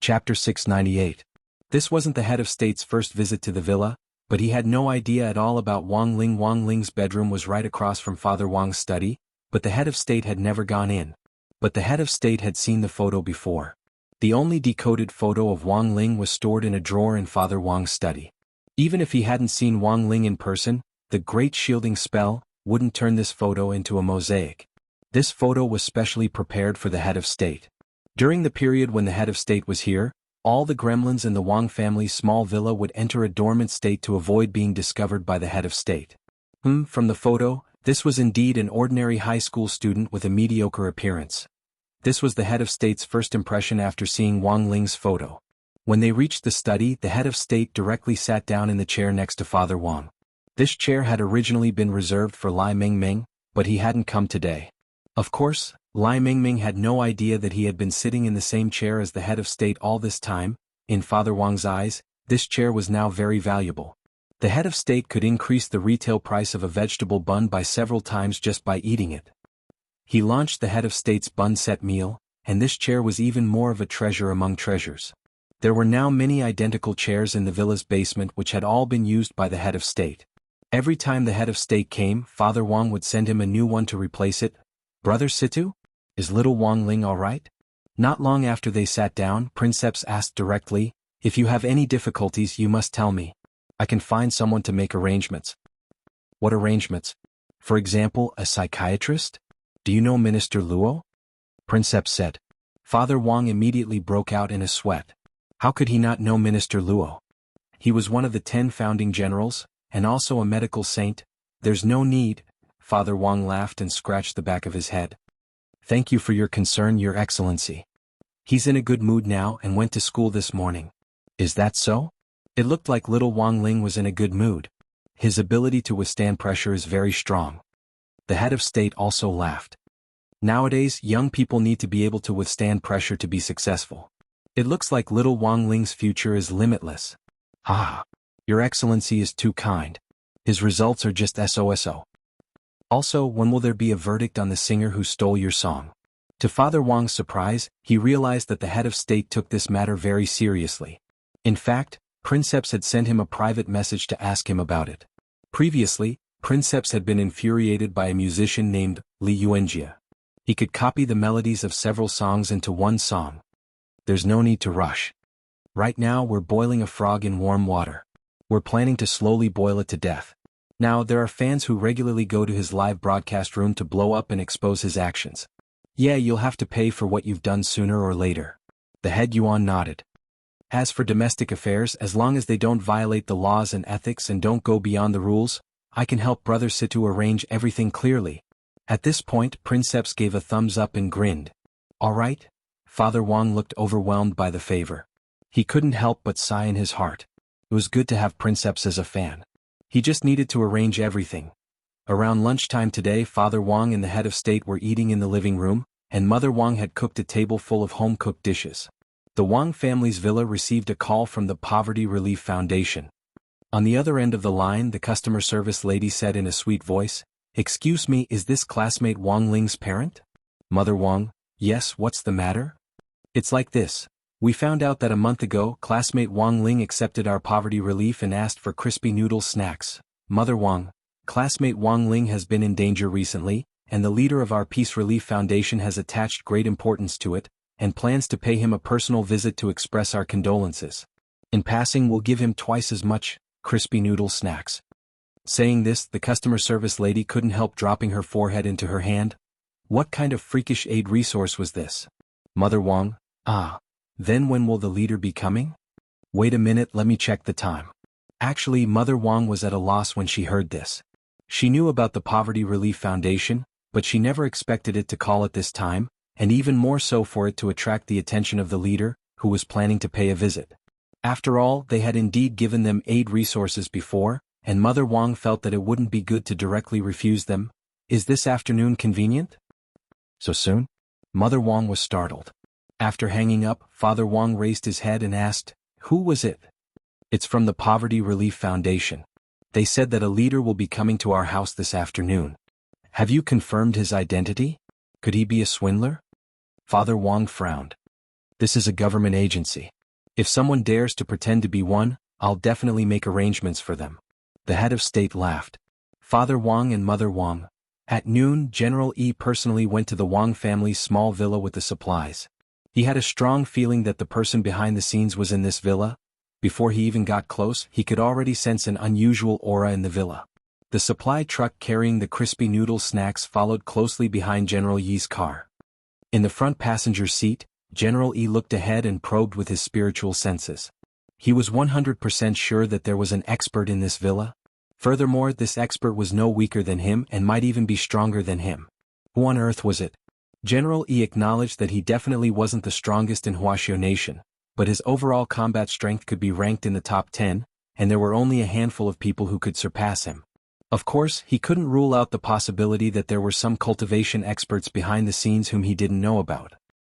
Chapter 698. This wasn't the head of state's first visit to the villa, but he had no idea at all about Wang Ling. Wang Ling's bedroom was right across from Father Wang's study, but the head of state had never gone in. But the head of state had seen the photo before. The only decoded photo of Wang Ling was stored in a drawer in Father Wang's study. Even if he hadn't seen Wang Ling in person, the great shielding spell wouldn't turn this photo into a mosaic. This photo was specially prepared for the head of state. During the period when the head of state was here, all the gremlins in the Wang family's small villa would enter a dormant state to avoid being discovered by the head of state. From the photo, this was indeed an ordinary high school student with a mediocre appearance. This was the head of state's first impression after seeing Wang Ling's photo. When they reached the study, the head of state directly sat down in the chair next to Father Wang. This chair had originally been reserved for Lai Mingming, but he hadn't come today. Of course, Lai Mingming had no idea that he had been sitting in the same chair as the head of state all this time. In Father Wang's eyes, this chair was now very valuable. The head of state could increase the retail price of a vegetable bun by several times just by eating it. He launched the head of state's bun set meal, and this chair was even more of a treasure among treasures. There were now many identical chairs in the villa's basement which had all been used by the head of state. Every time the head of state came, Father Wang would send him a new one to replace it. "Brother Situ? Is little Wang Ling all right?" Not long after they sat down, Princeps asked directly, "If you have any difficulties you must tell me. I can find someone to make arrangements." "What arrangements? For example, a psychiatrist? Do you know Minister Luo?" Princeps said. Father Wang immediately broke out in a sweat. How could he not know Minister Luo? He was one of the 10 founding generals, and also a medical saint. "There's no need." Father Wang laughed and scratched the back of his head. "Thank you for your concern, Your Excellency. He's in a good mood now and went to school this morning." "Is that so?" It looked like little Wang Ling was in a good mood. His ability to withstand pressure is very strong. The head of state also laughed. Nowadays, young people need to be able to withstand pressure to be successful. It looks like little Wang Ling's future is limitless. Your Excellency is too kind. His results are just SOSO. Also, when will there be a verdict on the singer who stole your song? To Father Wang's surprise, he realized that the head of state took this matter very seriously. In fact, Princeps had sent him a private message to ask him about it. Previously, Princeps had been infuriated by a musician named Li Yuanjia. He could copy the melodies of several songs into one song. There's no need to rush. Right now we're boiling a frog in warm water. We're planning to slowly boil it to death. Now there are fans who regularly go to his live broadcast room to blow up and expose his actions. Yeah, you'll have to pay for what you've done sooner or later. The head Yuan nodded. As for domestic affairs, as long as they don't violate the laws and ethics and don't go beyond the rules, I can help Brother Situ arrange everything clearly. At this point, Princeps gave a thumbs up and grinned. All right? Father Wang looked overwhelmed by the favor. He couldn't help but sigh in his heart. It was good to have Princeps as a fan. He just needed to arrange everything. Around lunchtime today, Father Wang and the head of state were eating in the living room, and Mother Wang had cooked a table full of home-cooked dishes. The Wang family's villa received a call from the Poverty Relief Foundation. On the other end of the line, the customer service lady said in a sweet voice, "Excuse me, is this classmate Wang Ling's parent?" Mother Wang, "Yes, what's the matter?" "It's like this. We found out that a month ago, classmate Wang Ling accepted our poverty relief and asked for crispy noodle snacks." Mother Wang, "Classmate Wang Ling has been in danger recently, and the leader of our Peace Relief Foundation has attached great importance to it, and plans to pay him a personal visit to express our condolences. In passing, we'll give him twice as much crispy noodle snacks." Saying this, the customer service lady couldn't help dropping her forehead into her hand. What kind of freakish aid resource was this? Mother Wang, then when will the leader be coming? Wait a minute, let me check the time. Actually, Mother Wang was at a loss when she heard this. She knew about the Poverty Relief Foundation, but she never expected it to call at this time, and even more so for it to attract the attention of the leader, who was planning to pay a visit. After all, they had indeed given them aid resources before, and Mother Wang felt that it wouldn't be good to directly refuse them. "Is this afternoon convenient?" "So soon?" Mother Wang was startled. After hanging up, Father Wang raised his head and asked, "Who was it?" "It's from the Poverty Relief Foundation. They said that a leader will be coming to our house this afternoon. Have you confirmed his identity? Could he be a swindler?" Father Wang frowned. This is a government agency. If someone dares to pretend to be one, I'll definitely make arrangements for them." The head of state laughed. Father Wang and Mother Wang. At noon, General Yi personally went to the Wang family's small villa with the supplies. He had a strong feeling that the person behind the scenes was in this villa. Before he even got close, he could already sense an unusual aura in the villa. The supply truck carrying the crispy noodle snacks followed closely behind General Yi's car. In the front passenger seat, General Yi looked ahead and probed with his spiritual senses. He was 100% sure that there was an expert in this villa. Furthermore, this expert was no weaker than him and might even be stronger than him. Who on earth was it? General Yi acknowledged that he definitely wasn't the strongest in Wuxia Nation, but his overall combat strength could be ranked in the top 10, and there were only a handful of people who could surpass him. Of course, he couldn't rule out the possibility that there were some cultivation experts behind the scenes whom he didn't know about.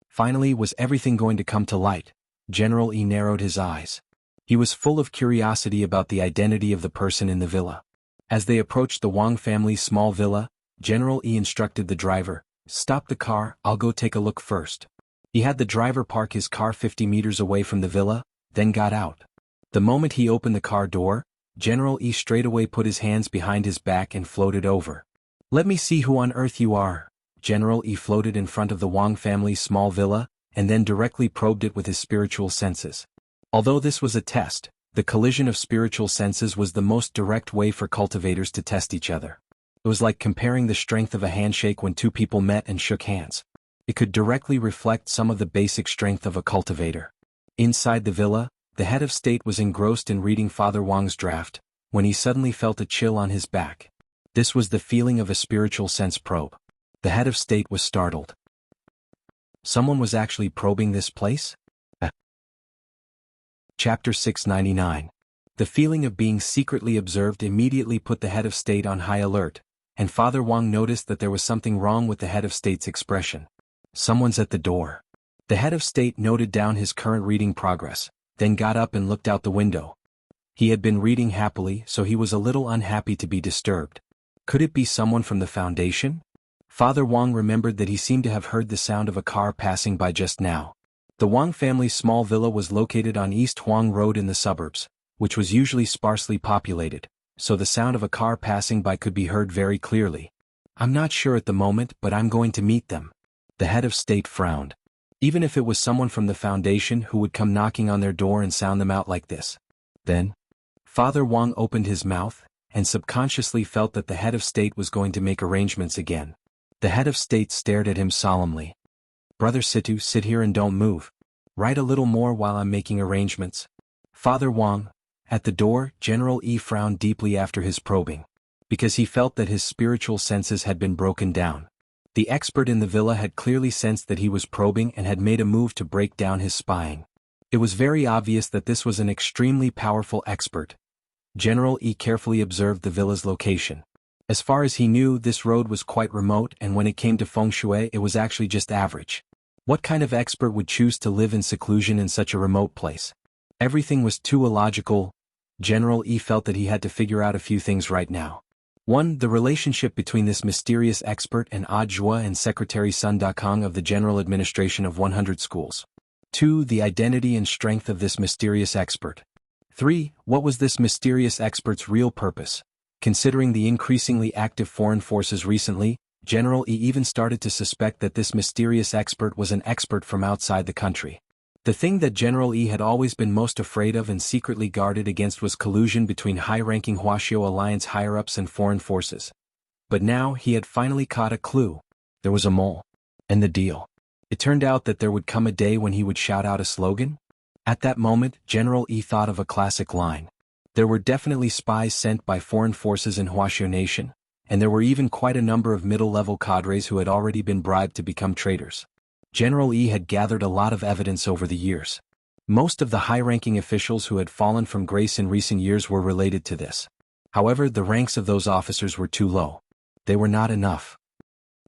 Finally, was everything going to come to light? General Yi narrowed his eyes. He was full of curiosity about the identity of the person in the villa. As they approached the Wang family's small villa, General Yi instructed the driver, "Stop the car, I'll go take a look first." He had the driver park his car 50 meters away from the villa, then got out. The moment he opened the car door, General Yi straightaway put his hands behind his back and floated over. "Let me see who on earth you are." General Yi floated in front of the Wang family's small villa, and then directly probed it with his spiritual senses. Although this was a test, the collision of spiritual senses was the most direct way for cultivators to test each other. It was like comparing the strength of a handshake when two people met and shook hands. It could directly reflect some of the basic strength of a cultivator. Inside the villa, the head of state was engrossed in reading Father Wang's draft, when he suddenly felt a chill on his back. This was the feeling of a spiritual sense probe. The head of state was startled. Someone was actually probing this place? Chapter 699. The feeling of being secretly observed immediately put the head of state on high alert, and Father Wang noticed that there was something wrong with the head of state's expression. "Someone's at the door." The head of state noted down his current reading progress, then got up and looked out the window. He had been reading happily, so he was a little unhappy to be disturbed. Could it be someone from the Foundation? Father Wang remembered that he seemed to have heard the sound of a car passing by just now. The Wang family's small villa was located on East Huang Road in the suburbs, which was usually sparsely populated, so the sound of a car passing by could be heard very clearly. "I'm not sure at the moment, but I'm going to meet them." The head of state frowned. Even if it was someone from the Foundation who would come knocking on their door and sound them out like this. Then, Father Wang opened his mouth, and subconsciously felt that the head of state was going to make arrangements again. The head of state stared at him solemnly. "Brother Situ, sit here and don't move. Write a little more while I'm making arrangements." Father Wang. At the door, General Yi frowned deeply after his probing, because he felt that his spiritual senses had been broken down. The expert in the villa had clearly sensed that he was probing and had made a move to break down his spying. It was very obvious that this was an extremely powerful expert. General Yi carefully observed the villa's location. As far as he knew, this road was quite remote, and when it came to feng shui, it was actually just average. What kind of expert would choose to live in seclusion in such a remote place? Everything was too illogical. General Yi felt that he had to figure out a few things right now. 1. The relationship between this mysterious expert and Zhua and Secretary Sun Dakong of the General Administration of 100 Schools. 2. The identity and strength of this mysterious expert. 3. What was this mysterious expert's real purpose? Considering the increasingly active foreign forces recently, General Yi even started to suspect that this mysterious expert was an expert from outside the country. The thing that General Yi had always been most afraid of and secretly guarded against was collusion between high-ranking Huaxiao Alliance higher-ups and foreign forces. But now he had finally caught a clue. There was a mole. And the deal. It turned out that there would come a day when he would shout out a slogan. At that moment, General Yi thought of a classic line. There were definitely spies sent by foreign forces in Huaxiao Nation, and there were even quite a number of middle-level cadres who had already been bribed to become traitors. General Yi had gathered a lot of evidence over the years. Most of the high-ranking officials who had fallen from grace in recent years were related to this. However, the ranks of those officers were too low. They were not enough.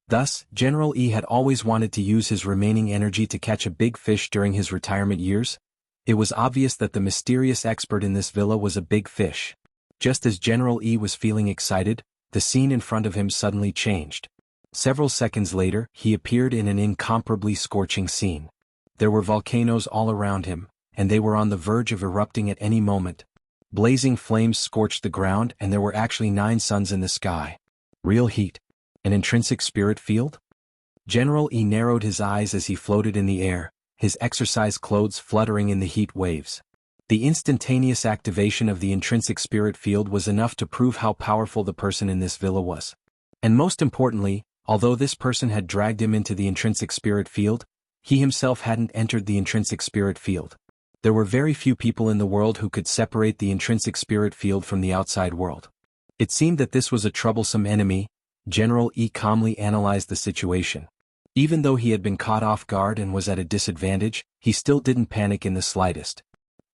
Thus, General Yi had always wanted to use his remaining energy to catch a big fish during his retirement years. It was obvious that the mysterious expert in this villa was a big fish. Just as General Yi was feeling excited, the scene in front of him suddenly changed. Several seconds later, he appeared in an incomparably scorching scene. There were volcanoes all around him, and they were on the verge of erupting at any moment. Blazing flames scorched the ground, and there were actually 9 suns in the sky. Real heat. An intrinsic spirit field? General E narrowed his eyes as he floated in the air, his exercise clothes fluttering in the heat waves. The instantaneous activation of the intrinsic spirit field was enough to prove how powerful the person in this villa was. And most importantly, although this person had dragged him into the intrinsic spirit field, he himself hadn't entered the intrinsic spirit field. There were very few people in the world who could separate the intrinsic spirit field from the outside world. It seemed that this was a troublesome enemy. General E calmly analyzed the situation. Even though he had been caught off guard and was at a disadvantage, he still didn't panic in the slightest.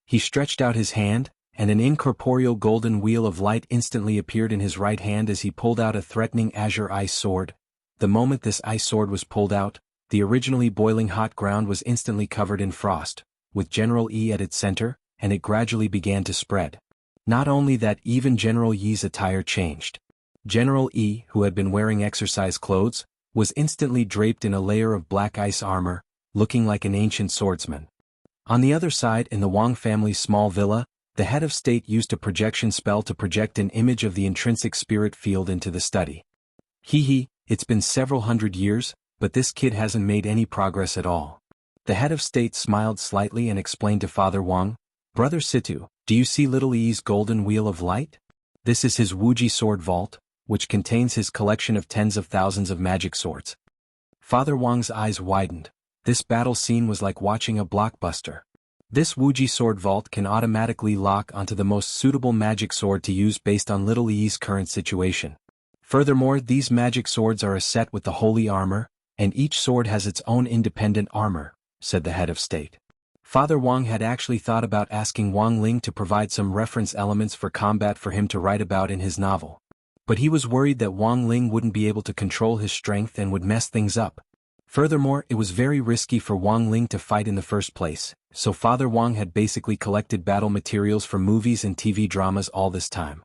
He stretched out his hand, and an incorporeal golden wheel of light instantly appeared in his right hand as he pulled out a threatening azure ice sword. The moment this ice sword was pulled out, the originally boiling hot ground was instantly covered in frost, with General E at its center, and it gradually began to spread. Not only that, even General Yi's attire changed. General E, who had been wearing exercise clothes, was instantly draped in a layer of black ice armor, looking like an ancient swordsman. On the other side, in the Wang family's small villa, the head of state used a projection spell to project an image of the intrinsic spirit field into the study. It's been several hundred years, but this kid hasn't made any progress at all. The head of state smiled slightly and explained to Father Wang, "Brother Situ, do you see little E's golden wheel of light? This is his Wuji sword vault, which contains his collection of tens of thousands of magic swords." Father Wang's eyes widened. This battle scene was like watching a blockbuster. This Wuji sword vault can automatically lock onto the most suitable magic sword to use based on little E's current situation. Furthermore, these magic swords are a set with the holy armor, and each sword has its own independent armor, said the head of state. Father Wang had actually thought about asking Wang Ling to provide some reference elements for combat for him to write about in his novel. But he was worried that Wang Ling wouldn't be able to control his strength and would mess things up. Furthermore, it was very risky for Wang Ling to fight in the first place, so Father Wang had basically collected battle materials for movies and TV dramas all this time.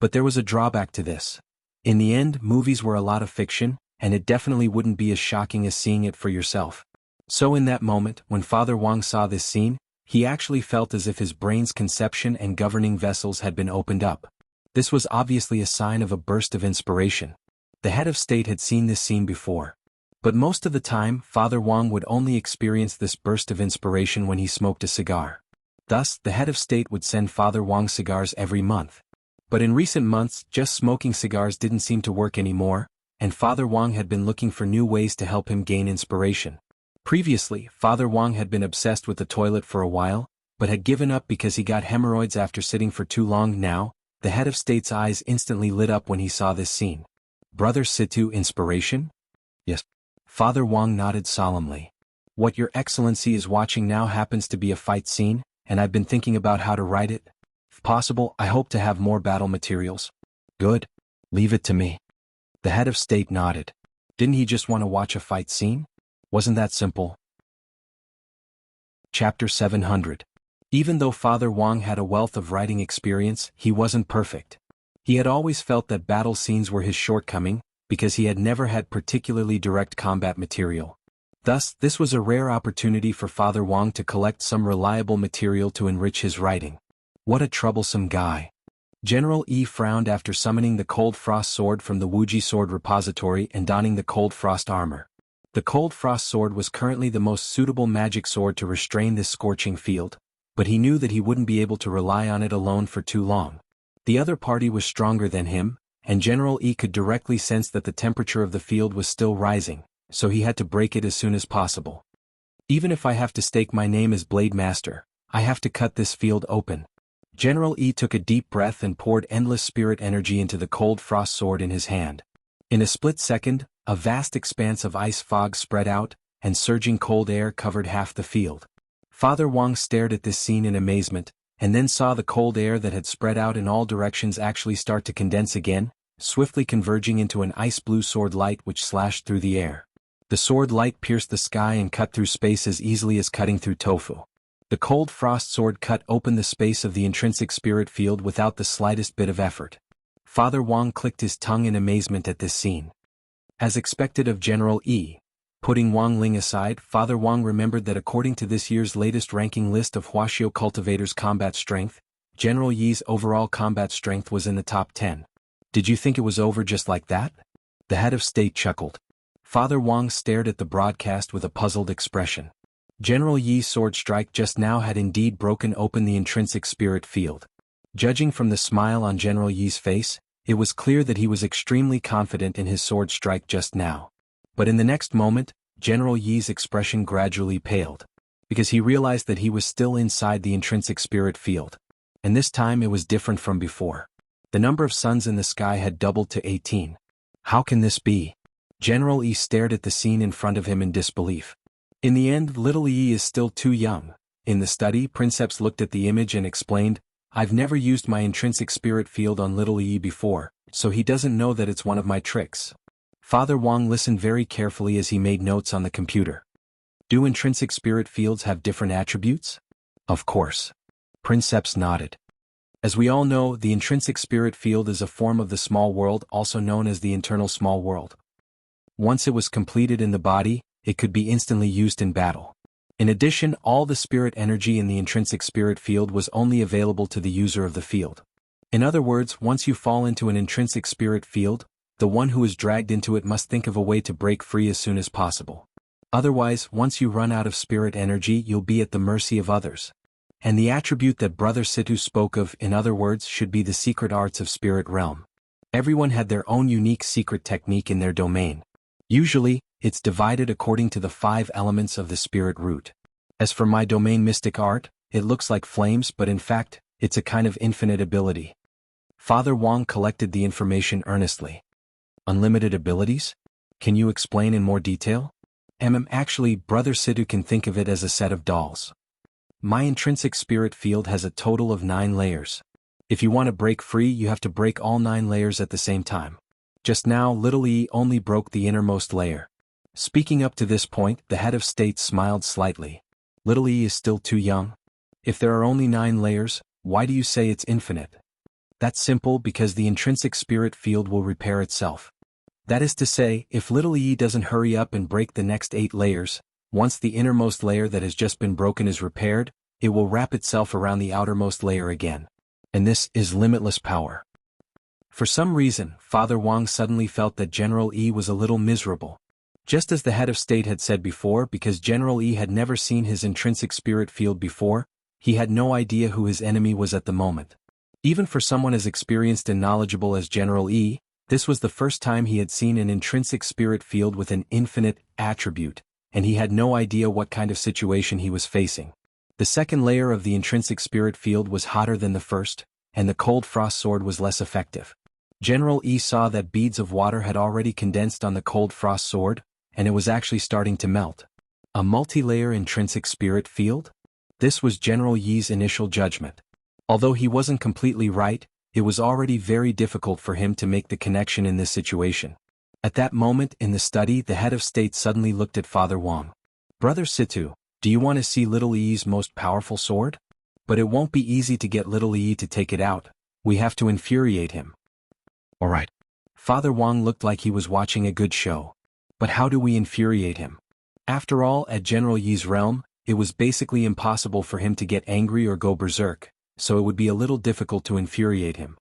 But there was a drawback to this. In the end, movies were a lot of fiction, and it definitely wouldn't be as shocking as seeing it for yourself. So in that moment, when Father Wang saw this scene, he actually felt as if his brain's conception and governing vessels had been opened up. This was obviously a sign of a burst of inspiration. The head of state had seen this scene before. But most of the time, Father Wang would only experience this burst of inspiration when he smoked a cigar. Thus, the head of state would send Father Wang cigars every month. But in recent months, just smoking cigars didn't seem to work anymore, and Father Wang had been looking for new ways to help him gain inspiration. Previously, Father Wang had been obsessed with the toilet for a while, but had given up because he got hemorrhoids after sitting for too long. Now, the head of state's eyes instantly lit up when he saw this scene. "Brother Situ, inspiration?" "Yes." Father Wang nodded solemnly. "What Your Excellency is watching now happens to be a fight scene, and I've been thinking about how to write it. If possible, I hope to have more battle materials." "Good. Leave it to me." The head of state nodded. Didn't he just want to watch a fight scene? Wasn't that simple? Chapter 700. Even though Father Wang had a wealth of writing experience, he wasn't perfect. He had always felt that battle scenes were his shortcoming, because he had never had particularly direct combat material. Thus, this was a rare opportunity for Father Wang to collect some reliable material to enrich his writing. What a troublesome guy. General E frowned after summoning the Cold Frost sword from the Wuji sword repository and donning the Cold Frost armor. The Cold Frost sword was currently the most suitable magic sword to restrain this scorching field, but he knew that he wouldn't be able to rely on it alone for too long. The other party was stronger than him, and General E could directly sense that the temperature of the field was still rising, so he had to break it as soon as possible. "Even if I have to stake my name as Blade Master, I have to cut this field open." General E took a deep breath and poured endless spirit energy into the Cold Frost sword in his hand. In a split second, a vast expanse of ice fog spread out, and surging cold air covered half the field. Father Wang stared at this scene in amazement, and then saw the cold air that had spread out in all directions actually start to condense again, swiftly converging into an ice-blue sword light which slashed through the air. The sword light pierced the sky and cut through space as easily as cutting through tofu. The Cold Frost sword cut open the space of the intrinsic spirit field without the slightest bit of effort. Father Wang clicked his tongue in amazement at this scene. As expected of General E, Putting Wang Ling aside, Father Wang remembered that according to this year's latest ranking list of Huaxiao cultivators' combat strength, General Yi's overall combat strength was in the top 10. Did you think it was over just like that? The head of state chuckled. Father Wang stared at the broadcast with a puzzled expression. General Yi's sword strike just now had indeed broken open the intrinsic spirit field. Judging from the smile on General Yi's face, it was clear that he was extremely confident in his sword strike just now. But in the next moment, General Yi's expression gradually paled, because he realized that he was still inside the intrinsic spirit field. And this time it was different from before. The number of suns in the sky had doubled to 18. How can this be? General Yi stared at the scene in front of him in disbelief. In the end, little Yi is still too young. In the study, Princeps looked at the image and explained, I've never used my intrinsic spirit field on little Yi before, so he doesn't know that it's one of my tricks. Father Wang listened very carefully as he made notes on the computer. Do intrinsic spirit fields have different attributes? Of course. Princeps nodded. As we all know, the intrinsic spirit field is a form of the small world, also known as the internal small world. Once it was completed in the body, it could be instantly used in battle. In addition, all the spirit energy in the intrinsic spirit field was only available to the user of the field. In other words, once you fall into an intrinsic spirit field, the one who is dragged into it must think of a way to break free as soon as possible. Otherwise, once you run out of spirit energy, you'll be at the mercy of others. And the attribute that Brother Situ spoke of, in other words, should be the secret arts of spirit realm. Everyone had their own unique secret technique in their domain. Usually, it's divided according to the 5 elements of the spirit root. As for my domain mystic art, it looks like flames, but in fact, it's a kind of infinite ability. Father Wang collected the information earnestly. Unlimited abilities? Can you explain in more detail? Actually, Brother Situ can think of it as a set of dolls. My intrinsic spirit field has a total of 9 layers. If you want to break free, you have to break all 9 layers at the same time. Just now, little E only broke the innermost layer. Speaking up to this point, the head of state smiled slightly. Little E is still too young. If there are only 9 layers, why do you say it's infinite? That's simple, because the intrinsic spirit field will repair itself. That is to say, if little E doesn't hurry up and break the next 8 layers, once the innermost layer that has just been broken is repaired, it will wrap itself around the outermost layer again. And this is limitless power. For some reason, Father Wang suddenly felt that General E was a little miserable. Just as the head of state had said before, because General E had never seen his intrinsic spirit field before, he had no idea who his enemy was at the moment. Even for someone as experienced and knowledgeable as General E, this was the first time he had seen an intrinsic spirit field with an infinite attribute, and he had no idea what kind of situation he was facing. The second layer of the intrinsic spirit field was hotter than the first, and the cold frost sword was less effective. General E saw that beads of water had already condensed on the cold frost sword, and it was actually starting to melt. A multi-layer intrinsic spirit field? This was General Yi's initial judgment. Although he wasn't completely right, it was already very difficult for him to make the connection in this situation. At that moment in the study, the head of state suddenly looked at Father Wang. Brother Situ, do you want to see little Yi's most powerful sword? But it won't be easy to get little Yi to take it out. We have to infuriate him. Alright. Father Wang looked like he was watching a good show. But how do we infuriate him? After all, at General Yi's realm, it was basically impossible for him to get angry or go berserk, so it would be a little difficult to infuriate him.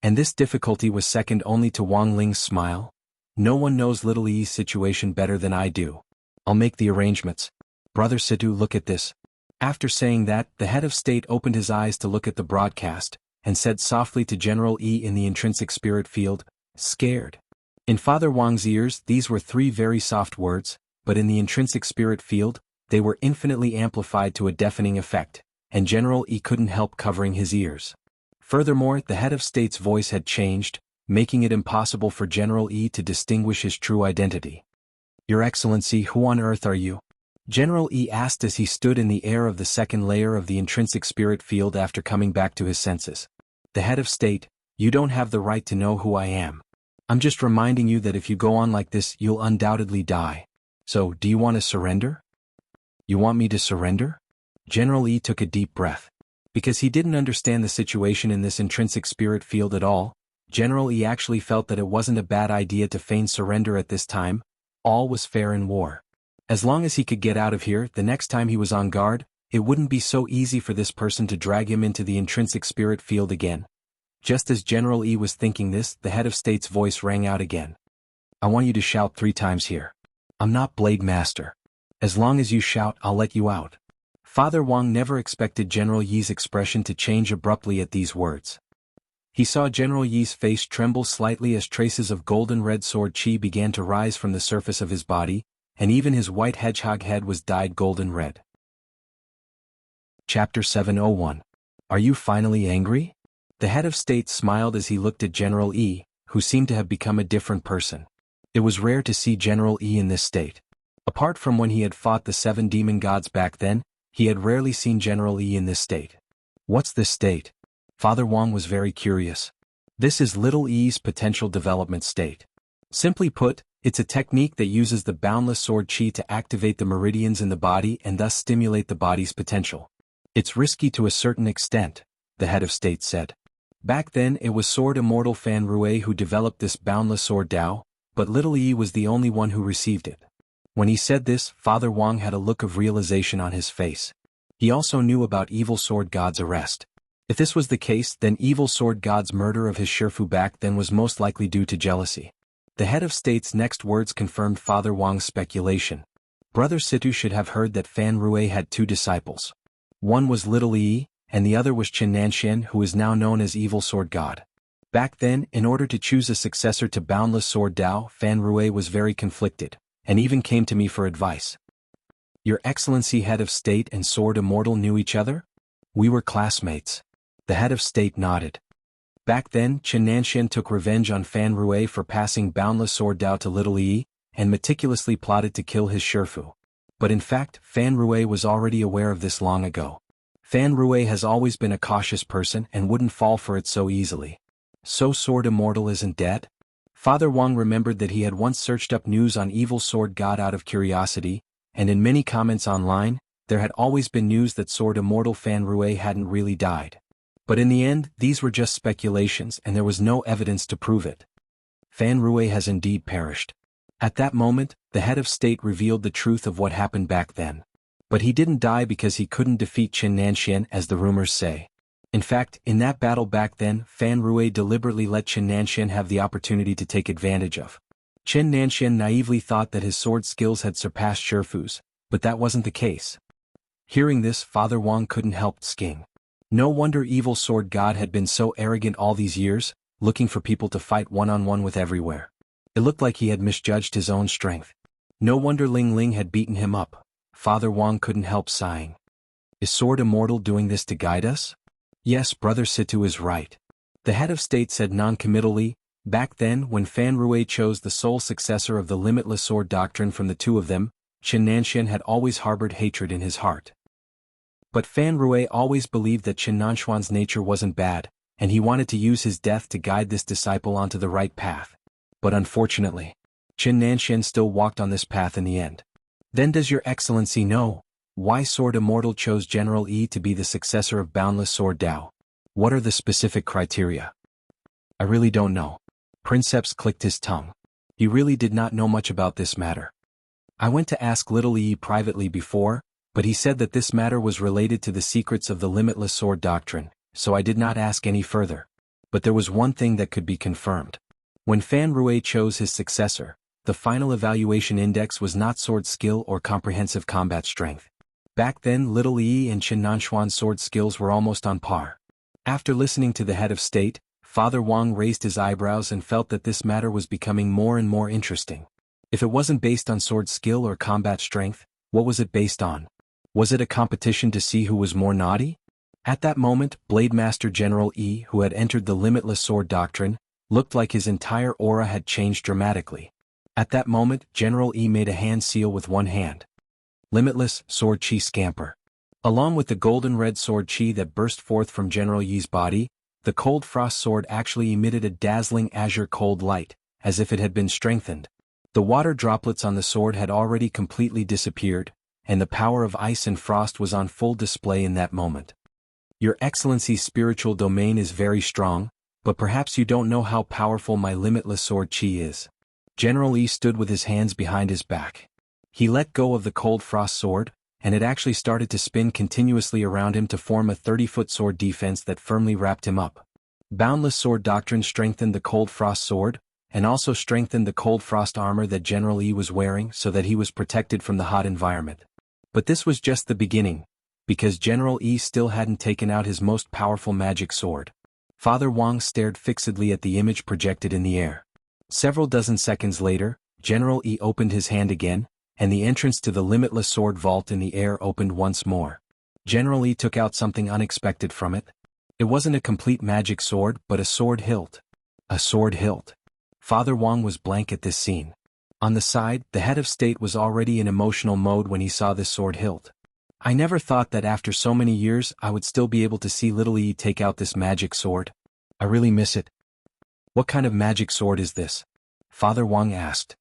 And this difficulty was second only to Wang Ling's smile. No one knows little Yi's situation better than I do. I'll make the arrangements. Brother Situ, look at this. After saying that, the head of state opened his eyes to look at the broadcast, and said softly to General E in the intrinsic spirit field, scared. In Father Wang's ears, these were 3 very soft words, but in the intrinsic spirit field, they were infinitely amplified to a deafening effect, and General E couldn't help covering his ears. Furthermore, the head of state's voice had changed, making it impossible for General E to distinguish his true identity. Your Excellency, who on earth are you? General E asked as he stood in the air of the second layer of the intrinsic spirit field after coming back to his senses. The head of state, you don't have the right to know who I am. I'm just reminding you that if you go on like this, you'll undoubtedly die. So, do you want to surrender? You want me to surrender? General E took a deep breath. Because he didn't understand the situation in this intrinsic spirit field at all, General E actually felt that it wasn't a bad idea to feign surrender at this time. All was fair in war. As long as he could get out of here, the next time he was on guard, it wouldn't be so easy for this person to drag him into the intrinsic spirit field again. Just as General E was thinking this, the head of state's voice rang out again. I want you to shout 3 times here. I'm not Blade Master. As long as you shout, I'll let you out. Father Wang never expected General Yi's expression to change abruptly at these words. He saw General Yi's face tremble slightly as traces of golden red sword chi began to rise from the surface of his body, and even his white hedgehog head was dyed golden red. Chapter 701. Are you finally angry? The head of state smiled as he looked at General E, who seemed to have become a different person. It was rare to see General E in this state. Apart from when he had fought the 7 demon gods back then, he had rarely seen General E in this state. What's this state? Father Wang was very curious. This is Little E's potential development state. Simply put, it's a technique that uses the boundless sword chi to activate the meridians in the body and thus stimulate the body's potential. It's risky to a certain extent, the head of state said. Back then it was Sword Immortal Fan Rui who developed this boundless sword Dao, but Little E was the only one who received it. When he said this, Father Wang had a look of realization on his face. He also knew about Evil Sword God's arrest. If this was the case, then Evil Sword God's murder of his Shifu back then was most likely due to jealousy. The head of state's next words confirmed Father Wang's speculation. Brother Situ should have heard that Fan Rui had 2 disciples. One was Little E, and the other was Chen Nanxian, who is now known as Evil Sword God. Back then, in order to choose a successor to Boundless Sword Dao, Fan Rui was very conflicted, and even came to me for advice. Your Excellency head of state and Sword Immortal knew each other? We were classmates. The head of state nodded. Back then, Chen Nanxian took revenge on Fan Rui for passing Boundless Sword Dao to Little E, and meticulously plotted to kill his Shifu. But in fact, Fan Rui was already aware of this long ago. Fan Rui has always been a cautious person and wouldn't fall for it so easily. So Sword Immortal isn't dead? Father Wang remembered that he had once searched up news on Evil Sword God out of curiosity, and in many comments online, there had always been news that Sword Immortal Fan Rui hadn't really died. But in the end, these were just speculations and there was no evidence to prove it. Fan Rui has indeed perished. At that moment, the head of state revealed the truth of what happened back then. But he didn't die because he couldn't defeat Chen Nanxian as the rumors say. In fact, in that battle back then, Fan Rui deliberately let Chen Nanxian have the opportunity to take advantage of. Chen Nanxian naively thought that his sword skills had surpassed Shifu's, but that wasn't the case. Hearing this, Father Wang couldn't help sking. No wonder Evil Sword God had been so arrogant all these years, looking for people to fight one-on-one with everywhere. It looked like he had misjudged his own strength. No wonder Ling Ling had beaten him up. Father Wang couldn't help sighing. Is Sword Immortal doing this to guide us? Yes, Brother Situ is right. The head of state said non-committally, back then when Fan Rui chose the sole successor of the limitless sword doctrine from the 2 of them, Chen Nanxian had always harbored hatred in his heart. But Fan Rui always believed that Chen Nanxuan's nature wasn't bad, and he wanted to use his death to guide this disciple onto the right path. But unfortunately, Chen Nanxian still walked on this path in the end. Then does Your Excellency know why Sword Immortal chose General E to be the successor of Boundless Sword Dao? What are the specific criteria? I really don't know. Princeps clicked his tongue. He really did not know much about this matter. I went to ask Little E privately before, but he said that this matter was related to the secrets of the limitless sword doctrine, so I did not ask any further. But there was one thing that could be confirmed. When Fan Rui chose his successor, the final evaluation index was not sword skill or comprehensive combat strength. Back then Little E and Chen Nanxuan's sword skills were almost on par. After listening to the head of state, Father Wang raised his eyebrows and felt that this matter was becoming more and more interesting. If it wasn't based on sword skill or combat strength, what was it based on? Was it a competition to see who was more naughty? At that moment, Blade Master General E, who had entered the limitless sword doctrine, looked like his entire aura had changed dramatically. At that moment, General E made a hand seal with one hand. Limitless sword chi scamper. Along with the golden red sword chi that burst forth from General Yi's body, the cold frost sword actually emitted a dazzling azure cold light, as if it had been strengthened. The water droplets on the sword had already completely disappeared, and the power of ice and frost was on full display in that moment. Your Excellency's spiritual domain is very strong, but perhaps you don't know how powerful my limitless sword chi is. General E stood with his hands behind his back. He let go of the cold frost sword, and it actually started to spin continuously around him to form a 30-foot sword defense that firmly wrapped him up. Boundless Sword Doctrine strengthened the cold frost sword, and also strengthened the cold frost armor that General Yi was wearing so that he was protected from the hot environment. But this was just the beginning, because General Yi still hadn't taken out his most powerful magic sword. Father Wang stared fixedly at the image projected in the air. Several dozen seconds later, General Yi opened his hand again, and the entrance to the limitless sword vault in the air opened once more. General Yi took out something unexpected from it. It wasn't a complete magic sword but a sword hilt. A sword hilt. Father Wang was blank at this scene. On the side, the head of state was already in emotional mode when he saw this sword hilt. I never thought that after so many years I would still be able to see little Yi take out this magic sword. I really miss it. What kind of magic sword is this? Father Wang asked.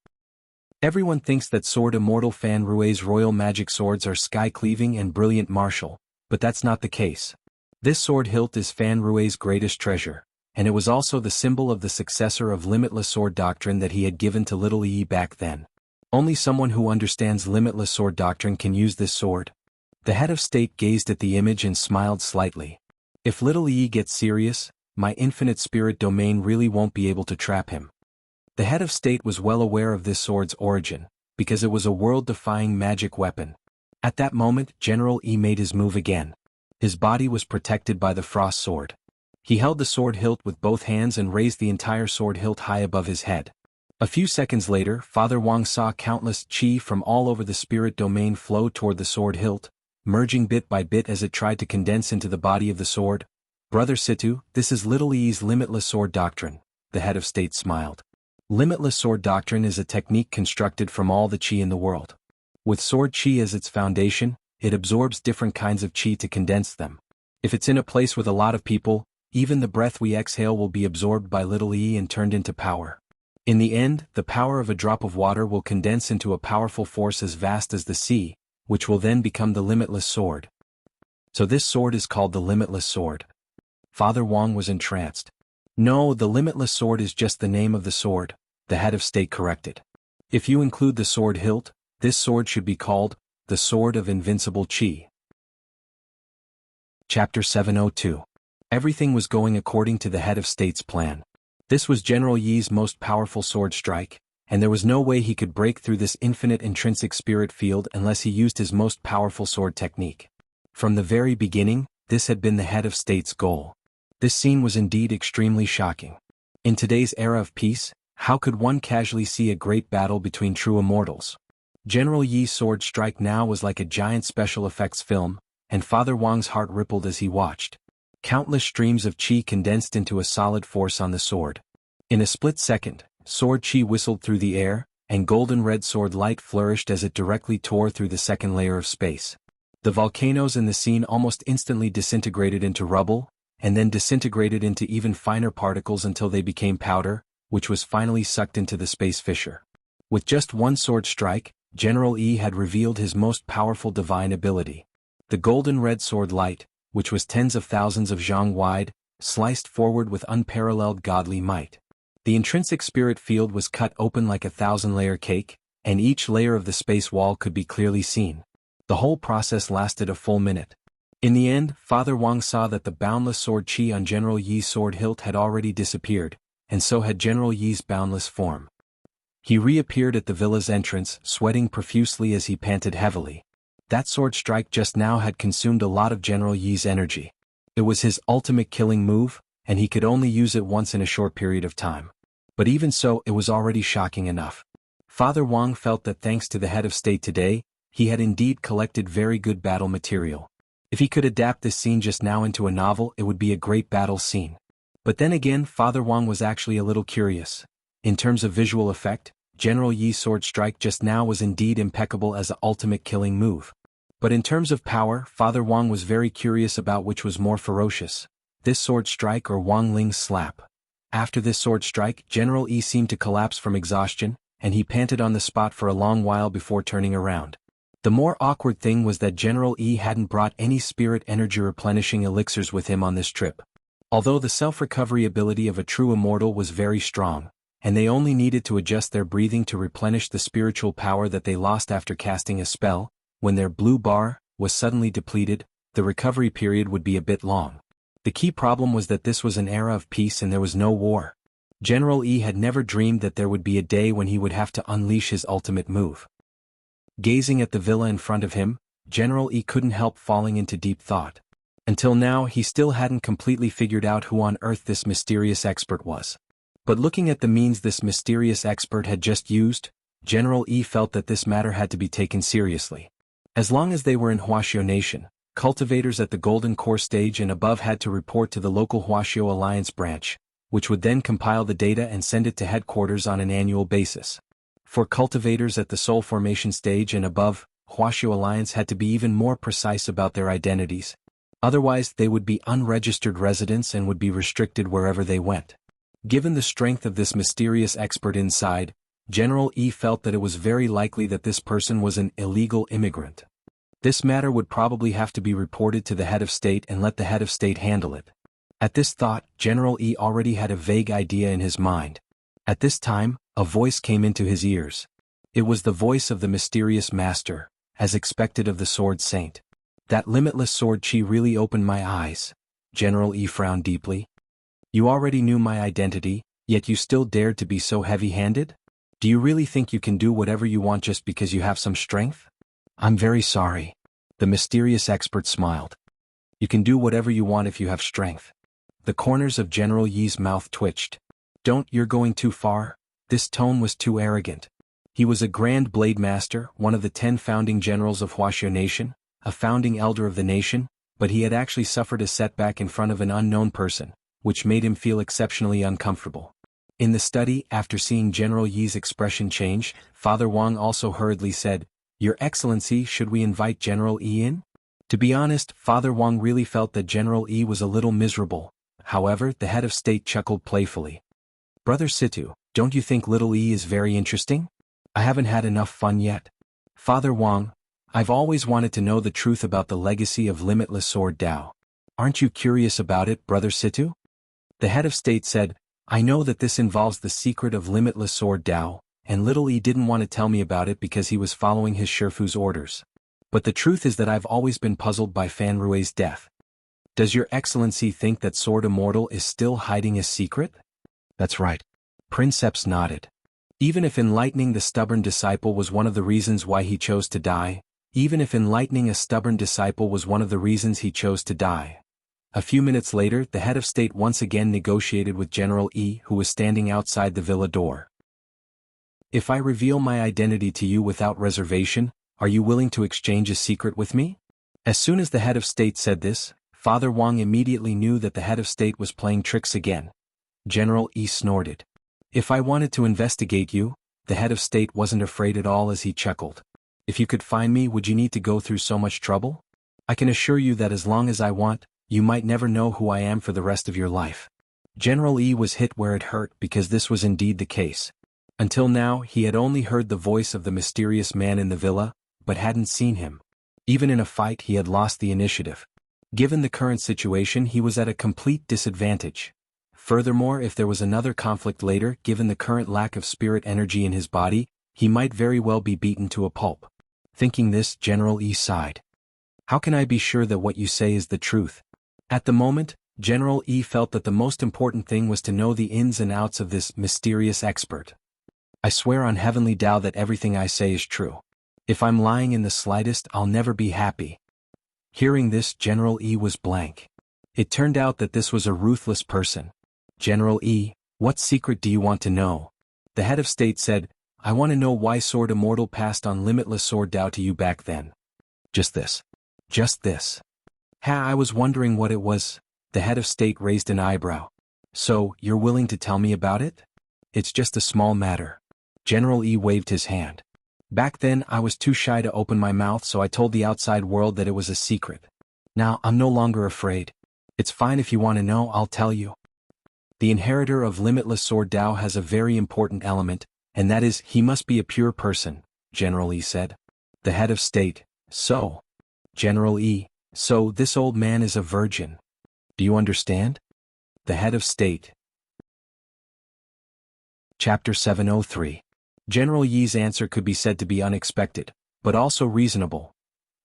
Everyone thinks that Sword Immortal Fan Rue's royal magic swords are sky-cleaving and brilliant martial, but that's not the case. This sword hilt is Fan Rue's greatest treasure, and it was also the symbol of the successor of Limitless Sword Doctrine that he had given to little Yi back then. Only someone who understands Limitless Sword Doctrine can use this sword. The head of state gazed at the image and smiled slightly. If little Yi gets serious, my infinite spirit domain really won't be able to trap him. The head of state was well aware of this sword's origin, because it was a world-defying magic weapon. At that moment, General Yi made his move again. His body was protected by the frost sword. He held the sword hilt with both hands and raised the entire sword hilt high above his head. A few seconds later, Father Wang saw countless qi from all over the spirit domain flow toward the sword hilt, merging bit by bit as it tried to condense into the body of the sword. Brother Situ, this is little Yi's Limitless Sword Doctrine, the head of state smiled. Limitless Sword Doctrine is a technique constructed from all the qi in the world. With sword qi as its foundation, it absorbs different kinds of qi to condense them. If it's in a place with a lot of people, even the breath we exhale will be absorbed by little Yi and turned into power. In the end, the power of a drop of water will condense into a powerful force as vast as the sea, which will then become the limitless sword. So this sword is called the Limitless Sword. Father Wang was entranced. No, the Limitless Sword is just the name of the sword, the head of state corrected. If you include the sword hilt, this sword should be called the Sword of Invincible Qi. Chapter 702. Everything was going according to the head of state's plan. This was General Yi's most powerful sword strike, and there was no way he could break through this infinite intrinsic spirit field unless he used his most powerful sword technique. From the very beginning, this had been the head of state's goal. This scene was indeed extremely shocking. In today's era of peace, how could one casually see a great battle between true immortals? General Yi's sword strike now was like a giant special effects film, and Father Wang's heart rippled as he watched. Countless streams of qi condensed into a solid force on the sword. In a split second, sword qi whistled through the air, and golden red sword light flourished as it directly tore through the second layer of space. The volcanoes in the scene almost instantly disintegrated into rubble, and then disintegrated into even finer particles until they became powder, which was finally sucked into the space fissure. With just one sword strike, General Yi had revealed his most powerful divine ability. The golden red sword light, which was tens of thousands of zhang wide, sliced forward with unparalleled godly might. The intrinsic spirit field was cut open like a 1,000-layer cake, and each layer of the space wall could be clearly seen. The whole process lasted a full minute. In the end, Father Wang saw that the boundless sword qi on General Yi's sword hilt had already disappeared, and so had General Yi's boundless form. He reappeared at the villa's entrance, sweating profusely as he panted heavily. That sword strike just now had consumed a lot of General Yi's energy. It was his ultimate killing move, and he could only use it once in a short period of time. But even so, it was already shocking enough. Father Wang felt that thanks to the head of state today, he had indeed collected very good battle material. If he could adapt this scene just now into a novel, it would be a great battle scene. But then again, Father Wang was actually a little curious. In terms of visual effect, General Yi's sword strike just now was indeed impeccable as an ultimate killing move. But in terms of power, Father Wang was very curious about which was more ferocious, this sword strike or Wang Ling's slap. After this sword strike, General Yi seemed to collapse from exhaustion, and he panted on the spot for a long while before turning around. The more awkward thing was that General Yi hadn't brought any spirit energy replenishing elixirs with him on this trip. Although the self-recovery ability of a true immortal was very strong, and they only needed to adjust their breathing to replenish the spiritual power that they lost after casting a spell. When their blue bar was suddenly depleted, the recovery period would be a bit long. The key problem was that this was an era of peace and there was no war. General E had never dreamed that there would be a day when he would have to unleash his ultimate move. Gazing at the villa in front of him, General E couldn't help falling into deep thought. Until now, he still hadn't completely figured out who on earth this mysterious expert was. But looking at the means this mysterious expert had just used, General E felt that this matter had to be taken seriously. As long as they were in Wuxia Nation, cultivators at the Golden Core stage and above had to report to the local Wuxia Alliance branch, which would then compile the data and send it to headquarters on an annual basis. For cultivators at the Soul Formation stage and above, Wuxia Alliance had to be even more precise about their identities. Otherwise, they would be unregistered residents and would be restricted wherever they went. Given the strength of this mysterious expert inside, General E felt that it was very likely that this person was an illegal immigrant. This matter would probably have to be reported to the head of state and let the head of state handle it. At this thought, General E already had a vague idea in his mind. At this time, a voice came into his ears. It was the voice of the mysterious master, as expected of the Sword Saint. That limitless sword chi really opened my eyes. General E frowned deeply. You already knew my identity, yet you still dared to be so heavy-handed? Do you really think you can do whatever you want just because you have some strength? I'm very sorry. The mysterious expert smiled. You can do whatever you want if you have strength. The corners of General Yi's mouth twitched. Don't, you're going too far. This tone was too arrogant. He was a Grand Blade Master, one of the 10 founding generals of Wuxia Nation, a founding elder of the nation, but he had actually suffered a setback in front of an unknown person, which made him feel exceptionally uncomfortable. In the study, after seeing General Yi's expression change, Father Wang also hurriedly said, Your Excellency, should we invite General E in? To be honest, Father Wang really felt that General E was a little miserable. However, the head of state chuckled playfully. Brother Situ, don't you think little E is very interesting? I haven't had enough fun yet. Father Wang, I've always wanted to know the truth about the legacy of Limitless Sword Dao. Aren't you curious about it, Brother Situ? The head of state said, I know that this involves the secret of Limitless Sword Dao, and little E didn't want to tell me about it because he was following his Shifu's orders. But the truth is that I've always been puzzled by Fan Rui's death. Does your Excellency think that Sword Immortal is still hiding his secret? That's right. Princeps nodded. Even if enlightening the stubborn disciple was one of the reasons why he chose to die, even if enlightening a stubborn disciple was one of the reasons he chose to die. A few minutes later, the head of state once again negotiated with General E, who was standing outside the villa door. If I reveal my identity to you without reservation, are you willing to exchange a secret with me? As soon as the head of state said this, Father Wang immediately knew that the head of state was playing tricks again. General E snorted. If I wanted to investigate you, the head of state wasn't afraid at all as he chuckled. If you could find me, would you need to go through so much trouble? I can assure you that as long as I want, you might never know who I am for the rest of your life. General E was hit where it hurt because this was indeed the case. Until now, he had only heard the voice of the mysterious man in the villa, but hadn't seen him. Even in a fight, he had lost the initiative. Given the current situation, he was at a complete disadvantage. Furthermore, if there was another conflict later, given the current lack of spirit energy in his body, he might very well be beaten to a pulp. Thinking this, General E sighed. How can I be sure that what you say is the truth? At the moment, General E felt that the most important thing was to know the ins and outs of this mysterious expert. I swear on Heavenly Tao that everything I say is true. If I'm lying in the slightest, I'll never be happy. Hearing this, General E was blank. It turned out that this was a ruthless person. General E, what secret do you want to know? The head of state said, I want to know why Sword Immortal passed on Limitless Sword Dao to you back then. Just this. Just this. I was wondering what it was. The head of state raised an eyebrow. So, you're willing to tell me about it? It's just a small matter. General E waved his hand. Back then, I was too shy to open my mouth, so I told the outside world that it was a secret. Now, I'm no longer afraid. It's fine if you want to know, I'll tell you. The inheritor of Limitless Sword Dao has a very important element, and that is, he must be a pure person, General E said. The head of state, so. General E, so this old man is a virgin. Do you understand? The head of state. Chapter 703. General Yi's answer could be said to be unexpected, but also reasonable.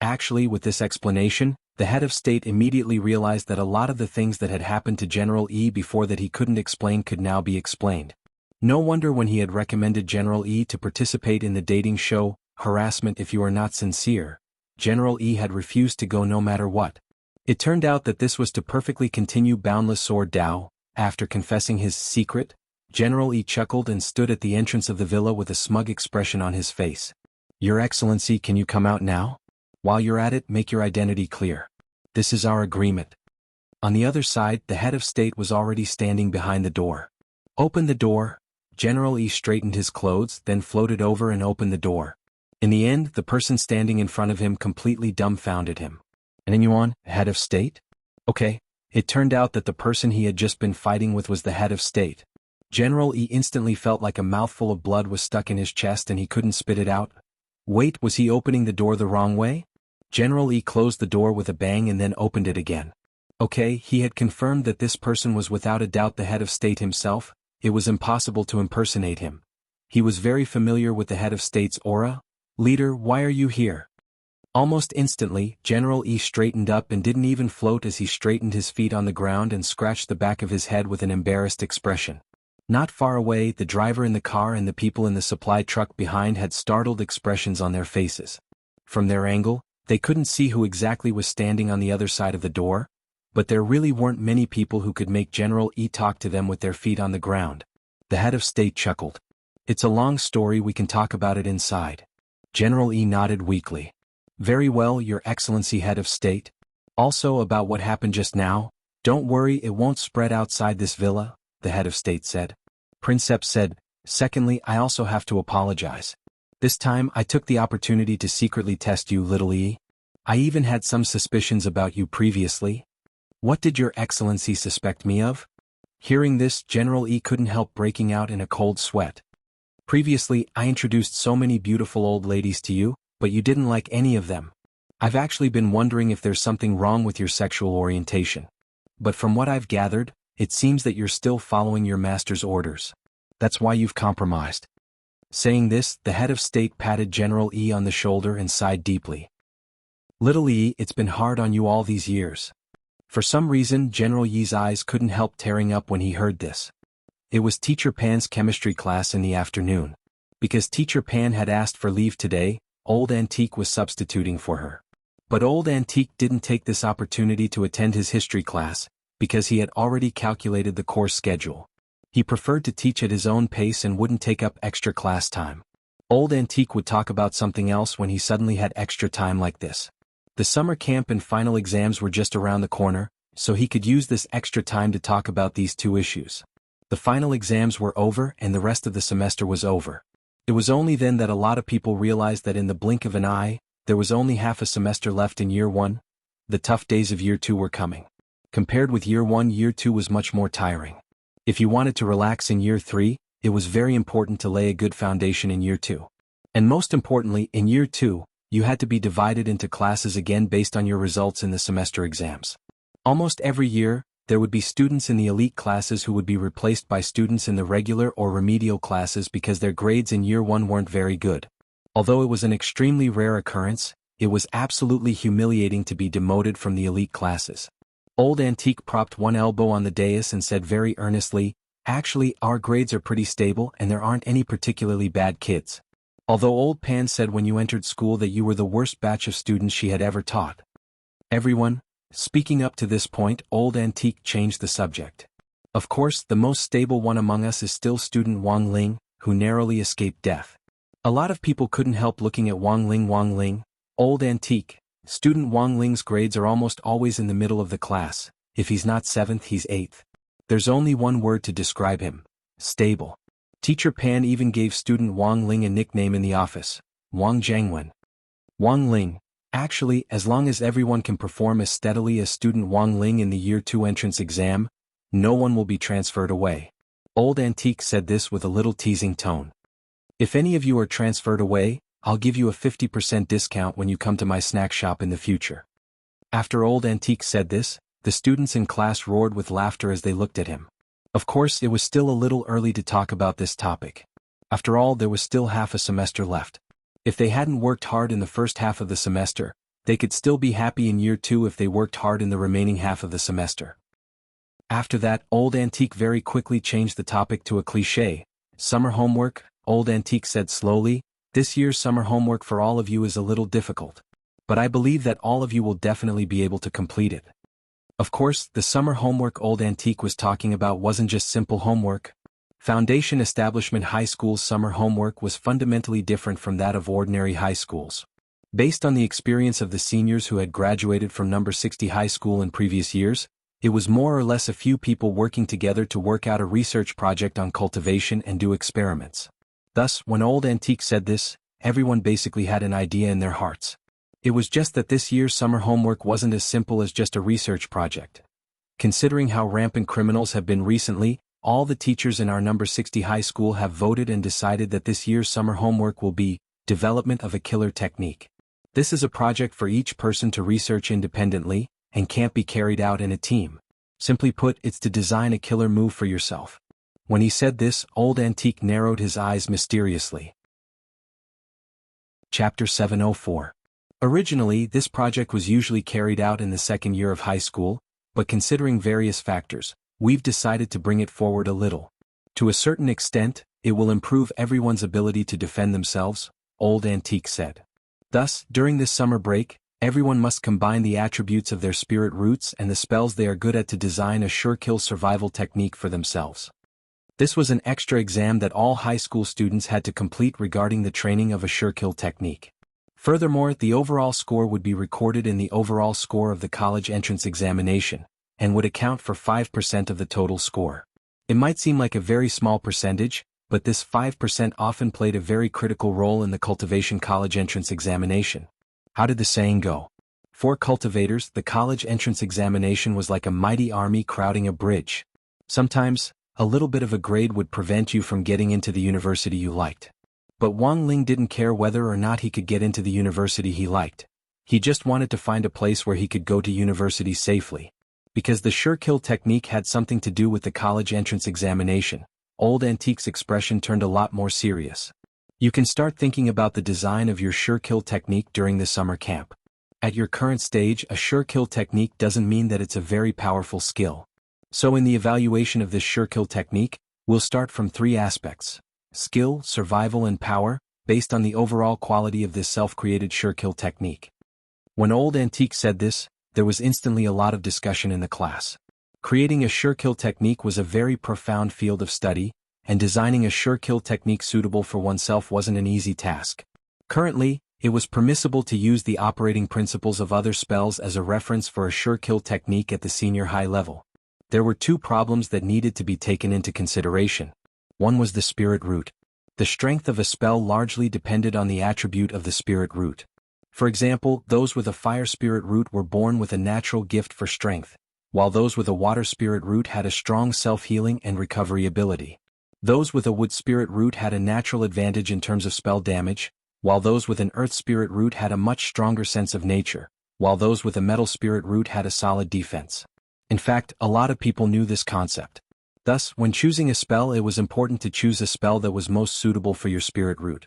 Actually, with this explanation, the head of state immediately realized that a lot of the things that had happened to General Yi before that he couldn't explain could now be explained. No wonder when he had recommended General Yi to participate in the dating show, Harassment If You Are Not Sincere, General Yi had refused to go no matter what. It turned out that this was to perfectly continue Boundless Sword Dao. After confessing his secret, General Yi chuckled and stood at the entrance of the villa with a smug expression on his face. Your Excellency, can you come out now? While you're at it, make your identity clear. This is our agreement. On the other side, the head of state was already standing behind the door. Open the door. General Yi straightened his clothes, then floated over and opened the door. In the end, the person standing in front of him completely dumbfounded him. And Yuan, head of state? Okay. It turned out that the person he had just been fighting with was the head of state. General Yi instantly felt like a mouthful of blood was stuck in his chest and he couldn't spit it out. Wait, was he opening the door the wrong way? General Yi closed the door with a bang and then opened it again. Okay, he had confirmed that this person was without a doubt the head of state himself. It was impossible to impersonate him. He was very familiar with the head of state's aura. Leader, why are you here? Almost instantly, General Yi straightened up and didn't even float as he straightened his feet on the ground and scratched the back of his head with an embarrassed expression. Not far away, the driver in the car and the people in the supply truck behind had startled expressions on their faces. From their angle, they couldn't see who exactly was standing on the other side of the door, but there really weren't many people who could make General Yi talk to them with their feet on the ground. The head of state chuckled. It's a long story, we can talk about it inside. General Yi nodded weakly. Very well, Your Excellency, head of state. Also about what happened just now, don't worry, it won't spread outside this villa, the head of state said. Princeps said, secondly, I also have to apologize. This time I took the opportunity to secretly test you, little Yi. I even had some suspicions about you previously. What did Your Excellency suspect me of? Hearing this, General Yi couldn't help breaking out in a cold sweat. Previously, I introduced so many beautiful old ladies to you, but you didn't like any of them. I've actually been wondering if there's something wrong with your sexual orientation. But from what I've gathered, it seems that you're still following your master's orders. That's why you've compromised. Saying this, the head of state patted General Yi on the shoulder and sighed deeply. Little Yi, it's been hard on you all these years. For some reason, General Yi's eyes couldn't help tearing up when he heard this. It was Teacher Pan's chemistry class in the afternoon. Because Teacher Pan had asked for leave today, Old Antique was substituting for her. But Old Antique didn't take this opportunity to attend his history class, because he had already calculated the course schedule. He preferred to teach at his own pace and wouldn't take up extra class time. Old Antique would talk about something else when he suddenly had extra time like this. The summer camp and final exams were just around the corner, so he could use this extra time to talk about these two issues. The final exams were over and the rest of the semester was over. It was only then that a lot of people realized that in the blink of an eye, there was only half a semester left in year 1. The tough days of year 2 were coming. Compared with year 1, year 2 was much more tiring. If you wanted to relax in year 3, it was very important to lay a good foundation in year 2. And most importantly, in year 2, you had to be divided into classes again based on your results in the semester exams. Almost every year, there would be students in the elite classes who would be replaced by students in the regular or remedial classes because their grades in year 1 weren't very good. Although it was an extremely rare occurrence, it was absolutely humiliating to be demoted from the elite classes. Old Antique propped one elbow on the dais and said very earnestly, actually, our grades are pretty stable and there aren't any particularly bad kids. Although Old Pan said when you entered school that you were the worst batch of students she had ever taught. Everyone, speaking up to this point, Old Antique changed the subject. Of course, the most stable one among us is still student Wang Ling, who narrowly escaped death. A lot of people couldn't help looking at Wang Ling, Old Antique. Student Wang Ling's grades are almost always in the middle of the class. If he's not 7th, he's 8th. There's only one word to describe him: stable. Teacher Pan even gave student Wang Ling a nickname in the office: Wang Jiangwen. Wang Ling. Actually, as long as everyone can perform as steadily as student Wang Ling in the year 2 entrance exam, no one will be transferred away. Old Antique said this with a little teasing tone. If any of you are transferred away, I'll give you a 50% discount when you come to my snack shop in the future. After Old Antique said this, the students in class roared with laughter as they looked at him. Of course, it was still a little early to talk about this topic. After all, there was still half a semester left. If they hadn't worked hard in the first half of the semester, they could still be happy in year 2 if they worked hard in the remaining half of the semester. After that, Old Antique very quickly changed the topic to a cliché. Summer homework, Old Antique said slowly. This year's summer homework for all of you is a little difficult. But I believe that all of you will definitely be able to complete it. Of course, the summer homework Old Antique was talking about wasn't just simple homework. Foundation Establishment High School's summer homework was fundamentally different from that of ordinary high schools. Based on the experience of the seniors who had graduated from number 60 high school in previous years, it was more or less a few people working together to work out a research project on cultivation and do experiments. Thus, when Old Antique said this, everyone basically had an idea in their hearts. It was just that this year's summer homework wasn't as simple as just a research project. Considering how rampant criminals have been recently, all the teachers in our number 60 high school have voted and decided that this year's summer homework will be development of a killer technique. This is a project for each person to research independently, and can't be carried out in a team. Simply put, it's to design a killer move for yourself. When he said this, Old Antique narrowed his eyes mysteriously. Chapter 704. Originally, this project was usually carried out in the second year of high school, but considering various factors, we've decided to bring it forward a little. To a certain extent, it will improve everyone's ability to defend themselves, Old Antique said. Thus, during this summer break, everyone must combine the attributes of their spirit roots and the spells they are good at to design a sure-kill survival technique for themselves. This was an extra exam that all high school students had to complete regarding the training of a sure-kill technique. Furthermore, the overall score would be recorded in the overall score of the college entrance examination, and would account for 5% of the total score. It might seem like a very small percentage, but this 5% often played a very critical role in the cultivation college entrance examination. How did the saying go? For cultivators, the college entrance examination was like a mighty army crowding a bridge. Sometimes, a little bit of a grade would prevent you from getting into the university you liked. But Wang Ling didn't care whether or not he could get into the university he liked. He just wanted to find a place where he could go to university safely. Because the sure-kill technique had something to do with the college entrance examination, Old Antique's expression turned a lot more serious. You can start thinking about the design of your sure-kill technique during the summer camp. At your current stage, a sure-kill technique doesn't mean that it's a very powerful skill. So in the evaluation of this sure-kill technique, we'll start from 3 aspects: skill, survival and power, based on the overall quality of this self-created sure-kill technique. When Old Antique said this, there was instantly a lot of discussion in the class. Creating a sure-kill technique was a very profound field of study, and designing a sure-kill technique suitable for oneself wasn't an easy task. Currently, it was permissible to use the operating principles of other spells as a reference for a sure-kill technique at the senior high level. There were 2 problems that needed to be taken into consideration. One was the spirit root. The strength of a spell largely depended on the attribute of the spirit root. For example, those with a fire spirit root were born with a natural gift for strength, while those with a water spirit root had a strong self-healing and recovery ability. Those with a wood spirit root had a natural advantage in terms of spell damage, while those with an earth spirit root had a much stronger sense of nature, while those with a metal spirit root had a solid defense. In fact, a lot of people knew this concept. Thus, when choosing a spell, it was important to choose a spell that was most suitable for your spirit root.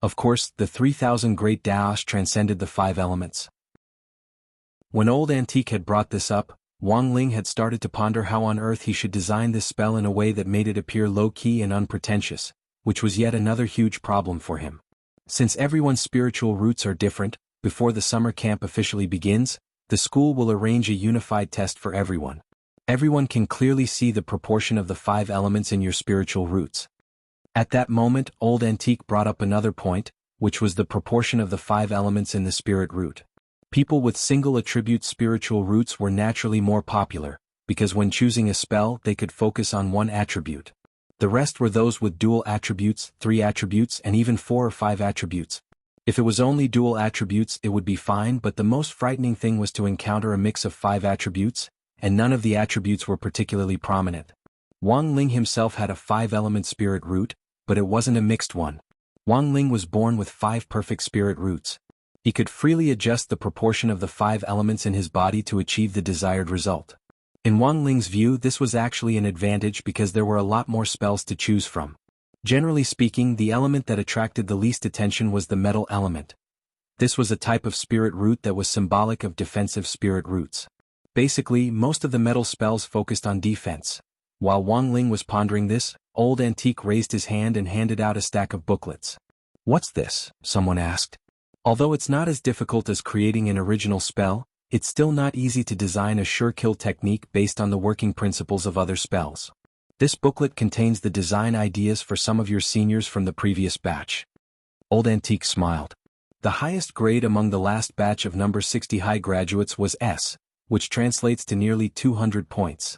Of course, the 3000 Great Daos transcended the 5 elements. When Old Antique had brought this up, Wang Ling had started to ponder how on earth he should design this spell in a way that made it appear low-key and unpretentious, which was yet another huge problem for him. Since everyone's spiritual roots are different, before the summer camp officially begins, the school will arrange a unified test for everyone. Everyone can clearly see the proportion of the 5 elements in your spiritual roots. At that moment, Old Antique brought up another point, which was the proportion of the 5 elements in the spirit root. People with single attribute spiritual roots were naturally more popular, because when choosing a spell they could focus on one attribute. The rest were those with dual attributes, 3 attributes and even 4 or 5 attributes. If it was only dual attributes it would be fine, but the most frightening thing was to encounter a mix of 5 attributes, and none of the attributes were particularly prominent. Wang Ling himself had a 5-element spirit root, but it wasn't a mixed one. Wang Ling was born with 5 perfect spirit roots. He could freely adjust the proportion of the 5 elements in his body to achieve the desired result. In Wang Ling's view, this was actually an advantage because there were a lot more spells to choose from. Generally speaking, the element that attracted the least attention was the metal element. This was a type of spirit root that was symbolic of defensive spirit roots. Basically, most of the metal spells focused on defense. While Wang Ling was pondering this, Old Antique raised his hand and handed out a stack of booklets. "What's this?" someone asked. Although it's not as difficult as creating an original spell, it's still not easy to design a sure kill technique based on the working principles of other spells. This booklet contains the design ideas for some of your seniors from the previous batch. Old Antique smiled. The highest grade among the last batch of number 60 high graduates was S, which translates to nearly 200 points.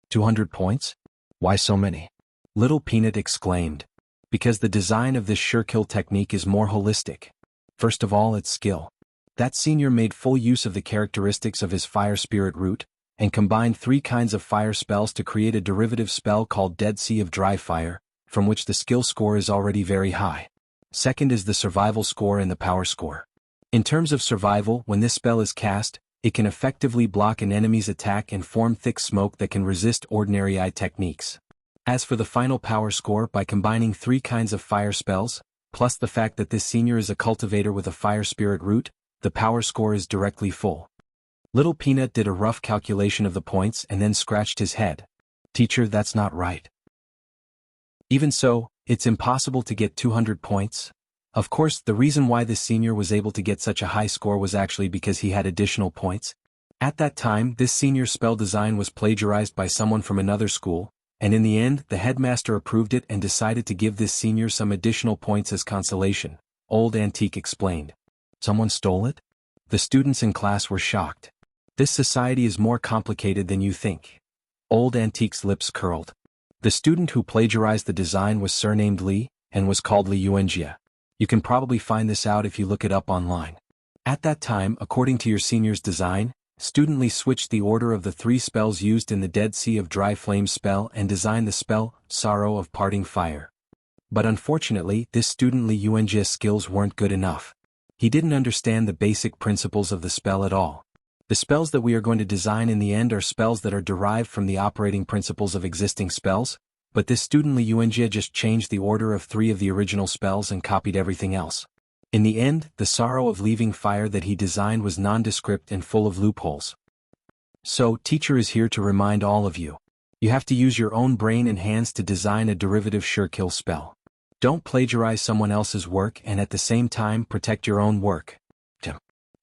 200 points? Why so many? Little Peanut exclaimed. Because the design of this sure kill technique is more holistic. First of all, it's skill. That senior made full use of the characteristics of his fire spirit root, and combined 3 kinds of fire spells to create a derivative spell called Dead Sea of Dry Fire, from which the skill score is already very high. Second is the survival score and the power score. In terms of survival, when this spell is cast, it can effectively block an enemy's attack and form thick smoke that can resist ordinary eye techniques. As for the final power score, by combining 3 kinds of fire spells, plus the fact that this senior is a cultivator with a fire spirit root, the power score is directly full. Little Peanut did a rough calculation of the points and then scratched his head. "Teacher, that's not right." Even so, it's impossible to get 200 points. Of course, the reason why this senior was able to get such a high score was actually because he had additional points. At that time, this senior's spell design was plagiarized by someone from another school, and in the end, the headmaster approved it and decided to give this senior some additional points as consolation. Old Antique explained. "Someone stole it?" The students in class were shocked. "This society is more complicated than you think." Old Antique's lips curled. The student who plagiarized the design was surnamed Li, and was called Li Yuanjie. You can probably find this out if you look it up online. At that time, according to your senior's design, Student Li switched the order of the 3 spells used in the Dead Sea of Dry Flame spell and designed the spell, Sorrow of Parting Fire. But unfortunately, this student Li Yuanjie's skills weren't good enough. He didn't understand the basic principles of the spell at all. The spells that we are going to design in the end are spells that are derived from the operating principles of existing spells, but this student Li Yuanjie just changed the order of 3 of the original spells and copied everything else. In the end, the Sorrow of Leaving Fire that he designed was nondescript and full of loopholes. So, teacher is here to remind all of you. You have to use your own brain and hands to design a derivative sure kill spell. Don't plagiarize someone else's work and at the same time protect your own work.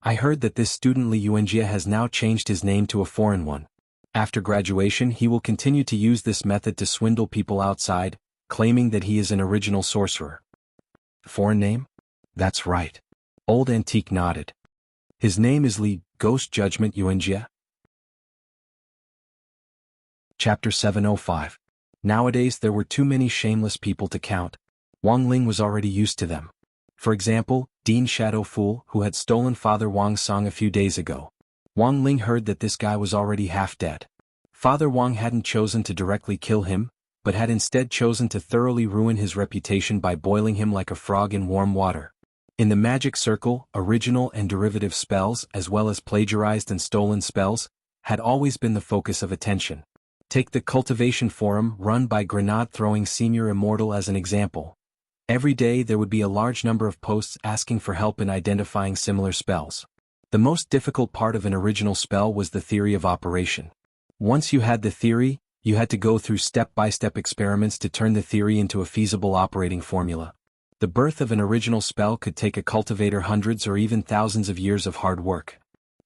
I heard that this student Li Yuanjie has now changed his name to a foreign one. After graduation, he will continue to use this method to swindle people outside, claiming that he is an original sorcerer. Foreign name? That's right. Old Antique nodded. His name is Li Ghost Judgment Yuanjie. Chapter 705. Nowadays there were too many shameless people to count. Wang Ling was already used to them. For example, Dean Shadow Fool, who had stolen Father Wang's song a few days ago. Wang Ling heard that this guy was already half dead. Father Wang hadn't chosen to directly kill him, but had instead chosen to thoroughly ruin his reputation by boiling him like a frog in warm water. In the magic circle, original and derivative spells, as well as plagiarized and stolen spells, had always been the focus of attention. Take the cultivation forum run by Grenade-throwing Senior Immortal as an example. Every day there would be a large number of posts asking for help in identifying similar spells. The most difficult part of an original spell was the theory of operation. Once you had the theory, you had to go through step-by-step experiments to turn the theory into a feasible operating formula. The birth of an original spell could take a cultivator hundreds or even thousands of years of hard work.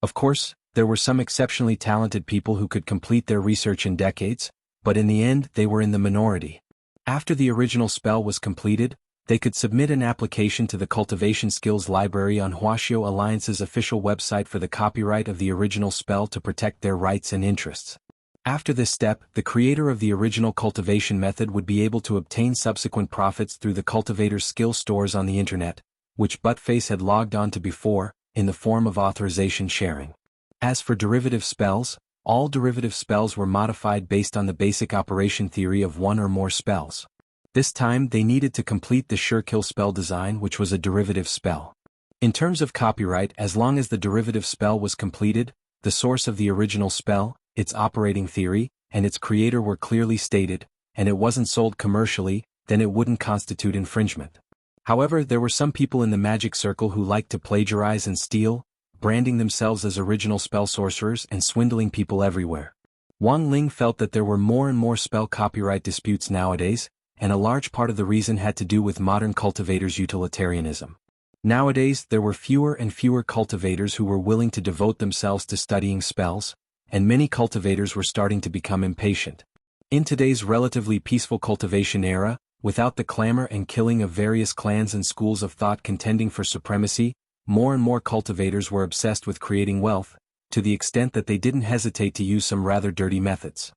Of course, there were some exceptionally talented people who could complete their research in decades, but in the end they were in the minority. After the original spell was completed, they could submit an application to the Cultivation Skills Library on Huaxiao Alliance's official website for the copyright of the original spell to protect their rights and interests. After this step, the creator of the original cultivation method would be able to obtain subsequent profits through the cultivator's skill stores on the internet, which Buttface had logged on to before, in the form of authorization sharing. As for derivative spells, all derivative spells were modified based on the basic operation theory of one or more spells. This time they needed to complete the sure kill spell design, which was a derivative spell. In terms of copyright, as long as the derivative spell was completed, the source of the original spell, its operating theory, and its creator were clearly stated, and it wasn't sold commercially, then it wouldn't constitute infringement. However, there were some people in the magic circle who liked to plagiarize and steal, branding themselves as original spell sorcerers and swindling people everywhere. Wang Ling felt that there were more and more spell copyright disputes nowadays, and a large part of the reason had to do with modern cultivators' utilitarianism. Nowadays, there were fewer and fewer cultivators who were willing to devote themselves to studying spells, and many cultivators were starting to become impatient. In today's relatively peaceful cultivation era, without the clamor and killing of various clans and schools of thought contending for supremacy, more and more cultivators were obsessed with creating wealth, to the extent that they didn't hesitate to use some rather dirty methods.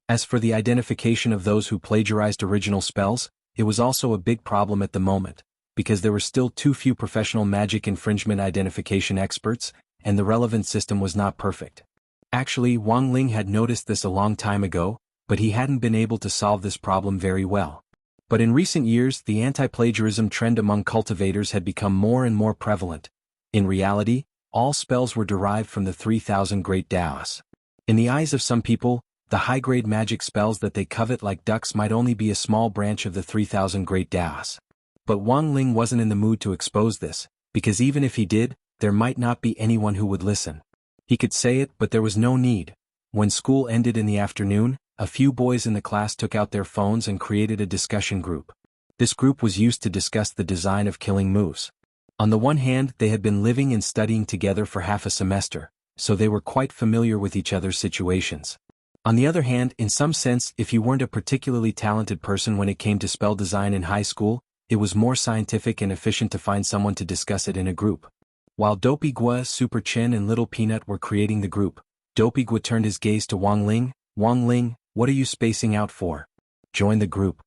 As for the identification of those who plagiarized original spells, it was also a big problem at the moment, because there were still too few professional magic infringement identification experts, and the relevant system was not perfect. Actually, Wang Ling had noticed this a long time ago, but he hadn't been able to solve this problem very well. But in recent years, the anti-plagiarism trend among cultivators had become more and more prevalent. In reality, all spells were derived from the 3,000 great Daos. In the eyes of some people, the high-grade magic spells that they covet like ducks might only be a small branch of the 3,000 great Daos. But Wang Ling wasn't in the mood to expose this, because even if he did, there might not be anyone who would listen. He could say it, but there was no need. When school ended in the afternoon, a few boys in the class took out their phones and created a discussion group. This group was used to discuss the design of killing moves. On the one hand, they had been living and studying together for half a semester, so they were quite familiar with each other's situations. On the other hand, in some sense, if you weren't a particularly talented person when it came to spell design in high school, it was more scientific and efficient to find someone to discuss it in a group. While Dopey Gua, Super Chin and Little Peanut were creating the group, Dopey Gua turned his gaze to Wang Ling. Wang Ling, what are you spacing out for? Join the group.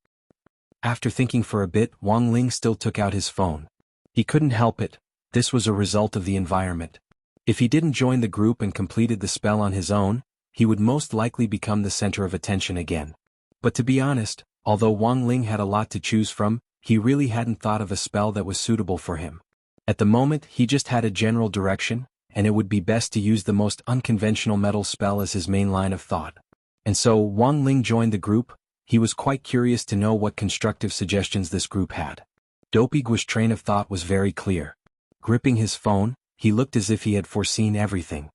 After thinking for a bit, Wang Ling still took out his phone. He couldn't help it, this was a result of the environment. If he didn't join the group and completed the spell on his own, he would most likely become the center of attention again. But to be honest, although Wang Ling had a lot to choose from, he really hadn't thought of a spell that was suitable for him. At the moment, he just had a general direction, and it would be best to use the most unconventional metal spell as his main line of thought. And so, Wang Ling joined the group. He was quite curious to know what constructive suggestions this group had. Dopey Gua's train of thought was very clear. Gripping his phone, he looked as if he had foreseen everything.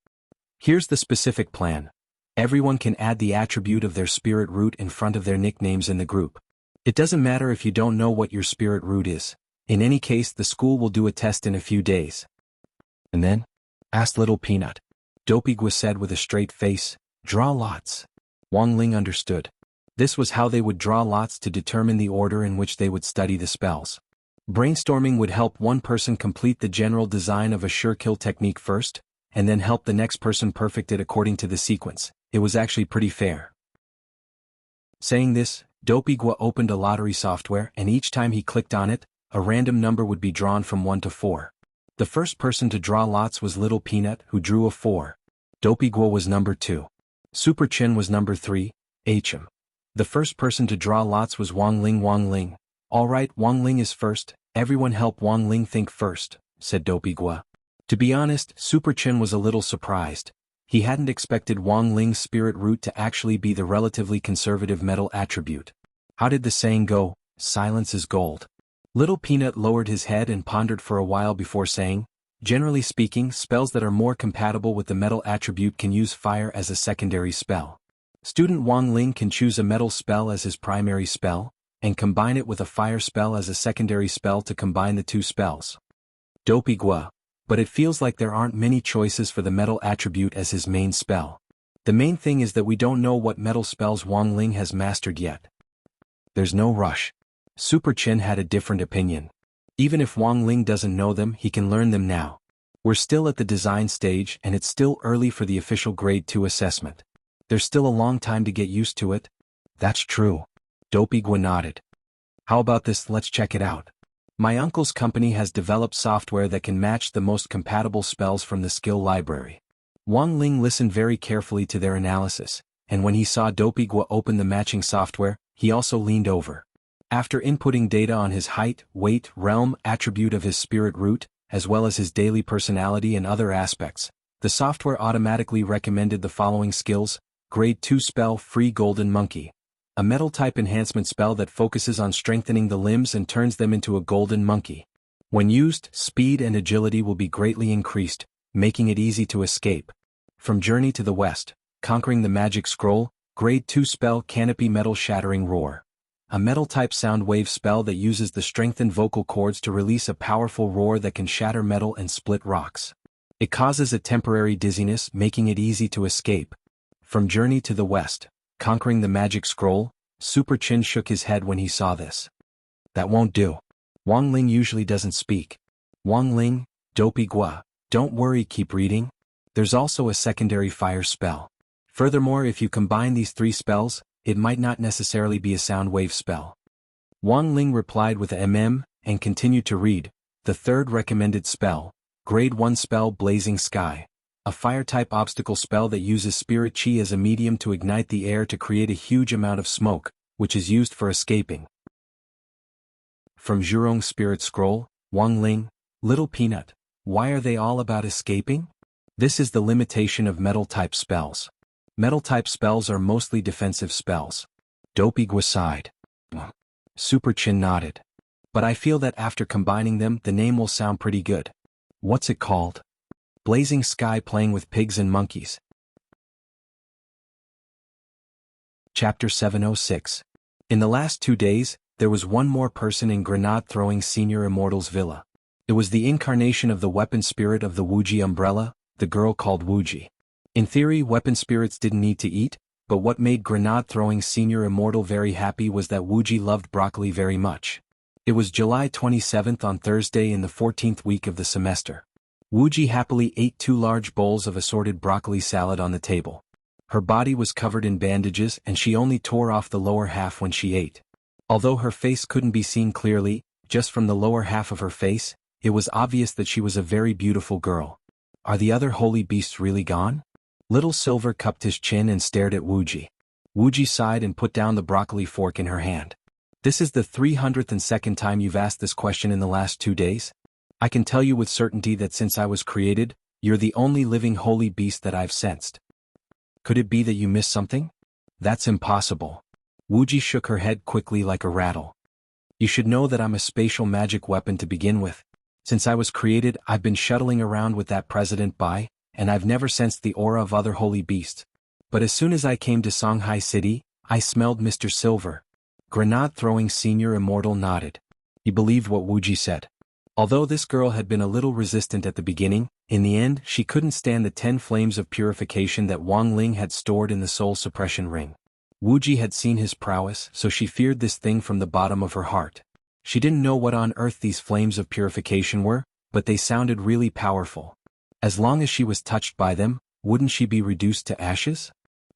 Here's the specific plan. Everyone can add the attribute of their spirit root in front of their nicknames in the group. It doesn't matter if you don't know what your spirit root is. In any case, the school will do a test in a few days. And then? Asked Little Peanut. Dopey Gua said with a straight face, draw lots. Wang Ling understood. This was how they would draw lots to determine the order in which they would study the spells. Brainstorming would help one person complete the general design of a sure kill technique first, and then help the next person perfect it according to the sequence. It was actually pretty fair. Saying this, Dopey Gua opened a lottery software, and each time he clicked on it, a random number would be drawn from 1 to 4. The first person to draw lots was Little Peanut, who drew a 4. Dopey Gua was number 2. Super Chin was number 3, HM. The first person to draw lots was Wang Ling. Wang Ling. Alright, Wang Ling is first, everyone help Wang Ling think first, said Dopey Gua. To be honest, Super Chin was a little surprised. He hadn't expected Wang Ling's spirit root to actually be the relatively conservative metal attribute. How did the saying go, silence is gold? Little Peanut lowered his head and pondered for a while before saying, generally speaking, spells that are more compatible with the metal attribute can use fire as a secondary spell. Student Wang Ling can choose a metal spell as his primary spell, and combine it with a fire spell as a secondary spell to combine the two spells. Dopey Gua. But it feels like there aren't many choices for the metal attribute as his main spell. The main thing is that we don't know what metal spells Wang Ling has mastered yet. There's no rush. Super Chin had a different opinion. Even if Wang Ling doesn't know them, he can learn them now. We're still at the design stage, and it's still early for the official grade 2 assessment. There's still a long time to get used to it. That's true. Dopey Gua nodded. How about this, let's check it out. My uncle's company has developed software that can match the most compatible spells from the skill library. Wang Ling listened very carefully to their analysis, and when he saw Dopey Gua open the matching software, he also leaned over. After inputting data on his height, weight, realm, attribute of his spirit root, as well as his daily personality and other aspects, The software automatically recommended the following skills: Grade 2 spell Free Golden Monkey. A metal-type enhancement spell that focuses on strengthening the limbs and turns them into a golden monkey. When used, speed and agility will be greatly increased, making it easy to escape. From Journey to the West, Conquering the Magic Scroll, Grade 2 spell Canopy Metal Shattering Roar. A metal-type sound wave spell that uses the strengthened vocal cords to release a powerful roar that can shatter metal and split rocks. It causes a temporary dizziness, making it easy to escape. From Journey to the West, Conquering the Magic Scroll, Super Chin shook his head when he saw this. That won't do. Wang Ling usually doesn't speak. Wang Ling, Dopey Gua, don't worry, keep reading. There's also a secondary fire spell. Furthermore, if you combine these three spells, it might not necessarily be a sound wave spell. Wang Ling replied with a and continued to read. The third recommended spell, Grade 1 spell Blazing Sky. A fire-type obstacle spell that uses spirit chi as a medium to ignite the air to create a huge amount of smoke, which is used for escaping. From Zhurong Spirit Scroll, Wang Ling, Little Peanut, why are they all about escaping? This is the limitation of metal-type spells. Metal-type spells are mostly defensive spells. Dopey Gua sighed. Super Chin nodded. But I feel that after combining them, the name will sound pretty good. What's it called? Blazing Sky Playing with Pigs and Monkeys. Chapter 706. In the last 2 days, there was one more person in grenade-throwing Senior Immortal's villa. It was the incarnation of the weapon spirit of the Wuji umbrella, the girl called Wuji. In theory, weapon spirits didn't need to eat, but what made grenade-throwing Senior Immortal very happy was that Wuji loved broccoli very much. It was July 27th on Thursday in the 14th week of the semester. Wuji happily ate 2 large bowls of assorted broccoli salad on the table. Her body was covered in bandages and she only tore off the lower half when she ate. Although her face couldn't be seen clearly, just from the lower half of her face, it was obvious that she was a very beautiful girl. Are the other holy beasts really gone? Little Silver cupped his chin and stared at Wuji. Wuji sighed and put down the broccoli fork in her hand. This is the 302nd time you've asked this question in the last 2 days? I can tell you with certainty that since I was created, you're the only living holy beast that I've sensed. Could it be that you missed something? That's impossible. Wuji shook her head quickly like a rattle. You should know that I'm a spatial magic weapon to begin with. Since I was created, I've been shuttling around with that President Bai, and I've never sensed the aura of other holy beasts. But as soon as I came to Songhai City, I smelled Mr. Silver. Grenade-throwing Senior Immortal nodded. He believed what Wuji said. Although this girl had been a little resistant at the beginning, in the end she couldn't stand the 10 flames of purification that Wang Ling had stored in the soul suppression ring. Wuji had seen his prowess, so she feared this thing from the bottom of her heart. She didn't know what on earth these flames of purification were, but they sounded really powerful. As long as she was touched by them, wouldn't she be reduced to ashes?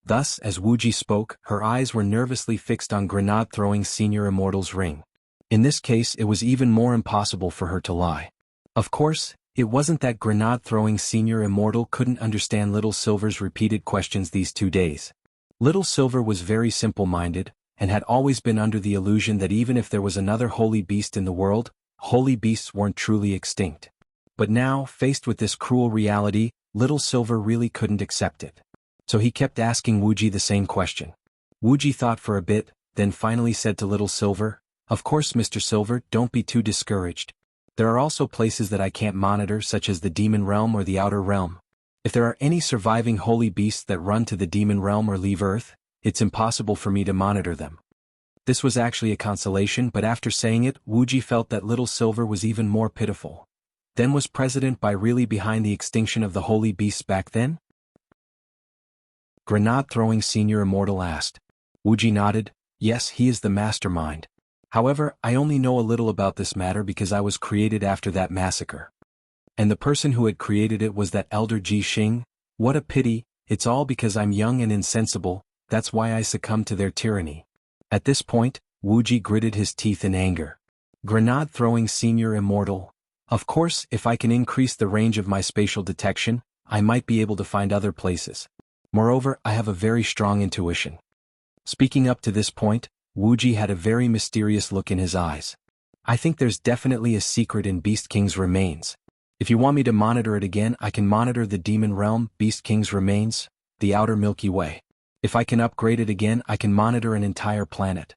Thus, as Wuji spoke, her eyes were nervously fixed on grenade-throwing Senior Immortal's ring. In this case, it was even more impossible for her to lie. Of course, it wasn't that grenade-throwing Senior Immortal couldn't understand Little Silver's repeated questions these 2 days. Little Silver was very simple-minded, and had always been under the illusion that even if there was another holy beast in the world, holy beasts weren't truly extinct. But now, faced with this cruel reality, Little Silver really couldn't accept it. So he kept asking Wuji the same question. Wuji thought for a bit, then finally said to Little Silver, "Of course, Mr. Silver, don't be too discouraged. There are also places that I can't monitor, such as the Demon Realm or the Outer Realm. If there are any surviving holy beasts that run to the Demon Realm or leave Earth, it's impossible for me to monitor them." This was actually a consolation, but after saying it, Wuji felt that Little Silver was even more pitiful. Then was President Bai really behind the extinction of the holy beasts back then? Grenade-throwing Senior Immortal asked. Wuji nodded. Yes, he is the mastermind. However, I only know a little about this matter because I was created after that massacre. And the person who had created it was that elder Ji Xing. What a pity, it's all because I'm young and insensible, that's why I succumbed to their tyranny. At this point, Wuji gritted his teeth in anger. Grenade-throwing Senior Immortal. Of course, if I can increase the range of my spatial detection, I might be able to find other places. Moreover, I have a very strong intuition. Speaking up to this point, Wuji had a very mysterious look in his eyes. I think there's definitely a secret in Beast King's remains. If you want me to monitor it again, I can monitor the Demon Realm, Beast King's remains, the outer Milky Way. If I can upgrade it again, I can monitor an entire planet.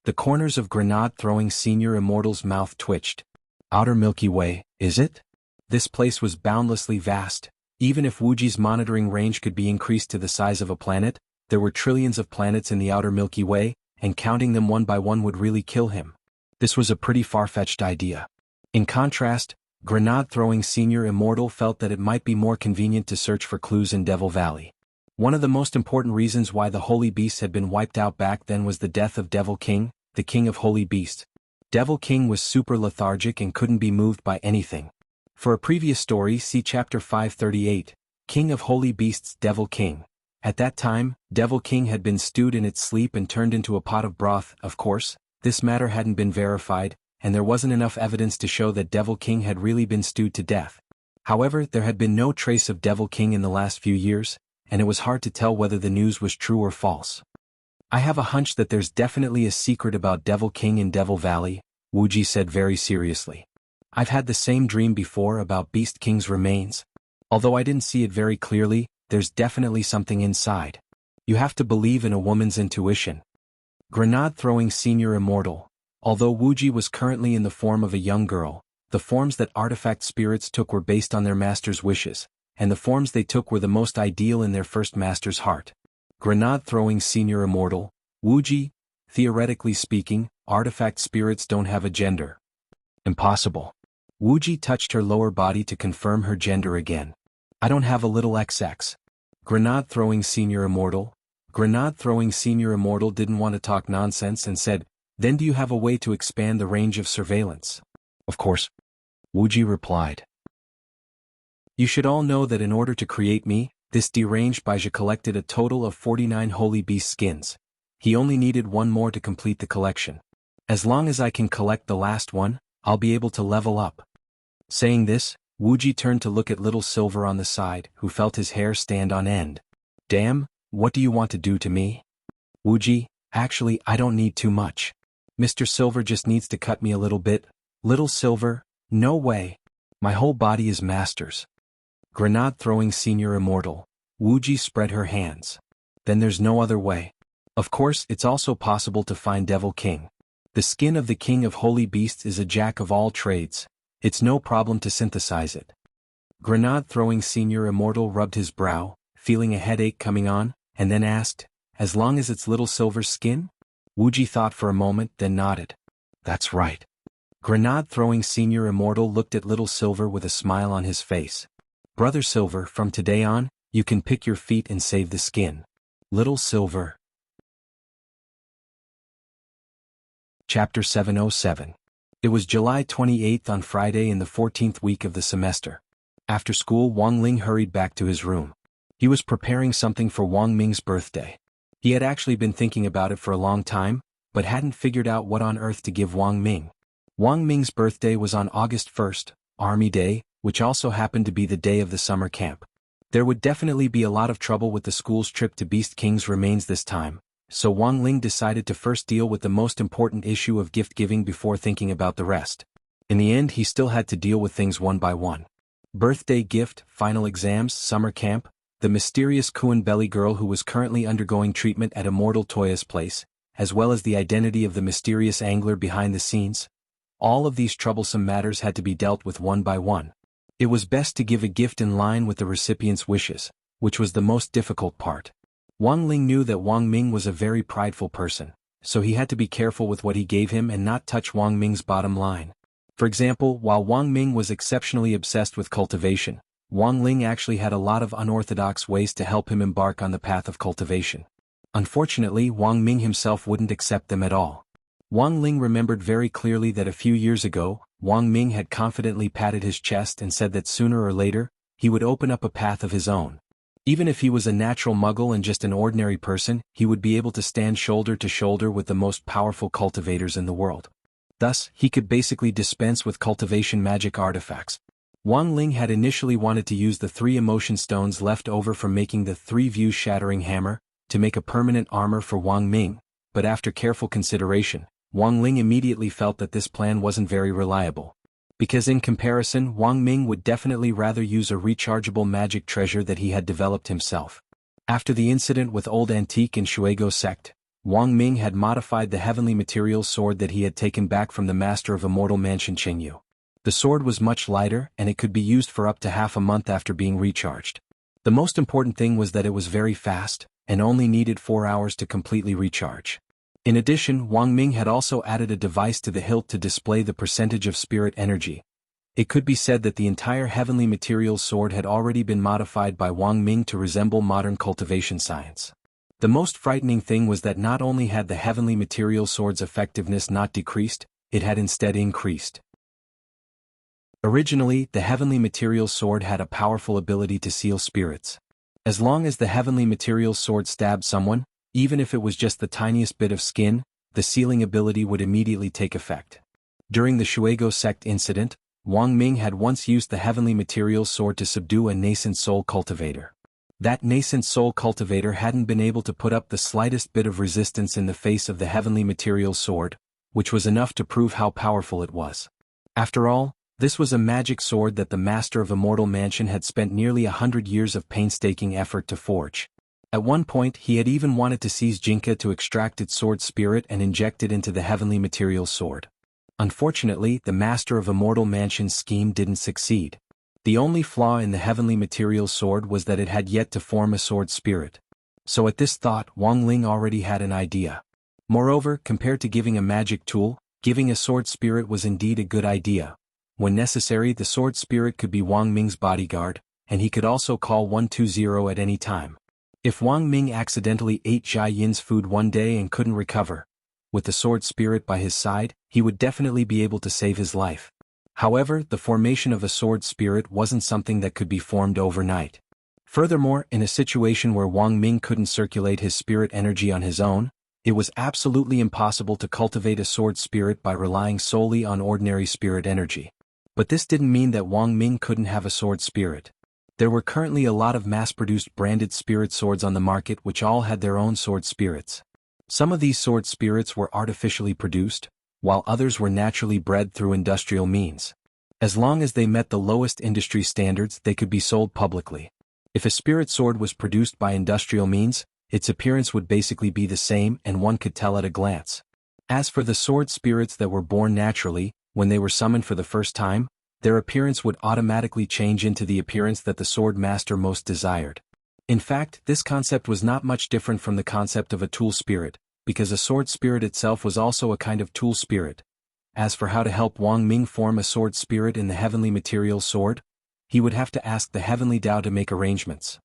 The corners of grenade-throwing Senior Immortal's mouth twitched. Outer Milky Way, is it? This place was boundlessly vast. Even if Wuji's monitoring range could be increased to the size of a planet, there were trillions of planets in the outer Milky Way, and counting them one by one would really kill him. This was a pretty far-fetched idea. In contrast, grenade-throwing Senior Immortal felt that it might be more convenient to search for clues in Devil Valley. One of the most important reasons why the Holy Beasts had been wiped out back then was the death of Devil King, the king of Holy Beasts. Devil King was super lethargic and couldn't be moved by anything. For a previous story, see Chapter 538, King of Holy Beasts Devil King. At that time, Devil King had been stewed in its sleep and turned into a pot of broth. Of course, this matter hadn't been verified, and there wasn't enough evidence to show that Devil King had really been stewed to death. However, there had been no trace of Devil King in the last few years, and it was hard to tell whether the news was true or false. I have a hunch that there's definitely a secret about Devil King in Devil Valley, Wuji said very seriously. I've had the same dream before about Beast King's remains. Although I didn't see it very clearly, there's definitely something inside. You have to believe in a woman's intuition. Grenade-throwing Senior Immortal. Although Wuji was currently in the form of a young girl, the forms that artifact spirits took were based on their master's wishes, and the forms they took were the most ideal in their first master's heart. Grenade-throwing Senior Immortal. Wuji, theoretically speaking, artifact spirits don't have a gender. Impossible. Wuji touched her lower body to confirm her gender again. I don't have a little XX. Grenade-throwing Senior Immortal. Grenade-throwing Senior Immortal didn't want to talk nonsense and said, then do you have a way to expand the range of surveillance? Of course. Wuji replied. You should all know that in order to create me, this deranged Baija collected a total of 49 Holy Beast skins. He only needed one more to complete the collection. As long as I can collect the last one, I'll be able to level up. Saying this, Wuji turned to look at Little Silver on the side, who felt his hair stand on end. Damn, what do you want to do to me? Wuji, actually I don't need too much. Mr. Silver just needs to cut me a little bit. Little Silver, no way. My whole body is master's. Grenade-throwing Senior Immortal. Wuji spread her hands. Then there's no other way. Of course, it's also possible to find Devil King. The skin of the King of Holy Beasts is a jack of all trades. It's no problem to synthesize it. Grenade-throwing Senior Immortal rubbed his brow, feeling a headache coming on, and then asked, as long as it's Little Silver's skin? Wuji thought for a moment, then nodded. That's right. Grenade-throwing Senior Immortal looked at Little Silver with a smile on his face. Brother Silver, from today on, you can pick your feet and save the skin. Little Silver. Chapter 707. It was July 28th on Friday in the 14th week of the semester. After school, Wang Ling hurried back to his room. He was preparing something for Wang Ming's birthday. He had actually been thinking about it for a long time, but hadn't figured out what on earth to give Wang Ming. Wang Ming's birthday was on August 1st, Army Day, which also happened to be the day of the summer camp. There would definitely be a lot of trouble with the school's trip to Beast King's remains this time, so Wang Ling decided to first deal with the most important issue of gift-giving before thinking about the rest. In the end, he still had to deal with things one by one. Birthday gift, final exams, summer camp, the mysterious Kuan Belly girl who was currently undergoing treatment at Immortal Toya's place, as well as the identity of the mysterious angler behind the scenes. All of these troublesome matters had to be dealt with one by one. It was best to give a gift in line with the recipient's wishes, which was the most difficult part. Wang Ling knew that Wang Ming was a very prideful person, so he had to be careful with what he gave him and not touch Wang Ming's bottom line. For example, while Wang Ming was exceptionally obsessed with cultivation, Wang Ling actually had a lot of unorthodox ways to help him embark on the path of cultivation. Unfortunately, Wang Ming himself wouldn't accept them at all. Wang Ling remembered very clearly that a few years ago, Wang Ming had confidently patted his chest and said that sooner or later, he would open up a path of his own. Even if he was a natural muggle and just an ordinary person, he would be able to stand shoulder to shoulder with the most powerful cultivators in the world. Thus, he could basically dispense with cultivation magic artifacts. Wang Ling had initially wanted to use the 3 emotion stones left over from making the 3 view-shattering hammer to make a permanent armor for Wang Ming, but after careful consideration, Wang Ling immediately felt that this plan wasn't very reliable. Because in comparison, Wang Ming would definitely rather use a rechargeable magic treasure that he had developed himself. After the incident with Old Antique and Shuego sect, Wang Ming had modified the heavenly materials sword that he had taken back from the master of Immortal Mansion Qingyu. The sword was much lighter and it could be used for up to half a month after being recharged. The most important thing was that it was very fast, and only needed 4 hours to completely recharge. In addition, Wang Ming had also added a device to the hilt to display the percentage of spirit energy. It could be said that the entire heavenly materials sword had already been modified by Wang Ming to resemble modern cultivation science. The most frightening thing was that not only had the heavenly material sword's effectiveness not decreased, it had instead increased. Originally, the heavenly material sword had a powerful ability to seal spirits. As long as the heavenly material sword stabbed someone, even if it was just the tiniest bit of skin, the sealing ability would immediately take effect. During the Shuego sect incident, Wang Ming had once used the heavenly material sword to subdue a nascent soul cultivator. That nascent soul cultivator hadn't been able to put up the slightest bit of resistance in the face of the heavenly material sword, which was enough to prove how powerful it was. After all, this was a magic sword that the master of Immortal Mansion had spent nearly 100 years of painstaking effort to forge. At one point he had even wanted to seize Jinka to extract its sword spirit and inject it into the heavenly material sword. Unfortunately, the master of Immortal Mansion's scheme didn't succeed. The only flaw in the heavenly material sword was that it had yet to form a sword spirit. So at this thought, Wang Ling already had an idea. Moreover, compared to giving a magic tool, giving a sword spirit was indeed a good idea. When necessary, the sword spirit could be Wang Ming's bodyguard, and he could also call 120 at any time. If Wang Ming accidentally ate Jia Yin's food one day and couldn't recover, with the sword spirit by his side, he would definitely be able to save his life. However, the formation of a sword spirit wasn't something that could be formed overnight. Furthermore, in a situation where Wang Ming couldn't circulate his spirit energy on his own, it was absolutely impossible to cultivate a sword spirit by relying solely on ordinary spirit energy. But this didn't mean that Wang Ming couldn't have a sword spirit. There were currently a lot of mass-produced branded spirit swords on the market which all had their own sword spirits. Some of these sword spirits were artificially produced, while others were naturally bred through industrial means. As long as they met the lowest industry standards, they could be sold publicly. If a spirit sword was produced by industrial means, its appearance would basically be the same and one could tell at a glance. As for the sword spirits that were born naturally, when they were summoned for the first time, their appearance would automatically change into the appearance that the sword master most desired. In fact, this concept was not much different from the concept of a tool spirit, because a sword spirit itself was also a kind of tool spirit. As for how to help Wang Ming form a sword spirit in the heavenly material sword, he would have to ask the heavenly Tao to make arrangements.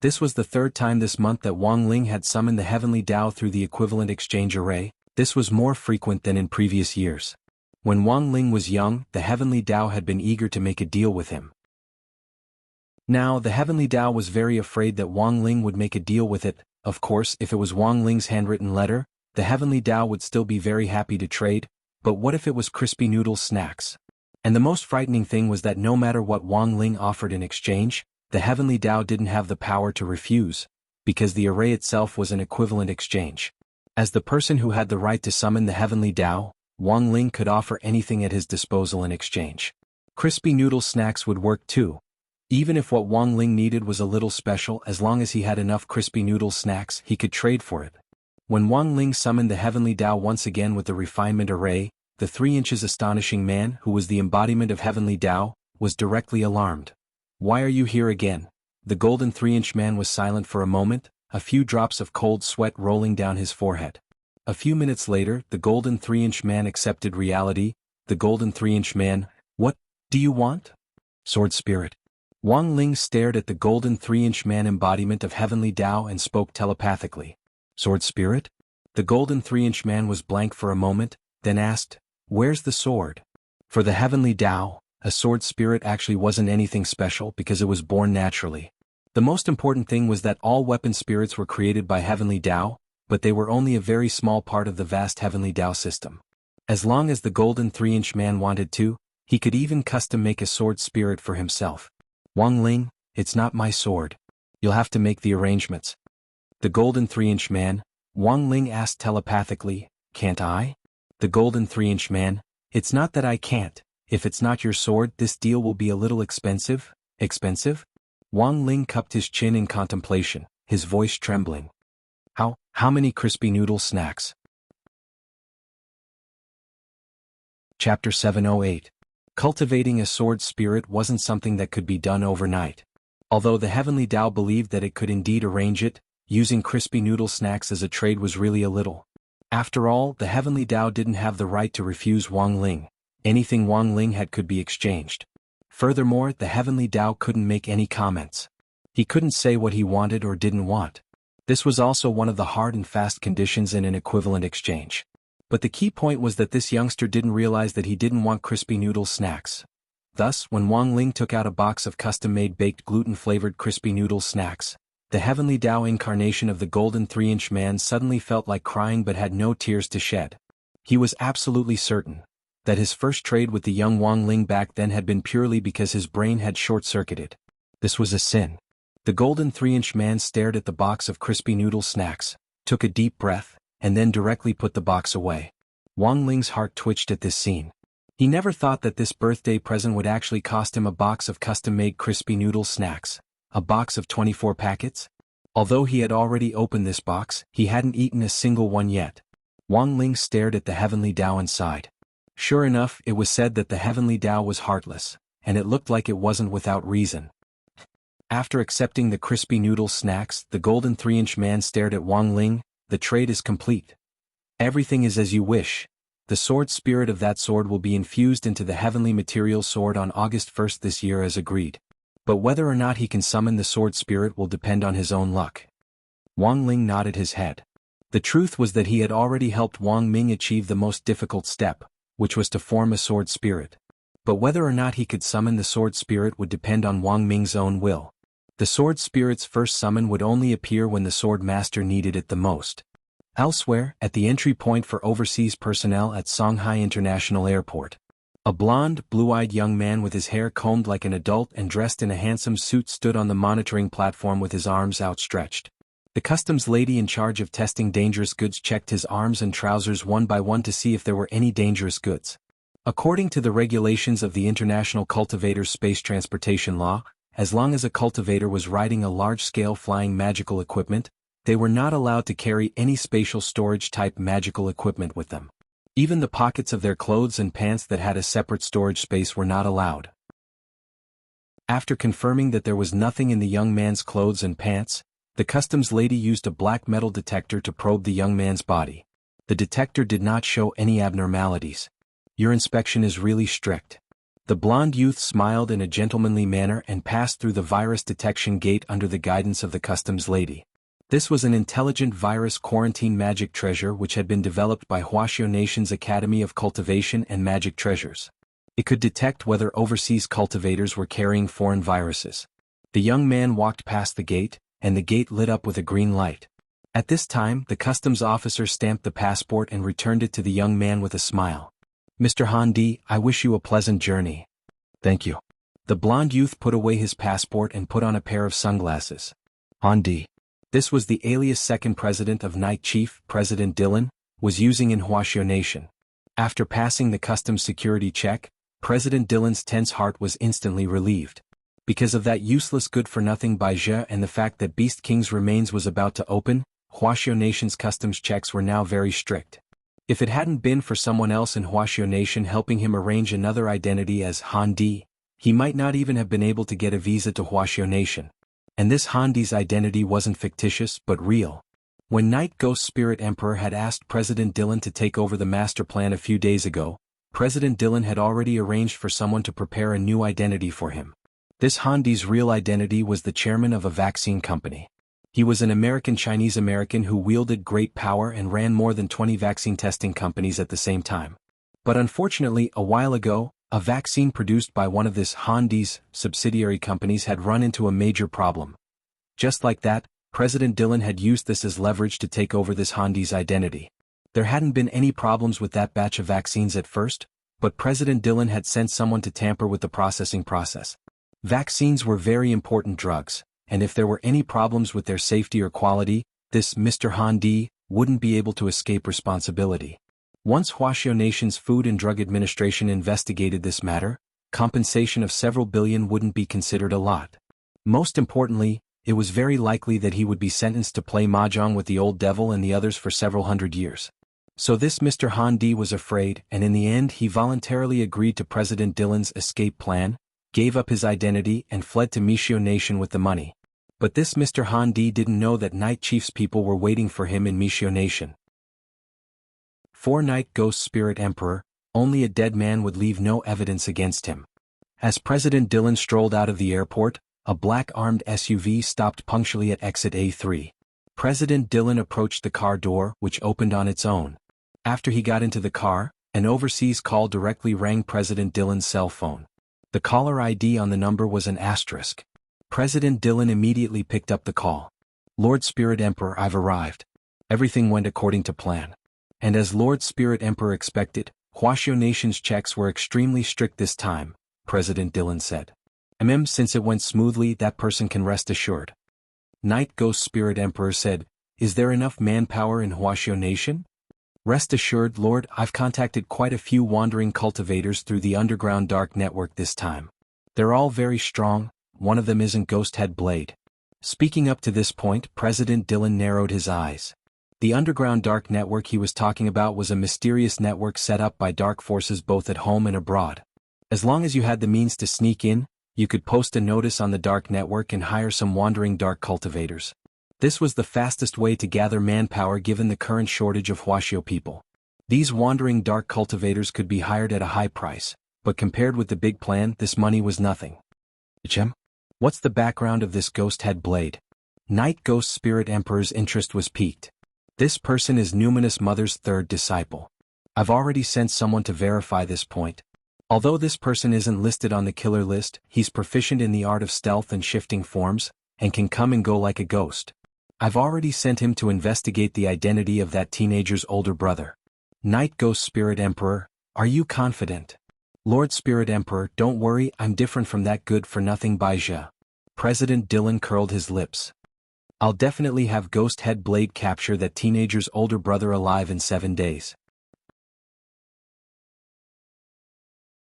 This was the third time this month that Wang Ling had summoned the heavenly Tao through the equivalent exchange array. This was more frequent than in previous years. When Wang Ling was young, the heavenly Tao had been eager to make a deal with him. Now, the heavenly Tao was very afraid that Wang Ling would make a deal with it. Of course, if it was Wang Ling's handwritten letter, the heavenly Tao would still be very happy to trade, but what if it was crispy noodle snacks? And the most frightening thing was that no matter what Wang Ling offered in exchange, the heavenly Tao didn't have the power to refuse, because the array itself was an equivalent exchange. As the person who had the right to summon the heavenly Tao, Wang Ling could offer anything at his disposal in exchange. Crispy noodle snacks would work too. Even if what Wang Ling needed was a little special, as long as he had enough crispy noodle snacks, he could trade for it. When Wang Ling summoned the heavenly Tao once again with the refinement array, the 3 inches astonishing man, who was the embodiment of heavenly Tao, was directly alarmed. "Why are you here again?" The golden 3-inch man was silent for a moment, a few drops of cold sweat rolling down his forehead. A few minutes later, the golden 3-inch man accepted reality. The golden 3-inch man, "What do you want?" "Sword spirit." Wang Ling stared at the golden 3-inch man embodiment of heavenly Tao and spoke telepathically. "Sword spirit?" The golden 3-inch man was blank for a moment, then asked, "Where's the sword?" For the heavenly Tao, a sword spirit actually wasn't anything special because it was born naturally. The most important thing was that all weapon spirits were created by heavenly Tao, but they were only a very small part of the vast heavenly Tao system. As long as the golden 3-inch man wanted to, he could even custom make a sword spirit for himself. "Wang Ling, it's not my sword. You'll have to make the arrangements." The golden 3-inch man, Wang Ling asked telepathically, "Can't I?" The golden 3-inch man, "It's not that I can't, If it's not your sword, this deal will be a little expensive. Expensive? Wang Ling cupped his chin in contemplation, his voice trembling. How many crispy noodle snacks? Chapter 708. Cultivating a sword spirit wasn't something that could be done overnight. Although the Heavenly Tao believed that it could indeed arrange it, using crispy noodle snacks as a trade was really a little. After all, the Heavenly Tao didn't have the right to refuse Wang Ling. Anything Wang Ling had could be exchanged. Furthermore, the Heavenly Tao couldn't make any comments. He couldn't say what he wanted or didn't want. This was also one of the hard and fast conditions in an equivalent exchange. But the key point was that this youngster didn't realize that he didn't want crispy noodle snacks. Thus, when Wang Ling took out a box of custom-made baked gluten-flavored crispy noodle snacks, the Heavenly Tao incarnation of the golden 3-inch man suddenly felt like crying but had no tears to shed. He was absolutely certain that his first trade with the young Wang Ling back then had been purely because his brain had short-circuited. This was a sin. The golden 3-inch man stared at the box of crispy noodle snacks, took a deep breath, and then directly put the box away. Wang Ling's heart twitched at this scene. He never thought that this birthday present would actually cost him a box of custom-made crispy noodle snacks, a box of 24 packets. Although he had already opened this box, he hadn't eaten a single one yet. Wang Ling stared at the Heavenly Tao and sighed. Sure enough, it was said that the Heavenly Tao was heartless, and it looked like it wasn't without reason. After accepting the crispy noodle snacks, the golden 3-inch man stared at Wang Ling. The trade is complete. Everything is as you wish. The sword spirit of that sword will be infused into the heavenly material sword on August 1st this year as agreed. But whether or not he can summon the sword spirit will depend on his own luck. Wang Ling nodded his head. The truth was that he had already helped Wang Ming achieve the most difficult step, which was to form a sword spirit. But whether or not he could summon the sword spirit would depend on Wang Ming's own will. The sword spirit's first summon would only appear when the sword master needed it the most. Elsewhere, at the entry point for overseas personnel at Shanghai International Airport, a blond, blue-eyed young man with his hair combed like an adult and dressed in a handsome suit stood on the monitoring platform with his arms outstretched. The customs lady in charge of testing dangerous goods checked his arms and trousers one by one to see if there were any dangerous goods. According to the regulations of the International Cultivator Space Transportation Law, as long as a cultivator was riding a large-scale flying magical equipment, they were not allowed to carry any spatial storage-type magical equipment with them. Even the pockets of their clothes and pants that had a separate storage space were not allowed. After confirming that there was nothing in the young man's clothes and pants, the customs lady used a black metal detector to probe the young man's body. The detector did not show any abnormalities. Your inspection is really strict. The blond youth smiled in a gentlemanly manner and passed through the virus detection gate under the guidance of the customs lady. This was an intelligent virus quarantine magic treasure which had been developed by Wuxia Nation's Academy of Cultivation and Magic Treasures. It could detect whether overseas cultivators were carrying foreign viruses. The young man walked past the gate, and the gate lit up with a green light. At this time, the customs officer stamped the passport and returned it to the young man with a smile. Mr. Handi, I wish you a pleasant journey. Thank you. The blond youth put away his passport and put on a pair of sunglasses. Handi. This was the alias second president of Night Chief, President Dillon, was using in Wuxia Nation. After passing the customs security check, President Dillon's tense heart was instantly relieved. Because of that useless good-for-nothing Baija and the fact that Beast King's remains was about to open, Wuxia Nation's customs checks were now very strict. If it hadn't been for someone else in Wuxia Nation helping him arrange another identity as Handi, he might not even have been able to get a visa to Wuxia Nation. And this Handi's identity wasn't fictitious but real. When Night Ghost Spirit Emperor had asked President Dillon to take over the master plan a few days ago, President Dillon had already arranged for someone to prepare a new identity for him. This Handi's real identity was the chairman of a vaccine company. He was an American-Chinese American who wielded great power and ran more than 20 vaccine testing companies at the same time. But unfortunately, a while ago, a vaccine produced by one of this Handi's subsidiary companies had run into a major problem. Just like that, President Dillon had used this as leverage to take over this Handi's identity. There hadn't been any problems with that batch of vaccines at first, but President Dillon had sent someone to tamper with the processing process. Vaccines were very important drugs, and if there were any problems with their safety or quality, this Mr. Handi wouldn't be able to escape responsibility. Once Huaxiao Nation's Food and Drug Administration investigated this matter, compensation of several billion wouldn't be considered a lot. Most importantly, it was very likely that he would be sentenced to play mahjong with the old devil and the others for several hundred years. So this Mr. Han Di was afraid, and in the end he voluntarily agreed to President Dylan's escape plan, gave up his identity and fled to Wuxia Nation with the money. But this Mr. Han Di didn't know that Night Chief's people were waiting for him in Wuxia Nation. 4 Night Ghost Spirit Emperor, only a dead man would leave no evidence against him. As President Dylan strolled out of the airport, a black armed SUV stopped punctually at exit A3. President Dylan approached the car door, which opened on its own. After he got into the car, an overseas call directly rang President Dylan's cell phone. The caller ID on the number was an asterisk. President Dylan immediately picked up the call. Lord Spirit Emperor, I've arrived. Everything went according to plan. And as Lord Spirit Emperor expected, Huaxiao Nation's checks were extremely strict this time, President Dylan said. Since it went smoothly, that person can rest assured. Night Ghost Spirit Emperor said, is there enough manpower in Huaxiao Nation? Rest assured, Lord, I've contacted quite a few wandering cultivators through the underground dark network this time. They're all very strong, one of them isn't Ghost Head Blade. Speaking up to this point, President Dylan narrowed his eyes. The underground dark network he was talking about was a mysterious network set up by dark forces both at home and abroad. As long as you had the means to sneak in, you could post a notice on the dark network and hire some wandering dark cultivators. This was the fastest way to gather manpower given the current shortage of Huaxiao people. These wandering dark cultivators could be hired at a high price, but compared with the big plan, this money was nothing. What's the background of this Ghost Head Blade? Night Ghost Spirit Emperor's interest was piqued. This person is Numinous Mother's third disciple. I've already sent someone to verify this point. Although this person isn't listed on the killer list, he's proficient in the art of stealth and shifting forms, and can come and go like a ghost. I've already sent him to investigate the identity of that teenager's older brother. Night Ghost Spirit Emperor, are you confident? Lord Spirit Emperor, don't worry, I'm different from that good-for-nothing Baizha. President Dylan curled his lips. I'll definitely have Ghost Head Blade capture that teenager's older brother alive in 7 days.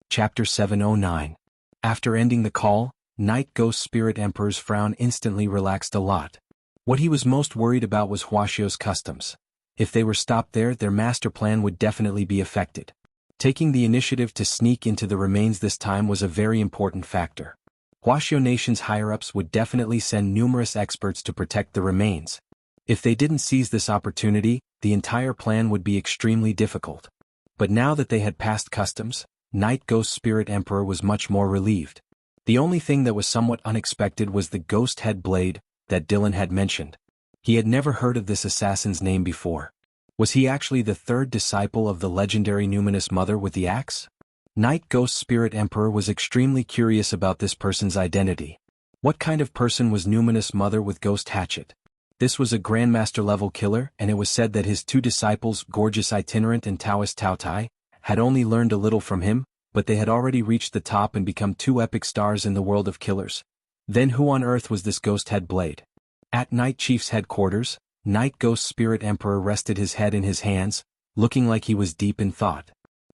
Chapter 709. After ending the call, Night Ghost Spirit Emperor's frown instantly relaxed a lot. What he was most worried about was Huaxiao's customs. If they were stopped there, their master plan would definitely be affected. Taking the initiative to sneak into the remains this time was a very important factor. Huaxiao Nation's higher-ups would definitely send numerous experts to protect the remains. If they didn't seize this opportunity, the entire plan would be extremely difficult. But now that they had passed customs, Night Ghost Spirit Emperor was much more relieved. The only thing that was somewhat unexpected was the Ghost Head Blade that Dylan had mentioned. He had never heard of this assassin's name before. Was he actually the third disciple of the legendary Numinous Mother with the axe? Night Ghost Spirit Emperor was extremely curious about this person's identity. What kind of person was Numinous Mother with Ghost Hatchet? This was a Grandmaster-level killer, and it was said that his 2 disciples, Gorgeous Itinerant and Taoist Tao Tai, had only learned a little from him, but they had already reached the top and become 2 epic stars in the world of killers. Then who on earth was this Ghost Head Blade? At Night Chief's headquarters, Night Ghost Spirit Emperor rested his head in his hands, looking like he was deep in thought.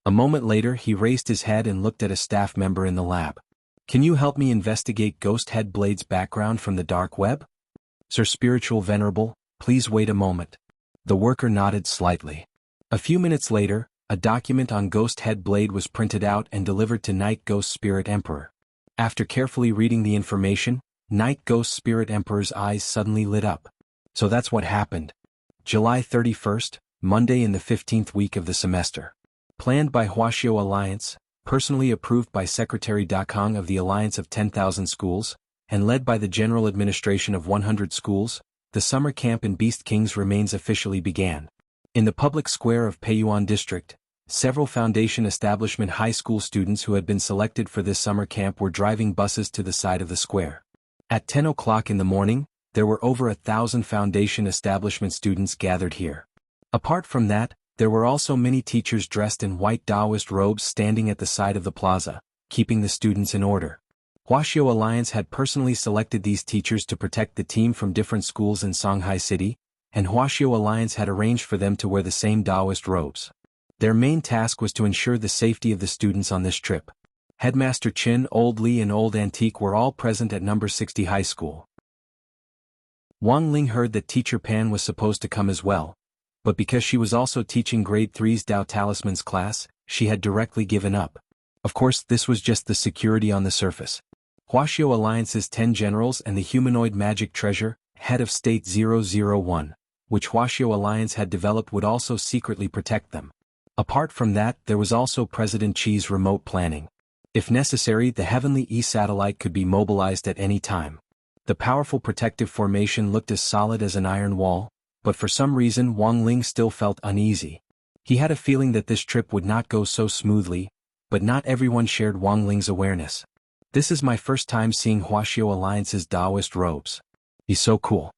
A moment later he raised his head and looked at a staff member in the lab. Can you help me investigate Ghost Head Blade's background from the dark web? Sir Spiritual Venerable, please wait a moment. The worker nodded slightly. A few minutes later, a document on Ghost Head Blade was printed out and delivered to Night Ghost Spirit Emperor. After carefully reading the information, Night Ghost Spirit Emperor's eyes suddenly lit up. So that's what happened. July 31st, Monday in the 15th week of the semester. Planned by Huaxiao Alliance, personally approved by Secretary Dakong of the Alliance of 10,000 Schools, and led by the General Administration of 100 schools, the summer camp in Beast King's remains officially began. In the public square of Peiyuan District, several Foundation Establishment high school students who had been selected for this summer camp were driving buses to the side of the square. At 10 o'clock in the morning, there were over 1,000 Foundation Establishment students gathered here. Apart from that, there were also many teachers dressed in white Taoist robes standing at the side of the plaza, keeping the students in order. Huaxiao Alliance had personally selected these teachers to protect the team from different schools in Shanghai City, and Huaxiao Alliance had arranged for them to wear the same Taoist robes. Their main task was to ensure the safety of the students on this trip. Headmaster Chin, Old Lee and Old Antique were all present at number 60 high school. Wang Ling heard that Teacher Pan was supposed to come as well, but because she was also teaching grade 3's Dao Talisman's class, she had directly given up. Of course, this was just the security on the surface. Huaxiao Alliance's 10 generals and the humanoid magic treasure, head of state 001, which Huaxiao Alliance had developed, would also secretly protect them. Apart from that, there was also President Qi's remote planning. If necessary, the Heavenly E-satellite could be mobilized at any time. The powerful protective formation looked as solid as an iron wall, but for some reason Wang Ling still felt uneasy. He had a feeling that this trip would not go so smoothly, but not everyone shared Wang Ling's awareness. This is my first time seeing Huaxiao Alliance's Taoist robes. He's so cool.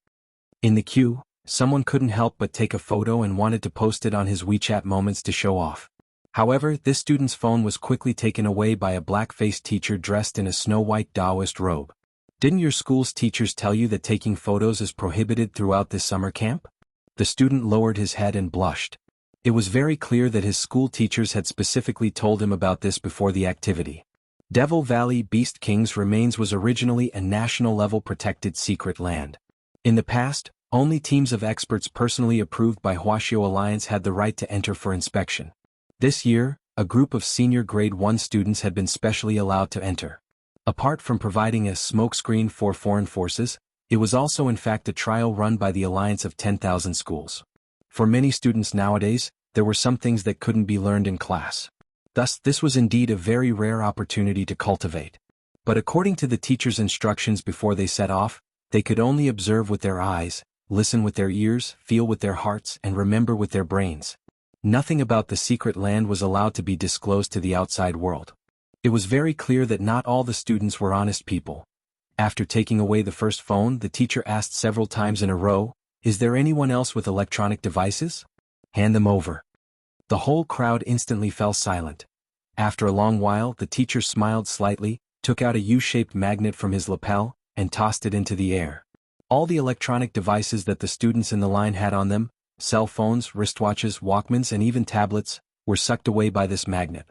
In the queue, someone couldn't help but take a photo and wanted to post it on his WeChat Moments to show off. However, this student's phone was quickly taken away by a black-faced teacher dressed in a snow-white Taoist robe. Didn't your school's teachers tell you that taking photos is prohibited throughout this summer camp? The student lowered his head and blushed. It was very clear that his school teachers had specifically told him about this before the activity. Devil Valley Beast King's remains was originally a national-level protected secret land. In the past, only teams of experts personally approved by Huaxiao Alliance had the right to enter for inspection. This year, a group of senior grade 1 students had been specially allowed to enter. Apart from providing a smokescreen for foreign forces, it was also in fact a trial run by the Alliance of 10,000 schools. For many students nowadays, there were some things that couldn't be learned in class. Thus, this was indeed a very rare opportunity to cultivate. But according to the teacher's instructions before they set off, they could only observe with their eyes, listen with their ears, feel with their hearts, and remember with their brains. Nothing about the secret land was allowed to be disclosed to the outside world. It was very clear that not all the students were honest people. After taking away the first phone, the teacher asked several times in a row, "Is there anyone else with electronic devices? Hand them over." The whole crowd instantly fell silent. After a long while, the teacher smiled slightly, took out a U-shaped magnet from his lapel, and tossed it into the air. All the electronic devices that the students in the line had on them, cell phones, wristwatches, Walkmans, and even tablets, were sucked away by this magnet.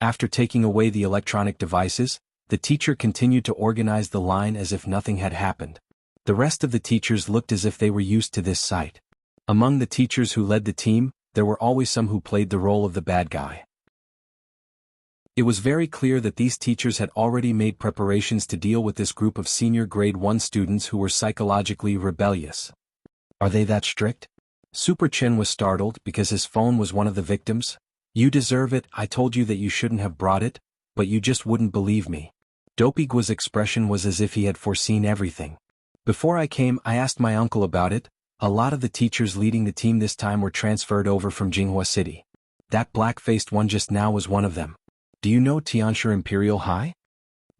After taking away the electronic devices, the teacher continued to organize the line as if nothing had happened. The rest of the teachers looked as if they were used to this sight. Among the teachers who led the team, there were always some who played the role of the bad guy. It was very clear that these teachers had already made preparations to deal with this group of senior grade 1 students who were psychologically rebellious. Are they that strict? Super Chen was startled because his phone was one of the victims. "You deserve it, I told you that you shouldn't have brought it, but you just wouldn't believe me." Dopigua's expression was as if he had foreseen everything. "Before I came, I asked my uncle about it. A lot of the teachers leading the team this time were transferred over from Jinghua City. That black-faced one just now was one of them. Do you know Tianshi Imperial High?"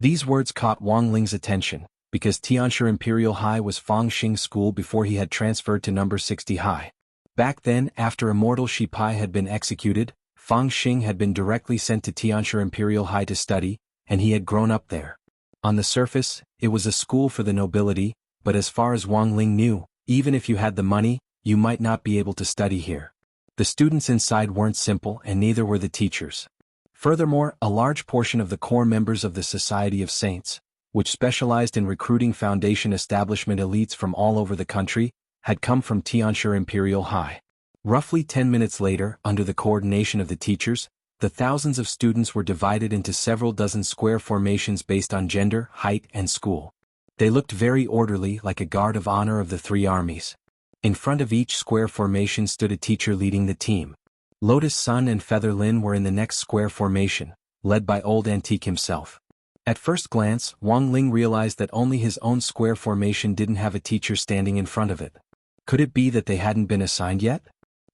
These words caught Wang Ling's attention, because Tianshi Imperial High was Fang Xing's school before he had transferred to number 60 High. Back then, after Immortal Shipai had been executed, Fang Xing had been directly sent to Tianshi Imperial High to study, and he had grown up there. On the surface, it was a school for the nobility, but as far as Wang Ling knew, even if you had the money, you might not be able to study here. The students inside weren't simple, and neither were the teachers. Furthermore, a large portion of the core members of the Society of Saints, which specialized in recruiting Foundation establishment elites from all over the country, had come from Tianshi Imperial High. Roughly 10 minutes later, under the coordination of the teachers, the thousands of students were divided into several dozen square formations based on gender, height, and school. They looked very orderly, like a guard of honor of the 3 armies. In front of each square formation stood a teacher leading the team. Lotus Sun and Feather Lin were in the next square formation, led by Old Antique himself. At first glance, Wang Ling realized that only his own square formation didn't have a teacher standing in front of it. Could it be that they hadn't been assigned yet?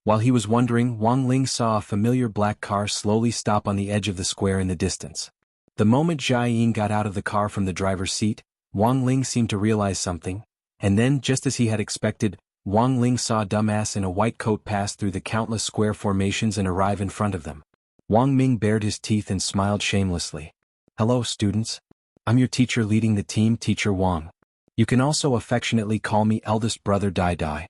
While he was wondering, Wang Ling saw a familiar black car slowly stop on the edge of the square in the distance. The moment Jia Ying got out of the car from the driver's seat, Wang Ling seemed to realize something, and then, just as he had expected, Wang Ling saw a dumbass in a white coat pass through the countless square formations and arrive in front of them. Wang Ming bared his teeth and smiled shamelessly. "Hello, students. I'm your teacher leading the team, Teacher Wang. You can also affectionately call me eldest brother Dai Dai."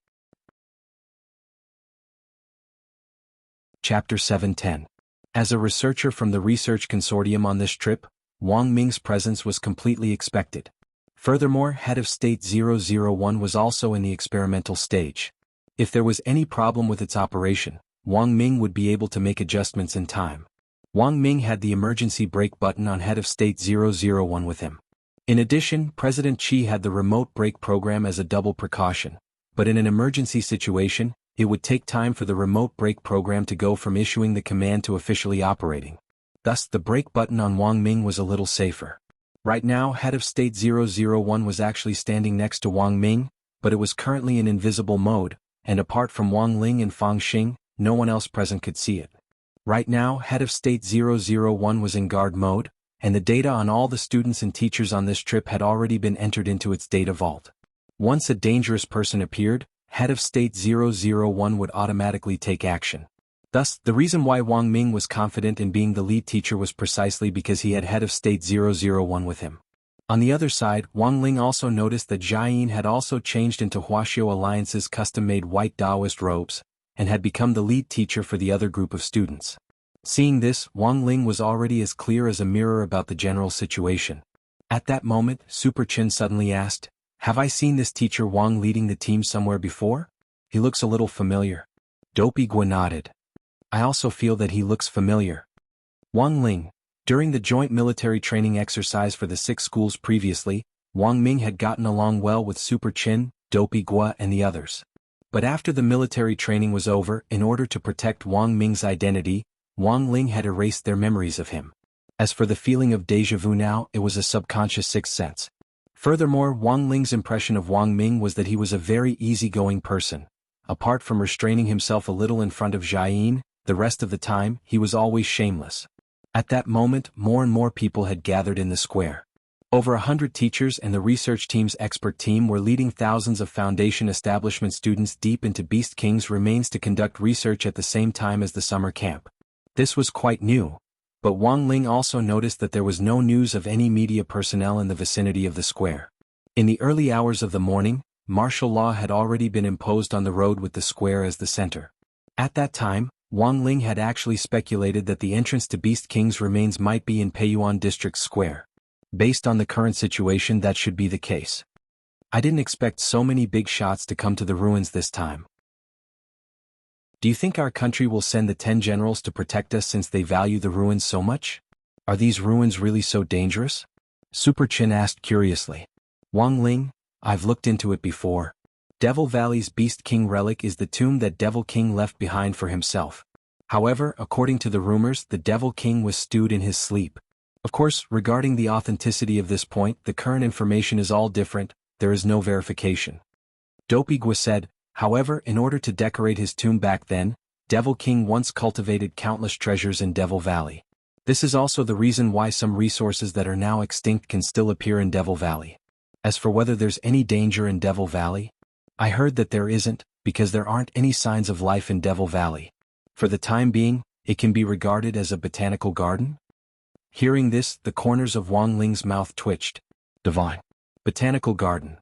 Chapter 710. As a researcher from the research consortium on this trip, Wang Ming's presence was completely expected. Furthermore, Head of State 001 was also in the experimental stage. If there was any problem with its operation, Wang Ming would be able to make adjustments in time. Wang Ming had the emergency brake button on Head of State 001 with him. In addition, President Qi had the remote brake program as a double precaution, but in an emergency situation, it would take time for the remote brake program to go from issuing the command to officially operating. Thus, the brake button on Wang Ming was a little safer. Right now, Head of State 001 was actually standing next to Wang Ming, but it was currently in invisible mode, and apart from Wang Ling and Fang Xing, no one else present could see it. Right now, Head of State 001 was in guard mode, and the data on all the students and teachers on this trip had already been entered into its data vault. Once a dangerous person appeared, Head of State 001 would automatically take action. Thus, the reason why Wang Ming was confident in being the lead teacher was precisely because he had Head of State 001 with him. On the other side, Wang Ling also noticed that Jiayin had also changed into Huaxiao Alliance's custom-made white Taoist robes, and had become the lead teacher for the other group of students. Seeing this, Wang Ling was already as clear as a mirror about the general situation. At that moment, Super Chin suddenly asked, "Have I seen this teacher Wang leading the team somewhere before? He looks a little familiar." Dopey Gua nodded. "I also feel that he looks familiar." Wang Ling. During the joint military training exercise for the 6 schools previously, Wang Ming had gotten along well with Super Chin, Dopey Gua and the others. But after the military training was over, in order to protect Wang Ming's identity, Wang Ling had erased their memories of him. As for the feeling of déjà vu now, it was a subconscious sixth sense. Furthermore, Wang Ling's impression of Wang Ming was that he was a very easygoing person. Apart from restraining himself a little in front of Jiayin, the rest of the time, he was always shameless. At that moment, more and more people had gathered in the square. Over 100 teachers and the research team's expert team were leading thousands of Foundation establishment students deep into Beast King's remains to conduct research at the same time as the summer camp. This was quite new, but Wang Ling also noticed that there was no news of any media personnel in the vicinity of the square. In the early hours of the morning, martial law had already been imposed on the road with the square as the center. At that time, Wang Ling had actually speculated that the entrance to Beast King's remains might be in Peiyuan District Square. Based on the current situation, that should be the case. I didn't expect so many big shots to come to the ruins this time. Do you think our country will send the 10 generals to protect us since they value the ruins so much? Are these ruins really so dangerous? Super Chin asked curiously. Wang Ling, I've looked into it before. Devil Valley's Beast King relic is the tomb that Devil King left behind for himself. However, according to the rumors, the Devil King was stewed in his sleep. Of course, regarding the authenticity of this point, the current information is all different, there is no verification. Dopey Gua said, however, in order to decorate his tomb back then, Devil King once cultivated countless treasures in Devil Valley. This is also the reason why some resources that are now extinct can still appear in Devil Valley. As for whether there's any danger in Devil Valley, I heard that there isn't, because there aren't any signs of life in Devil Valley. For the time being, it can be regarded as a botanical garden? Hearing this, the corners of Wang Ling's mouth twitched. Divine. Botanical garden.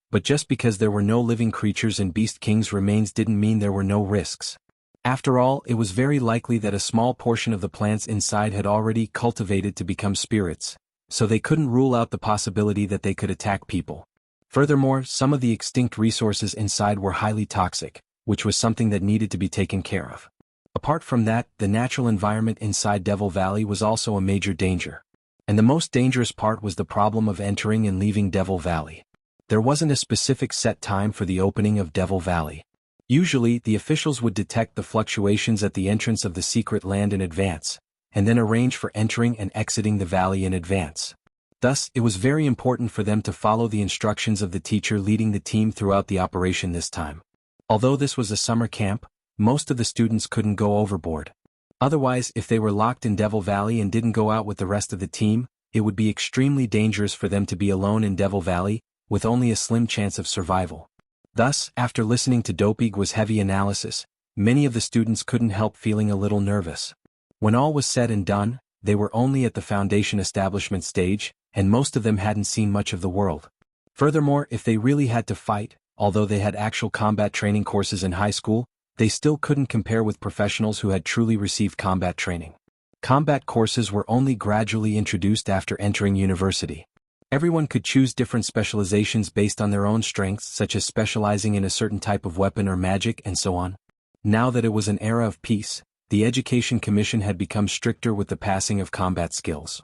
But just because there were no living creatures in Beast King's remains didn't mean there were no risks. After all, it was very likely that a small portion of the plants inside had already cultivated to become spirits, so they couldn't rule out the possibility that they could attack people. Furthermore, some of the extinct resources inside were highly toxic, which was something that needed to be taken care of. Apart from that, the natural environment inside Devil Valley was also a major danger. And the most dangerous part was the problem of entering and leaving Devil Valley. There wasn't a specific set time for the opening of Devil Valley. Usually, the officials would detect the fluctuations at the entrance of the secret land in advance, and then arrange for entering and exiting the valley in advance. Thus, it was very important for them to follow the instructions of the teacher leading the team throughout the operation this time. Although this was a summer camp, most of the students couldn't go overboard. Otherwise, if they were locked in Devil Valley and didn't go out with the rest of the team, it would be extremely dangerous for them to be alone in Devil Valley, with only a slim chance of survival. Thus, after listening to Dopey Gua's heavy analysis, many of the students couldn't help feeling a little nervous. When all was said and done, they were only at the Foundation establishment stage, and most of them hadn't seen much of the world. Furthermore, if they really had to fight, although they had actual combat training courses in high school, they still couldn't compare with professionals who had truly received combat training. Combat courses were only gradually introduced after entering university. Everyone could choose different specializations based on their own strengths, such as specializing in a certain type of weapon or magic and so on. Now that it was an era of peace, the Education Commission had become stricter with the passing of combat skills.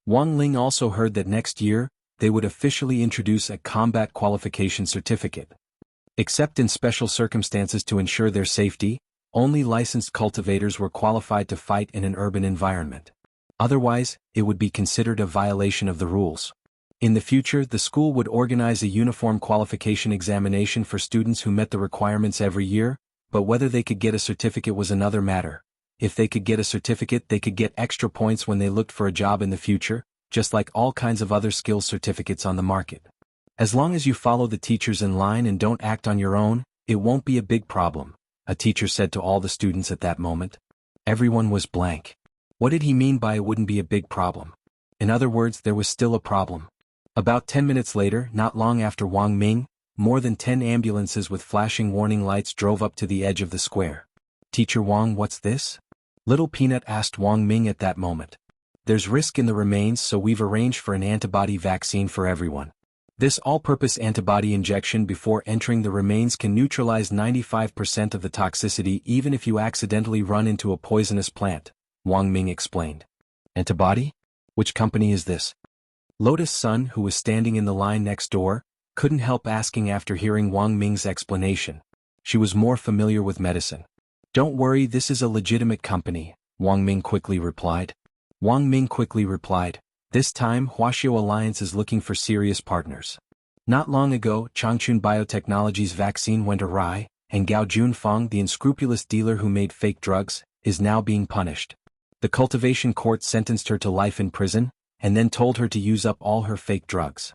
Wang Ling also heard that next year, they would officially introduce a combat qualification certificate. Except in special circumstances to ensure their safety, only licensed cultivators were qualified to fight in an urban environment. Otherwise, it would be considered a violation of the rules. In the future, the school would organize a uniform qualification examination for students who met the requirements every year, but whether they could get a certificate was another matter. If they could get a certificate, they could get extra points when they looked for a job in the future, just like all kinds of other skills certificates on the market. As long as you follow the teachers in line and don't act on your own, it won't be a big problem, a teacher said to all the students at that moment. Everyone was blank. What did he mean by it wouldn't be a big problem? In other words, there was still a problem. About 10 minutes later, not long after Wang Ming, more than 10 ambulances with flashing warning lights drove up to the edge of the square. Teacher Wang, what's this? Little Peanut asked Wang Ming at that moment. There's risk in the remains, so we've arranged for an antibody vaccine for everyone. This all-purpose antibody injection before entering the remains can neutralize 95% of the toxicity even if you accidentally run into a poisonous plant, Wang Ming explained. Antibody? Which company is this? Lotus Sun, who was standing in the line next door, couldn't help asking after hearing Wang Ming's explanation. She was more familiar with medicine. Don't worry, this is a legitimate company, Wang Ming quickly replied. This time, Huaxiao Alliance is looking for serious partners. Not long ago, Changchun Biotechnology's vaccine went awry, and Gao Junfeng, the unscrupulous dealer who made fake drugs, is now being punished. The cultivation court sentenced her to life in prison, and then told her to use up all her fake drugs.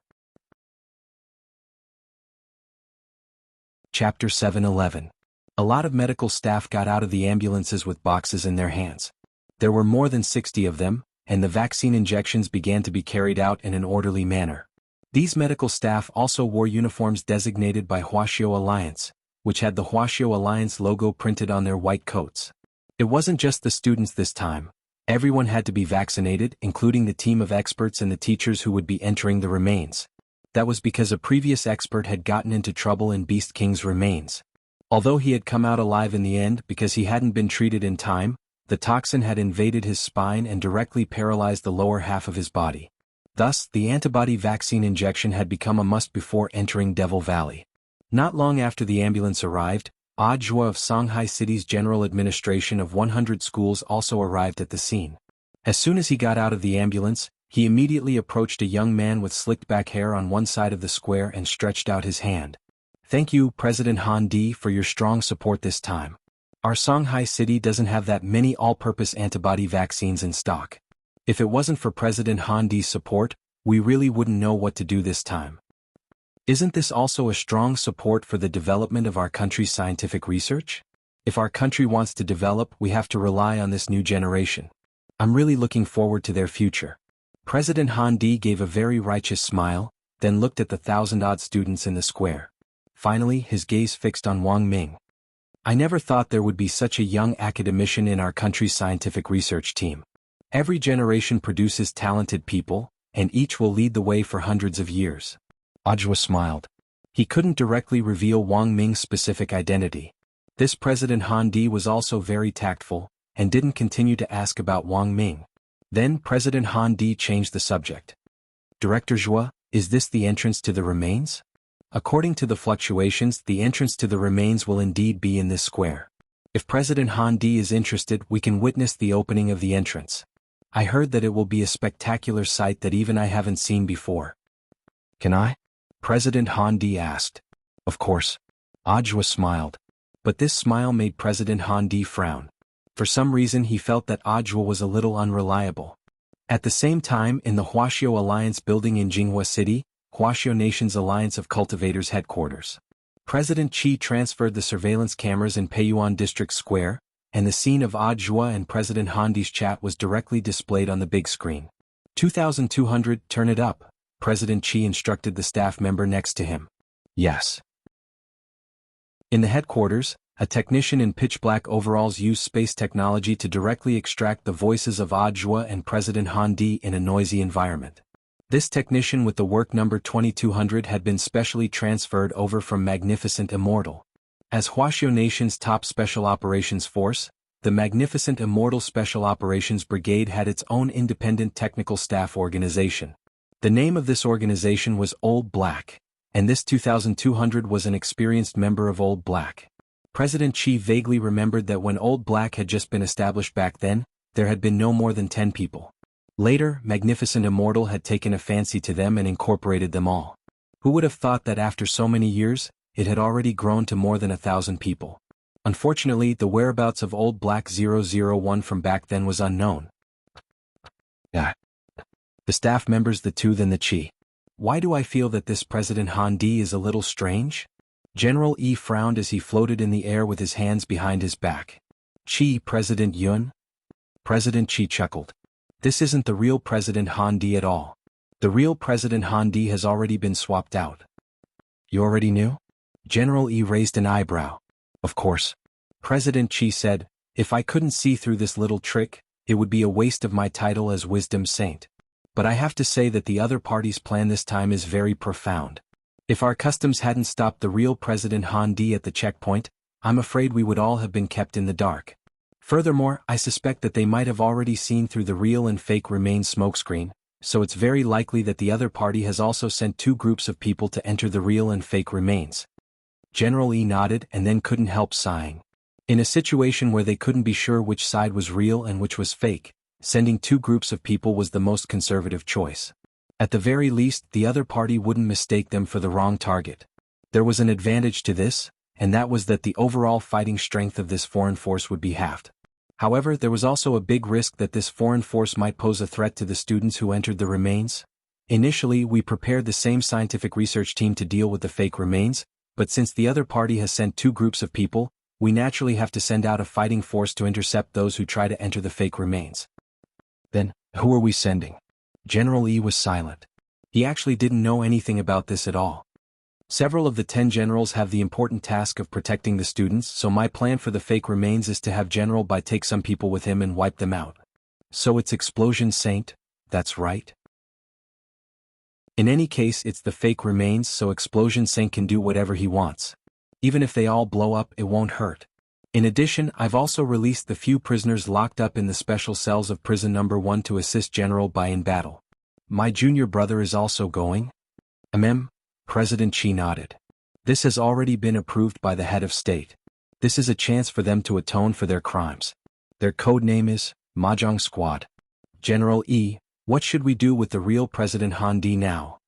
Chapter 7:11. A lot of medical staff got out of the ambulances with boxes in their hands. There were more than 60 of them, and the vaccine injections began to be carried out in an orderly manner. These medical staff also wore uniforms designated by Huaxiao Alliance, which had the Huaxiao Alliance logo printed on their white coats. It wasn't just the students this time. Everyone had to be vaccinated, including the team of experts and the teachers who would be entering the remains. That was because a previous expert had gotten into trouble in Beast King's remains. Although he had come out alive in the end because he hadn't been treated in time, the toxin had invaded his spine and directly paralyzed the lower half of his body. Thus, the antibody vaccine injection had become a must before entering Devil Valley. Not long after the ambulance arrived, Zhuo of Songhai City's General Administration of 100 schools also arrived at the scene. As soon as he got out of the ambulance, he immediately approached a young man with slicked back hair on one side of the square and stretched out his hand. Thank you, President Han Di, for your strong support this time. Our Songhai City doesn't have that many all-purpose antibody vaccines in stock. If it wasn't for President Han Di's support, we really wouldn't know what to do this time. Isn't this also a strong support for the development of our country's scientific research? If our country wants to develop, we have to rely on this new generation. I'm really looking forward to their future. President Han Di gave a very righteous smile, then looked at the 1,000-odd students in the square. Finally, his gaze fixed on Wang Ming. I never thought there would be such a young academician in our country's scientific research team. Every generation produces talented people, and each will lead the way for hundreds of years. Zhuo smiled. He couldn't directly reveal Wang Ming's specific identity. This President Han Di was also very tactful, and didn't continue to ask about Wang Ming. Then President Han Di changed the subject. Director Zhuo, is this the entrance to the remains? According to the fluctuations, the entrance to the remains will indeed be in this square. If President Han Di is interested, we can witness the opening of the entrance. I heard that it will be a spectacular sight that even I haven't seen before. Can I? President Han Di asked. Of course. Zhuo smiled. But this smile made President Han Di frown. For some reason he felt that Zhuo was a little unreliable. At the same time, in the Huaxiao Alliance building in Jinghua City, Huaxiao Nation's Alliance of Cultivators headquarters. President Qi transferred the surveillance cameras in Peiyuan District Square, and the scene of Zhuo and President Han Di's chat was directly displayed on the big screen. 2200, turn it up, President Qi instructed the staff member next to him. Yes. In the headquarters, a technician in pitch-black overalls used space technology to directly extract the voices of Adjua and President Han Di in a noisy environment. This technician with the work number 2200 had been specially transferred over from Magnificent Immortal. As Wuxia Nation's top special operations force, the Magnificent Immortal Special Operations Brigade had its own independent technical staff organization. The name of this organization was Old Black, and this 2200 was an experienced member of Old Black. President Chi vaguely remembered that when Old Black had just been established back then, there had been no more than 10 people. Later, Magnificent Immortal had taken a fancy to them and incorporated them all. Who would have thought that after so many years, it had already grown to more than 1,000 people? Unfortunately, the whereabouts of Old Black 001 from back then was unknown. The staff members, the two, then the Chi. Why do I feel that this President Han Di is a little strange? General E frowned as he floated in the air with his hands behind his back. Chi, President Yun? President Chi chuckled. This isn't the real President Han Di at all. The real President Han Di has already been swapped out. You already knew? General E raised an eyebrow. Of course. President Chi said, if I couldn't see through this little trick, it would be a waste of my title as Wisdom Saint. But I have to say that the other party's plan this time is very profound. If our customs hadn't stopped the real President Han Di at the checkpoint, I'm afraid we would all have been kept in the dark. Furthermore, I suspect that they might have already seen through the real and fake remains smokescreen, so it's very likely that the other party has also sent two groups of people to enter the real and fake remains. General E nodded and then couldn't help sighing. In a situation where they couldn't be sure which side was real and which was fake, sending two groups of people was the most conservative choice. At the very least, the other party wouldn't mistake them for the wrong target. There was an advantage to this, and that was that the overall fighting strength of this foreign force would be halved. However, there was also a big risk that this foreign force might pose a threat to the students who entered the remains. Initially, we prepared the same scientific research team to deal with the fake remains, but since the other party has sent two groups of people, we naturally have to send out a fighting force to intercept those who try to enter the fake remains. Then, who are we sending? General E was silent. He actually didn't know anything about this at all. Several of the 10 generals have the important task of protecting the students, so my plan for the fake remains is to have General Bai take some people with him and wipe them out. So it's Explosion Saint, that's right? In any case, it's the fake remains, so Explosion Saint can do whatever he wants. Even if they all blow up, it won't hurt. In addition, I've also released the few prisoners locked up in the special cells of prison number 1 to assist General Bai in battle. My junior brother is also going? President Chi nodded. This has already been approved by the head of state. This is a chance for them to atone for their crimes. Their code name is Mahjong Squad. General E, what should we do with the real President Han Di now?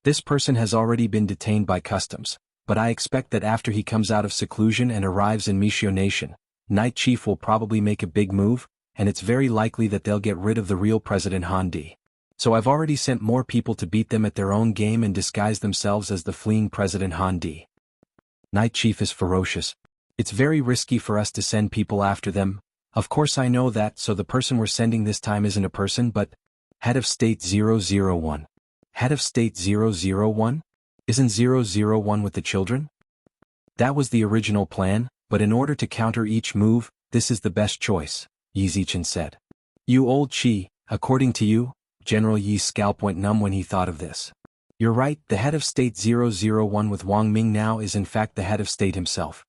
This person has already been detained by customs, but I expect that after he comes out of seclusion and arrives in Wuxia Nation, Night Chief will probably make a big move, and it's very likely that they'll get rid of the real President Han Di. So I've already sent more people to beat them at their own game and disguise themselves as the fleeing President Han Di. Night Chief is ferocious. It's very risky for us to send people after them. Of course I know that, so the person we're sending this time isn't a person but Head of State 001. Head of State 001? Isn't 001 with the children? That was the original plan, but in order to counter each move, this is the best choice, Yi Zichen said. You old Chi, according to you? General Yi's scalp went numb when he thought of this. You're right, the head of state 001 with Wang Ming now is in fact the head of state himself.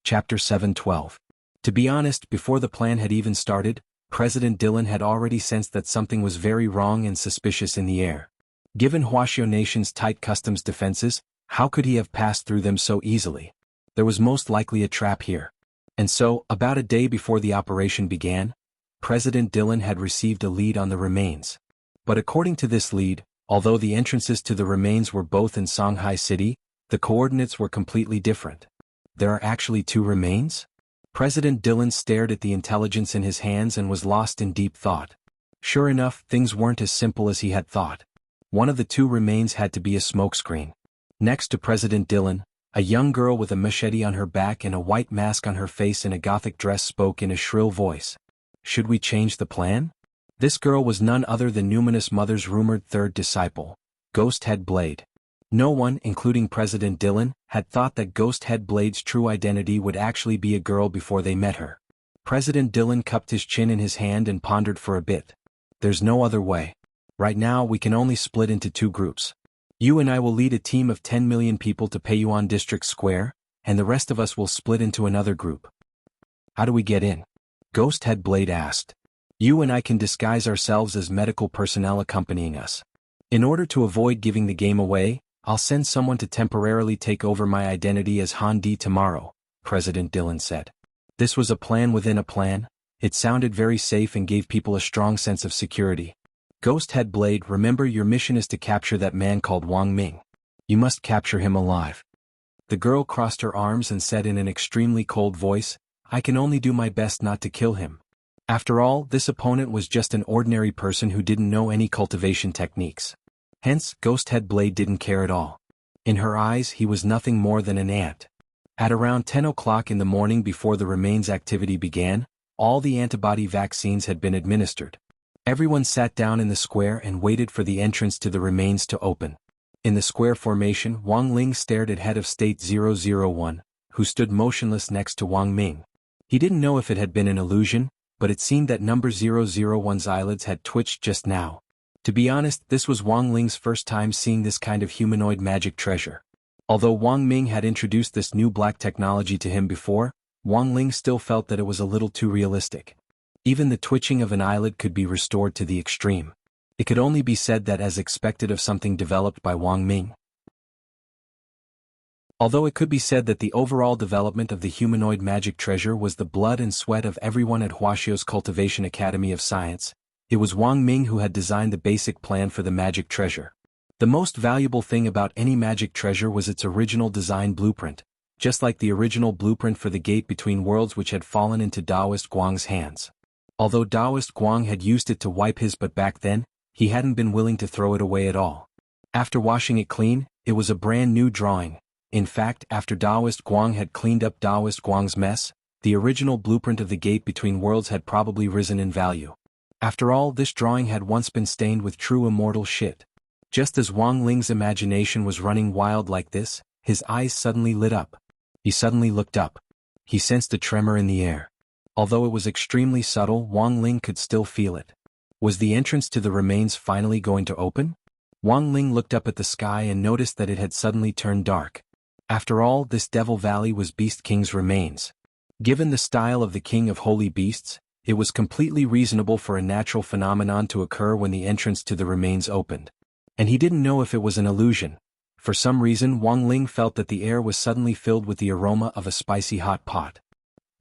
Chapter 7:12. To be honest, before the plan had even started, President Dylan had already sensed that something was very wrong and suspicious in the air. Given Wuxia Nation's tight customs defenses, how could he have passed through them so easily? There was most likely a trap here. And so, about a day before the operation began, President Dylan had received a lead on the remains. But according to this lead, although the entrances to the remains were both in Songhai City, the coordinates were completely different. There are actually two remains? President Dylan stared at the intelligence in his hands and was lost in deep thought. Sure enough, things weren't as simple as he had thought. One of the two remains had to be a smokescreen. Next to President Dylan, a young girl with a machete on her back and a white mask on her face in a gothic dress spoke in a shrill voice. Should we change the plan? This girl was none other than Numinous Mother's rumored third disciple, Ghost Head Blade. No one, including President Dylan, had thought that Ghost Head Blade's true identity would actually be a girl before they met her. President Dylan cupped his chin in his hand and pondered for a bit. There's no other way. Right now we can only split into two groups. You and I will lead a team of 10 million people to Peiyuan District Square, and the rest of us will split into another group. How do we get in? Ghost Head Blade asked. You and I can disguise ourselves as medical personnel accompanying us. In order to avoid giving the game away, I'll send someone to temporarily take over my identity as Han Di tomorrow, President Dylan said. This was a plan within a plan. It sounded very safe and gave people a strong sense of security. Ghost Head Blade, remember your mission is to capture that man called Wang Ming. You must capture him alive. The girl crossed her arms and said in an extremely cold voice, I can only do my best not to kill him. After all, this opponent was just an ordinary person who didn't know any cultivation techniques. Hence, Ghost Head Blade didn't care at all. In her eyes, he was nothing more than an ant. At around 10 o'clock in the morning before the remains activity began, all the antibody vaccines had been administered. Everyone sat down in the square and waited for the entrance to the remains to open. In the square formation, Wang Ling stared at Head of State 001, who stood motionless next to Wang Ming. He didn't know if it had been an illusion, but it seemed that number 001's eyelids had twitched just now. To be honest, this was Wang Ling's first time seeing this kind of humanoid magic treasure. Although Wang Ming had introduced this new black technology to him before, Wang Ling still felt that it was a little too realistic. Even the twitching of an eyelid could be restored to the extreme. It could only be said that as expected of something developed by Wang Ming. Although it could be said that the overall development of the humanoid magic treasure was the blood and sweat of everyone at Huaxio's Cultivation Academy of Science, it was Wang Ming who had designed the basic plan for the magic treasure. The most valuable thing about any magic treasure was its original design blueprint, just like the original blueprint for the gate between worlds which had fallen into Taoist Guang's hands. Although Taoist Guang had used it to wipe his butt back then, he hadn't been willing to throw it away at all. After washing it clean, it was a brand new drawing. In fact, after Taoist Guang had cleaned up Taoist Guang's mess, the original blueprint of the gate between worlds had probably risen in value. After all, this drawing had once been stained with true immortal shit. Just as Wang Ling's imagination was running wild like this, his eyes suddenly lit up. He suddenly looked up. He sensed a tremor in the air. Although it was extremely subtle, Wang Ling could still feel it. Was the entrance to the remains finally going to open? Wang Ling looked up at the sky and noticed that it had suddenly turned dark. After all, this Devil Valley was Beast King's remains. Given the style of the King of Holy Beasts, it was completely reasonable for a natural phenomenon to occur when the entrance to the remains opened. And he didn't know if it was an illusion. For some reason, Wang Ling felt that the air was suddenly filled with the aroma of a spicy hot pot.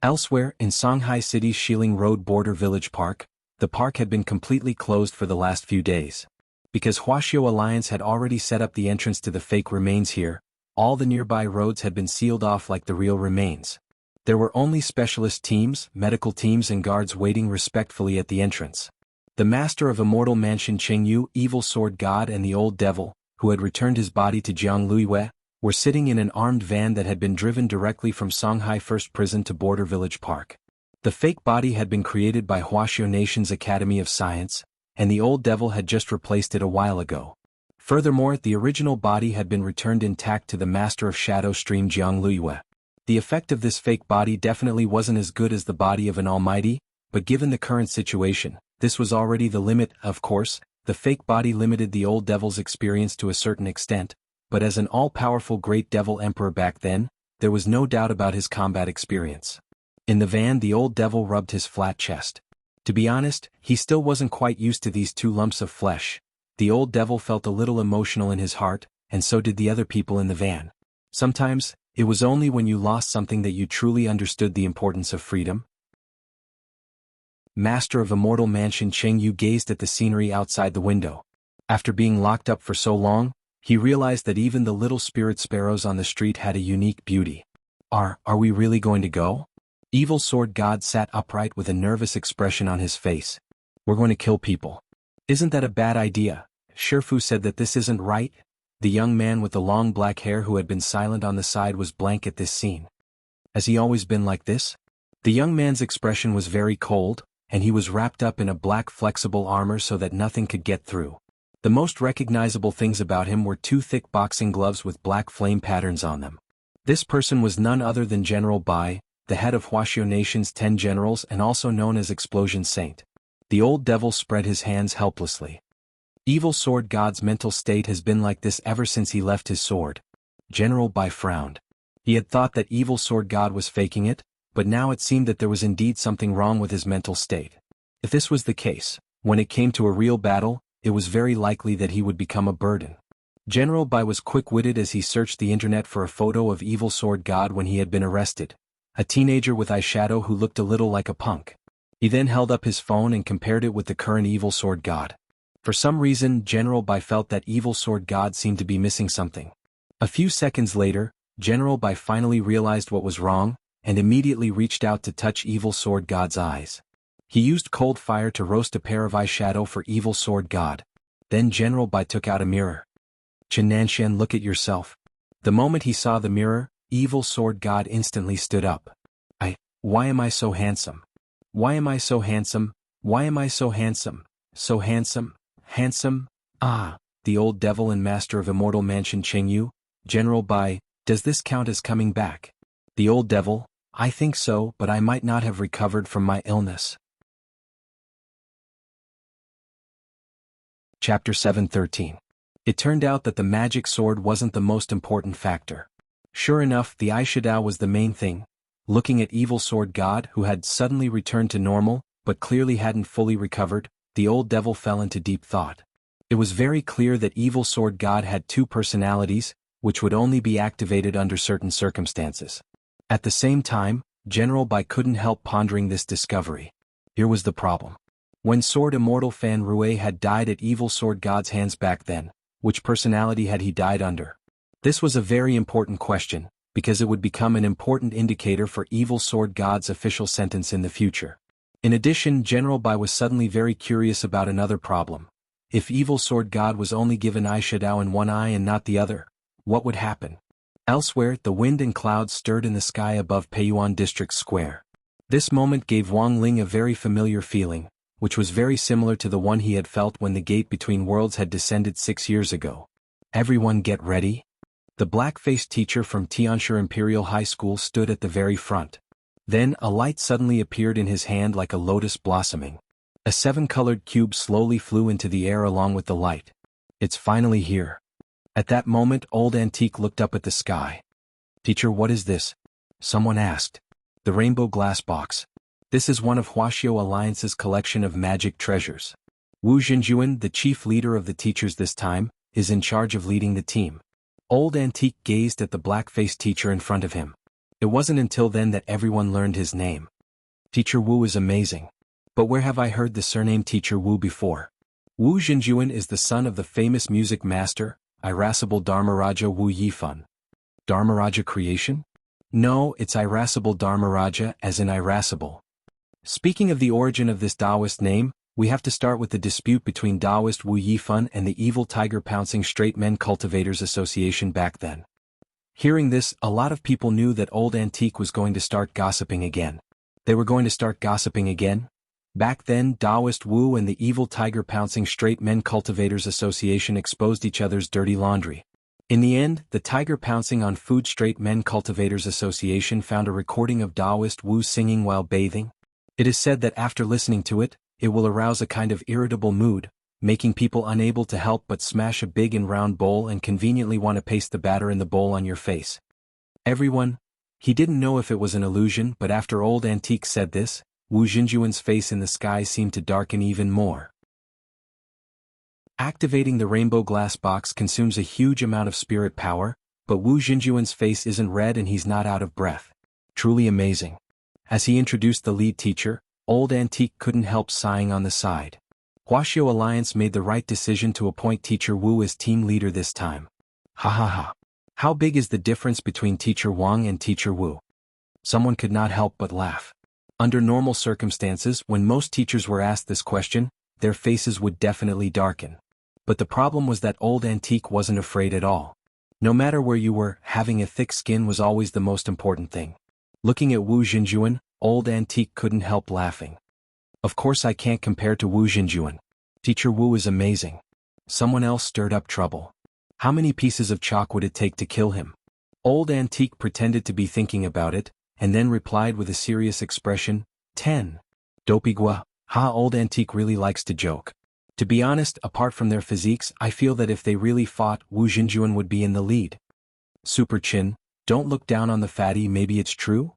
Elsewhere, in Shanghai City's Xiling Road border village park, the park had been completely closed for the last few days. Because Huaxio Alliance had already set up the entrance to the fake remains here, all the nearby roads had been sealed off like the real remains. There were only specialist teams, medical teams and guards waiting respectfully at the entrance. The master of Immortal Mansion Chengyu, Evil Sword God and the Old Devil, who had returned his body to Jiangluiyue, were sitting in an armed van that had been driven directly from Shanghai First Prison to Border Village Park. The fake body had been created by Huaxio Nation's Academy of Science, and the Old Devil had just replaced it a while ago. Furthermore, the original body had been returned intact to the Master of Shadow Stream Jiangluiyue. The effect of this fake body definitely wasn't as good as the body of an almighty, but given the current situation, this was already the limit. Of course, the fake body limited the Old Devil's experience to a certain extent, but as an all-powerful Great Devil Emperor back then, there was no doubt about his combat experience. In the van, the Old Devil rubbed his flat chest. To be honest, he still wasn't quite used to these two lumps of flesh. The Old Devil felt a little emotional in his heart, and so did the other people in the van. Sometimes, it was only when you lost something that you truly understood the importance of freedom. Master of Immortal Mansion Chengyu gazed at the scenery outside the window. After being locked up for so long, he realized that even the little spirit sparrows on the street had a unique beauty. Are we really going to go? Evil Sword God sat upright with a nervous expression on his face. We're going to kill people. Isn't that a bad idea? Shifu said that this isn't right. The young man with the long black hair who had been silent on the side was blank at this scene. Has he always been like this? The young man's expression was very cold, and he was wrapped up in a black flexible armor so that nothing could get through. The most recognizable things about him were 2 thick boxing gloves with black flame patterns on them. This person was none other than General Bai, the head of Huaxiao Nation's 10 generals and also known as Explosion Saint. The old devil spread his hands helplessly. Evil Sword God's mental state has been like this ever since he left his sword. General Bai frowned. He had thought that Evil Sword God was faking it, but now it seemed that there was indeed something wrong with his mental state. If this was the case, when it came to a real battle, it was very likely that he would become a burden. General Bai was quick-witted as he searched the internet for a photo of Evil Sword God when he had been arrested. A teenager with eyeshadow who looked a little like a punk. He then held up his phone and compared it with the current Evil Sword God. For some reason, General Bai felt that Evil Sword God seemed to be missing something. A few seconds later, General Bai finally realized what was wrong, and immediately reached out to touch Evil Sword God's eyes. He used cold fire to roast a pair of eyeshadow for Evil Sword God. Then General Bai took out a mirror. "Chen Nanshan, look at yourself." The moment he saw the mirror, Evil Sword God instantly stood up. Why am I so handsome? Why am I so handsome? Why am I so handsome? So handsome? Handsome? Ah, the old devil and master of Immortal Mansion Chengyu, General Bai, does this count as coming back? The old devil, I think so, but I might not have recovered from my illness. Chapter 7:13. It turned out that the magic sword wasn't the most important factor. Sure enough, the eyeshadow was the main thing. Looking at Evil Sword God, who had suddenly returned to normal, but clearly hadn't fully recovered, the old devil fell into deep thought. It was very clear that Evil Sword God had 2 personalities, which would only be activated under certain circumstances. At the same time, General Bai couldn't help pondering this discovery. Here was the problem. When Sword Immortal Fan Rui had died at Evil Sword God's hands back then, which personality had he died under? This was a very important question, because it would become an important indicator for Evil Sword God's official sentence in the future. In addition, General Bai was suddenly very curious about another problem. If Evil Sword God was only given eyeshadow in one eye and not the other, what would happen? Elsewhere, the wind and clouds stirred in the sky above Peiyuan District Square. This moment gave Wang Ling a very familiar feeling, which was very similar to the one he had felt when the gate between worlds had descended 6 years ago. Everyone get ready? The black-faced teacher from Tianshi Imperial High School stood at the very front. Then, a light suddenly appeared in his hand like a lotus blossoming. A 7-colored cube slowly flew into the air along with the light. It's finally here. At that moment, Old Antique looked up at the sky. "Teacher, what is this?" someone asked. "The rainbow glass box. This is one of Huaxiao Alliance's collection of magic treasures. Wu Xinjuan, the chief leader of the teachers this time, is in charge of leading the team." Old Antique gazed at the black-faced teacher in front of him. It wasn't until then that everyone learned his name. Teacher Wu is amazing. But where have I heard the surname Teacher Wu before? Wu Xinjuan is the son of the famous music master, irascible Dharmaraja Wu Yifan. Dharmaraja creation? No, it's irascible Dharmaraja as in irascible. Speaking of the origin of this Taoist name, we have to start with the dispute between Taoist Wu Yifan and the evil tiger-pouncing straight men cultivators association back then. Hearing this, a lot of people knew that Old Antique was going to start gossiping again. They were going to start gossiping again? Back then, Taoist Wu and the evil tiger-pouncing straight men cultivators association exposed each other's dirty laundry. In the end, the tiger-pouncing on food straight men cultivators association found a recording of Taoist Wu singing while bathing. It is said that after listening to it, it will arouse a kind of irritable mood, making people unable to help but smash a big and round bowl and conveniently want to paste the batter in the bowl on your face. Everyone, he didn't know if it was an illusion, but after Old Antique said this, Wu Xinjuan's face in the sky seemed to darken even more. Activating the rainbow glass box consumes a huge amount of spirit power, but Wu Xinjuan's face isn't red and he's not out of breath. Truly amazing. As he introduced the lead teacher, Old Antique couldn't help sighing on the side. Huaxiao Alliance made the right decision to appoint Teacher Wu as team leader this time. Ha ha ha. How big is the difference between Teacher Wang and Teacher Wu? Someone could not help but laugh. Under normal circumstances, when most teachers were asked this question, their faces would definitely darken. But the problem was that Old Antique wasn't afraid at all. No matter where you were, having a thick skin was always the most important thing. Looking at Wu Xinjuan, Old Antique couldn't help laughing. Of course I can't compare to Wu Xinjuan. Teacher Wu is amazing. Someone else stirred up trouble. How many pieces of chalk would it take to kill him? Old Antique pretended to be thinking about it, and then replied with a serious expression, 10. Dopigua, ha, Old Antique really likes to joke. To be honest, apart from their physiques, I feel that if they really fought, Wu Jinjuan would be in the lead. Super Chin, don't look down on the fatty, maybe it's true?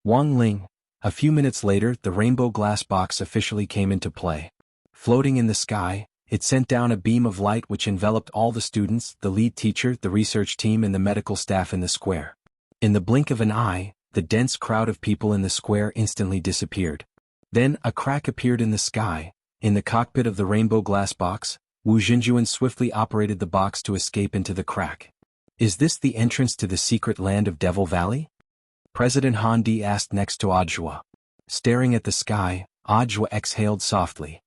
Wang Ling. A few minutes later, the rainbow glass box officially came into play. Floating in the sky, it sent down a beam of light which enveloped all the students, the lead teacher, the research team and the medical staff in the square. In the blink of an eye, the dense crowd of people in the square instantly disappeared. Then a crack appeared in the sky. In the cockpit of the rainbow glass box, Wu Jinjuan swiftly operated the box to escape into the crack. Is this the entrance to the secret land of Devil Valley? President Han Di asked next to Audiobook. Staring at the sky, Audiobook exhaled softly.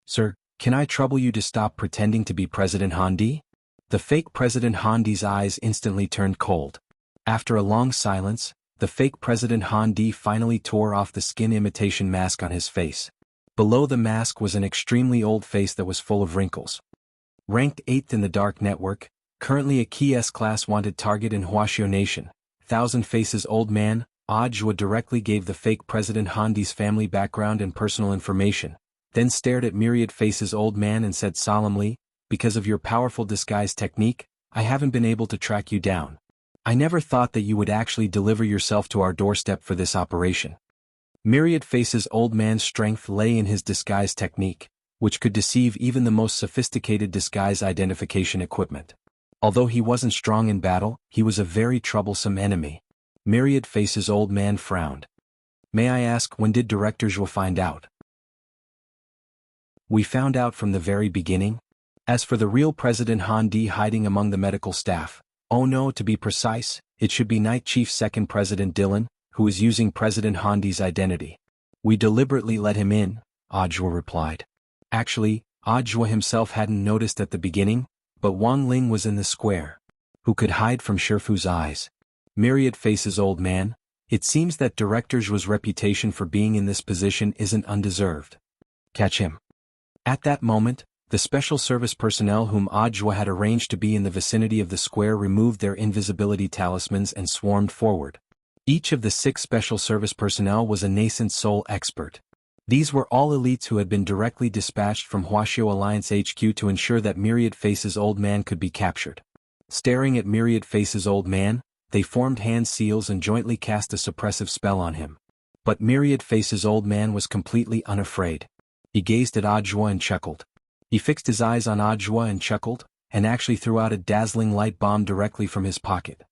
Sir, can I trouble you to stop pretending to be President Han Di? The fake President Han Di's eyes instantly turned cold. After a long silence, the fake President Han Di finally tore off the skin imitation mask on his face. Below the mask was an extremely old face that was full of wrinkles. Ranked 8th in the Dark Network, currently a key S-class wanted target in Wuxia Nation, 1,000 Faces Old Man, Audiobook directly gave the fake President Han Di's family background and personal information, then stared at Myriad Faces Old Man and said solemnly, because of your powerful disguise technique, I haven't been able to track you down. I never thought that you would actually deliver yourself to our doorstep for this operation. Myriad Faces Old Man's strength lay in his disguise technique, which could deceive even the most sophisticated disguise identification equipment. Although he wasn't strong in battle, he was a very troublesome enemy. Myriad Faces Old Man frowned. May I ask, when did Director Zhuo find out? We found out from the very beginning. As for the real President Han Di hiding among the medical staff, oh no, to be precise, it should be Night Chief Second President Dylan, who is using President Han Di's identity. We deliberately let him in, Audiobook replied. Actually, Audiobook himself hadn't noticed at the beginning, but Wang Ling was in the square. Who could hide from Shifu's eyes? Myriad Faces Old Man, it seems that Director Zhuo's reputation for being in this position isn't undeserved. Catch him. At that moment, the special service personnel whom Audiobook had arranged to be in the vicinity of the square removed their invisibility talismans and swarmed forward. Each of the 6 special service personnel was a nascent soul expert. These were all elites who had been directly dispatched from Wuxia Alliance HQ to ensure that Myriad Faces Old Man could be captured. Staring at Myriad Faces Old Man, they formed hand seals and jointly cast a suppressive spell on him. But Myriad Faces Old Man was completely unafraid. He gazed at Audiobook and chuckled. He fixed his eyes on Audiobook and chuckled, and actually threw out a dazzling light bomb directly from his pocket.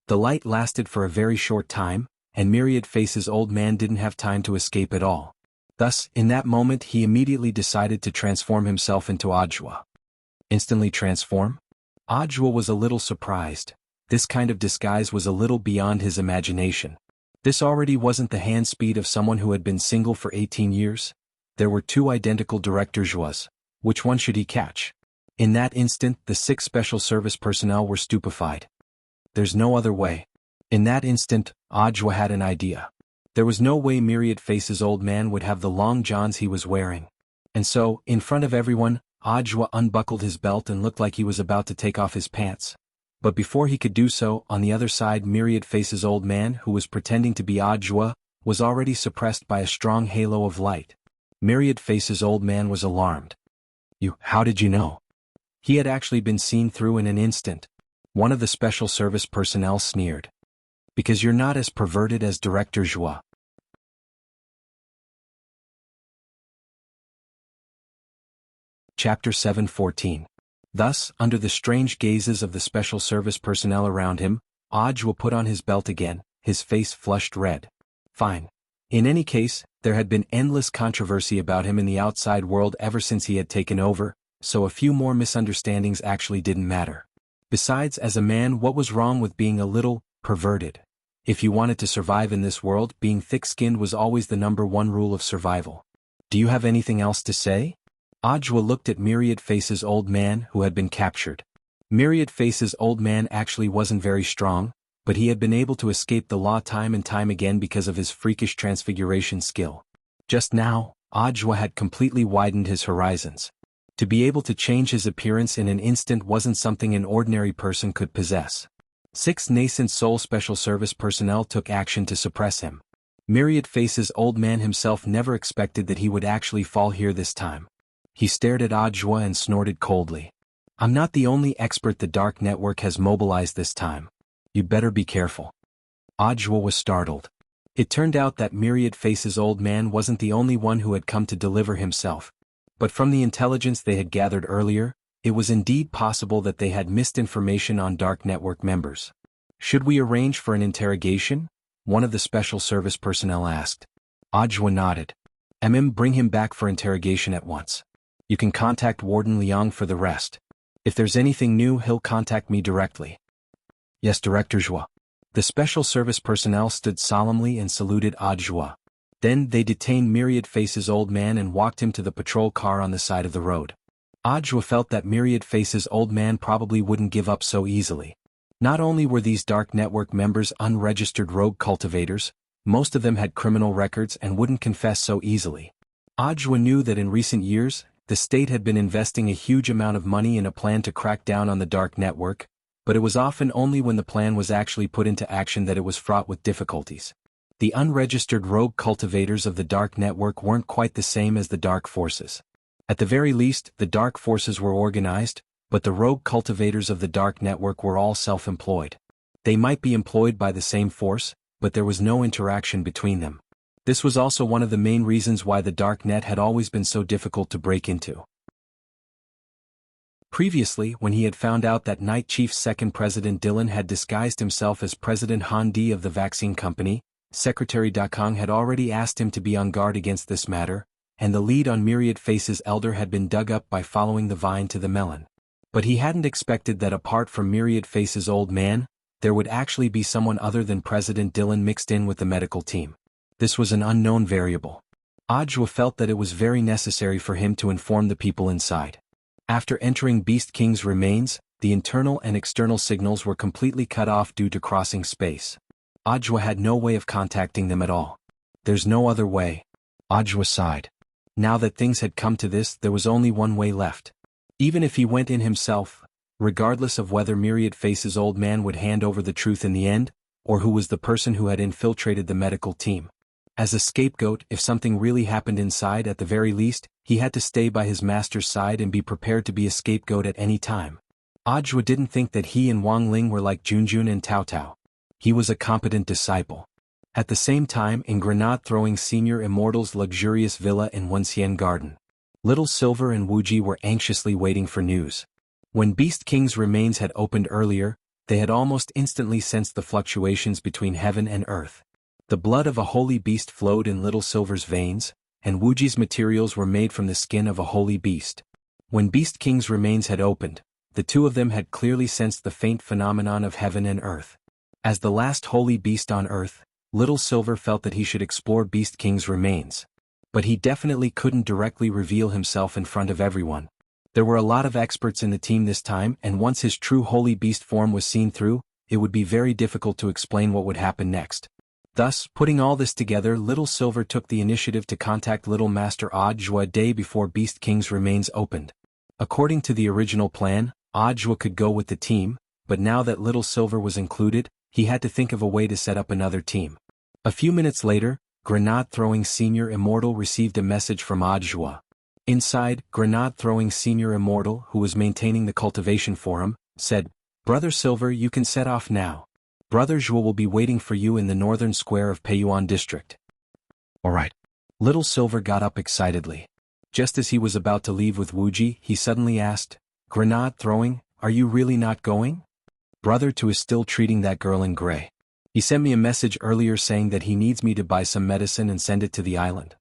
The light lasted for a very short time, and Myriad Faces Old Man didn't have time to escape at all. Thus, in that moment he immediately decided to transform himself into Audiobook. Instantly transform? Audiobook was a little surprised. This kind of disguise was a little beyond his imagination. This already wasn't the hand speed of someone who had been single for 18 years. There were 2 identical Director Zhuos. Which one should he catch? In that instant, the 6 special service personnel were stupefied. There's no other way. In that instant, Audiobook had an idea. There was no way Myriad Faces Old Man would have the long johns he was wearing. And so, in front of everyone, Audiobook unbuckled his belt and looked like he was about to take off his pants. But before he could do so, on the other side Myriad Faces Old Man, who was pretending to be Audiobook, was already suppressed by a strong halo of light. Myriad Faces Old Man was alarmed. How did you know? He had actually been seen through in an instant. One of the special service personnel sneered. Because you're not as perverted as Director Zhuo. Chapter 7:14. Thus, under the strange gazes of the special service personnel around him, Audiobook put on his belt again, his face flushed red. Fine. In any case, there had been endless controversy about him in the outside world ever since he had taken over, so a few more misunderstandings actually didn't matter. Besides, as a man, what was wrong with being a little perverted? If you wanted to survive in this world, being thick-skinned was always the #1 rule of survival. Do you have anything else to say? Audiobook looked at Myriad Faces Old Man, who had been captured. Myriad Faces Old Man actually wasn't very strong, but he had been able to escape the law time and time again because of his freakish transfiguration skill. Just now, Audiobook had completely widened his horizons. To be able to change his appearance in an instant wasn't something an ordinary person could possess. 6 nascent Seoul Special Service personnel took action to suppress him. Myriad Face's old man himself never expected that he would actually fall here this time. He stared at Audiobook and snorted coldly. I'm not the only expert the dark network has mobilized this time. You'd better be careful. Audiobook was startled. It turned out that Myriad Face's old man wasn't the only one who had come to deliver himself. But from the intelligence they had gathered earlier, it was indeed possible that they had missed information on dark network members. Should we arrange for an interrogation? One of the special service personnel asked. Audiobook nodded. Bring him back for interrogation at once. You can contact Warden Liang for the rest. If there's anything new, he'll contact me directly. Yes, Director Zhua. The special service personnel stood solemnly and saluted Audiobook. Then they detained Myriad Face's old man and walked him to the patrol car on the side of the road. Audiobook felt that Myriad Face's old man probably wouldn't give up so easily. Not only were these dark network members unregistered rogue cultivators, most of them had criminal records and wouldn't confess so easily. Audiobook knew that in recent years, the state had been investing a huge amount of money in a plan to crack down on the dark network, but it was often only when the plan was actually put into action that it was fraught with difficulties. The unregistered rogue cultivators of the dark network weren't quite the same as the dark forces. At the very least, the dark forces were organized, but the rogue cultivators of the dark network were all self-employed. They might be employed by the same force, but there was no interaction between them. This was also one of the main reasons why the dark net had always been so difficult to break into. Previously, when he had found out that Night Chief's second President Dylan had disguised himself as President Han Di of the vaccine company, Secretary Da Kong had already asked him to be on guard against this matter, and the lead on Myriad Face's elder had been dug up by following the vine to the melon. But he hadn't expected that apart from Myriad Face's old man, there would actually be someone other than President Dylan mixed in with the medical team. This was an unknown variable. Audiobook felt that it was very necessary for him to inform the people inside. After entering Beast King's remains, the internal and external signals were completely cut off due to crossing space. Audiobook had no way of contacting them at all. There's no other way. Audiobook sighed. Now that things had come to this, there was only one way left. Even if he went in himself, regardless of whether Myriad Face's old man would hand over the truth in the end, or who was the person who had infiltrated the medical team. As a scapegoat, if something really happened inside, at the very least, he had to stay by his master's side and be prepared to be a scapegoat at any time. Audiobook didn't think that he and Wang Ling were like Junjun and Tao Tao. He was a competent disciple. At the same time, in grenade-throwing Senior Immortal's luxurious villa in Wuxian Garden, Little Silver and Wuji were anxiously waiting for news. When Beast King's remains had opened earlier, they had almost instantly sensed the fluctuations between heaven and earth. The blood of a holy beast flowed in Little Silver's veins, and Wuji's materials were made from the skin of a holy beast. When Beast King's remains had opened, the two of them had clearly sensed the faint phenomenon of heaven and earth. As the last holy beast on earth, Little Silver felt that he should explore Beast King's remains. But he definitely couldn't directly reveal himself in front of everyone. There were a lot of experts in the team this time, and once his true holy beast form was seen through, it would be very difficult to explain what would happen next. Thus, putting all this together, Little Silver took the initiative to contact Little Master Audiobook a day before Beast King's remains opened. According to the original plan, Audiobook could go with the team, but now that Little Silver was included, he had to think of a way to set up another team. A few minutes later, grenade-throwing Senior Immortal received a message from Audiobook. Inside, grenade-throwing Senior Immortal, who was maintaining the cultivation forum, said, "Brother Silver, you can set off now. Brother Zhuo will be waiting for you in the northern square of Peiyuan district." "Alright." Little Silver got up excitedly. Just as he was about to leave with Wuji, he suddenly asked, "Grenade-throwing, are you really not going? Brother Tu is still treating that girl in gray. He sent me a message earlier saying that he needs me to buy some medicine and send it to the island.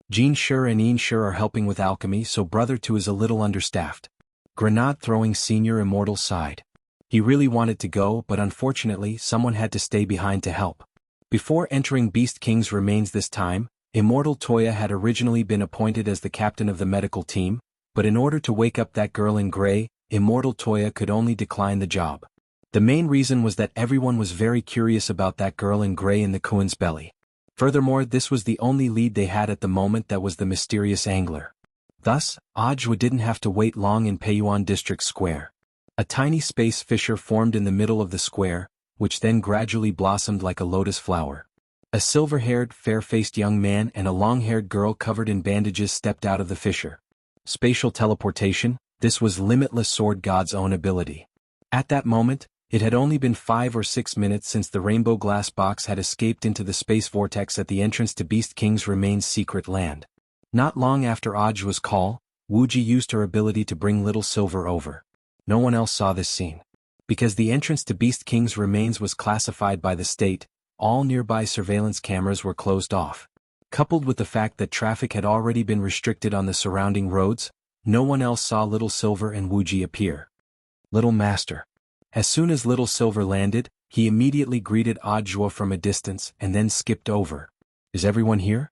Jean Shur and Yin Shur are helping with alchemy, so Brother Tu is a little understaffed." Grenade-throwing Senior Immortal sighed. He really wanted to go, but unfortunately someone had to stay behind to help. Before entering Beast King's remains this time, Immortal Toya had originally been appointed as the captain of the medical team, but in order to wake up that girl in gray, Immortal Toya could only decline the job. The main reason was that everyone was very curious about that girl in gray in the Kuin's belly. Furthermore, this was the only lead they had at the moment that was the mysterious angler. Thus, Ajwa didn't have to wait long in Peiyuan District Square. A tiny space fissure formed in the middle of the square, which then gradually blossomed like a lotus flower. A silver-haired, fair-faced young man and a long-haired girl covered in bandages stepped out of the fissure. Spatial teleportation, this was Limitless Sword God's own ability. At that moment, it had only been 5 or 6 minutes since the rainbow glass box had escaped into the space vortex at the entrance to Beast King's Remains secret land. Not long after Ajwa's call, Wuji used her ability to bring Little Silver over. No one else saw this scene. Because the entrance to Beast King's Remains was classified by the state, all nearby surveillance cameras were closed off. Coupled with the fact that traffic had already been restricted on the surrounding roads, no one else saw Little Silver and Wuji appear. Little Master. As soon as Little Silver landed, he immediately greeted Ajwa from a distance and then skipped over. Is everyone here?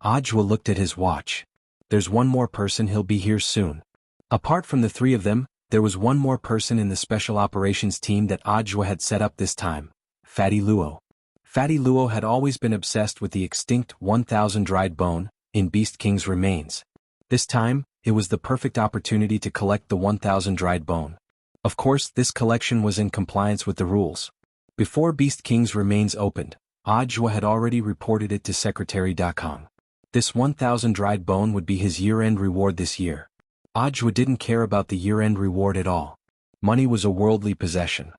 Ajwa looked at his watch. There's one more person, he'll be here soon. Apart from the 3 of them, there was one more person in the special operations team that Ajwa had set up this time, Fatty Luo. Fatty Luo had always been obsessed with the extinct 1000 dried bone in Beast King's Remains. This time, it was the perfect opportunity to collect the 1000 dried bone. Of course, this collection was in compliance with the rules. Before Beast King's Remains opened, Ajwa had already reported it to Secretary Dakong. This 1000 dried bone would be his year-end reward this year. Ajwa didn't care about the year-end reward at all. Money was a worldly possession.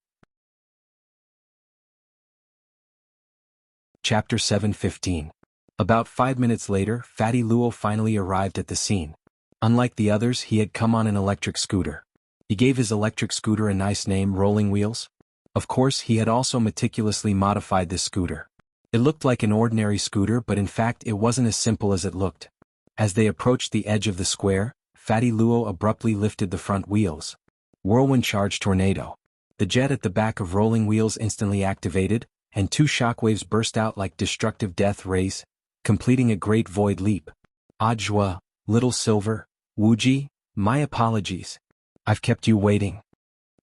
Chapter 7:15. About 5 minutes later, Fatty Luo finally arrived at the scene. Unlike the others, he had come on an electric scooter. He gave his electric scooter a nice name, Rolling Wheels. Of course, he had also meticulously modified this scooter. It looked like an ordinary scooter, but in fact it wasn't as simple as it looked. As they approached the edge of the square, Fatty Luo abruptly lifted the front wheels. Whirlwind Charge Tornado. The jet at the back of Rolling Wheels instantly activated, and 2 shockwaves burst out like destructive death rays, completing a great void leap. Ajwa, Little Silver, Wuji, my apologies. I've kept you waiting.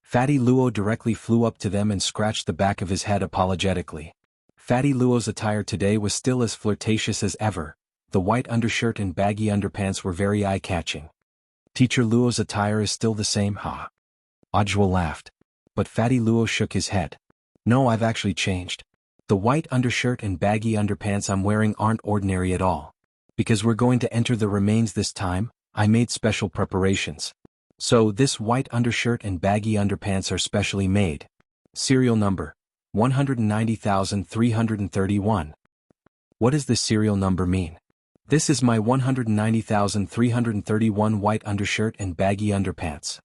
Fatty Luo directly flew up to them and scratched the back of his head apologetically. Fatty Luo's attire today was still as flirtatious as ever. The white undershirt and baggy underpants were very eye-catching. Teacher Luo's attire is still the same, huh? Ajwa laughed. But Fatty Luo shook his head. No, I've actually changed. The white undershirt and baggy underpants I'm wearing aren't ordinary at all. Because we're going to enter the remains this time, I made special preparations. So this white undershirt and baggy underpants are specially made. Serial number 190,331. What does this serial number mean? This is my 190,331 white undershirt and baggy underpants.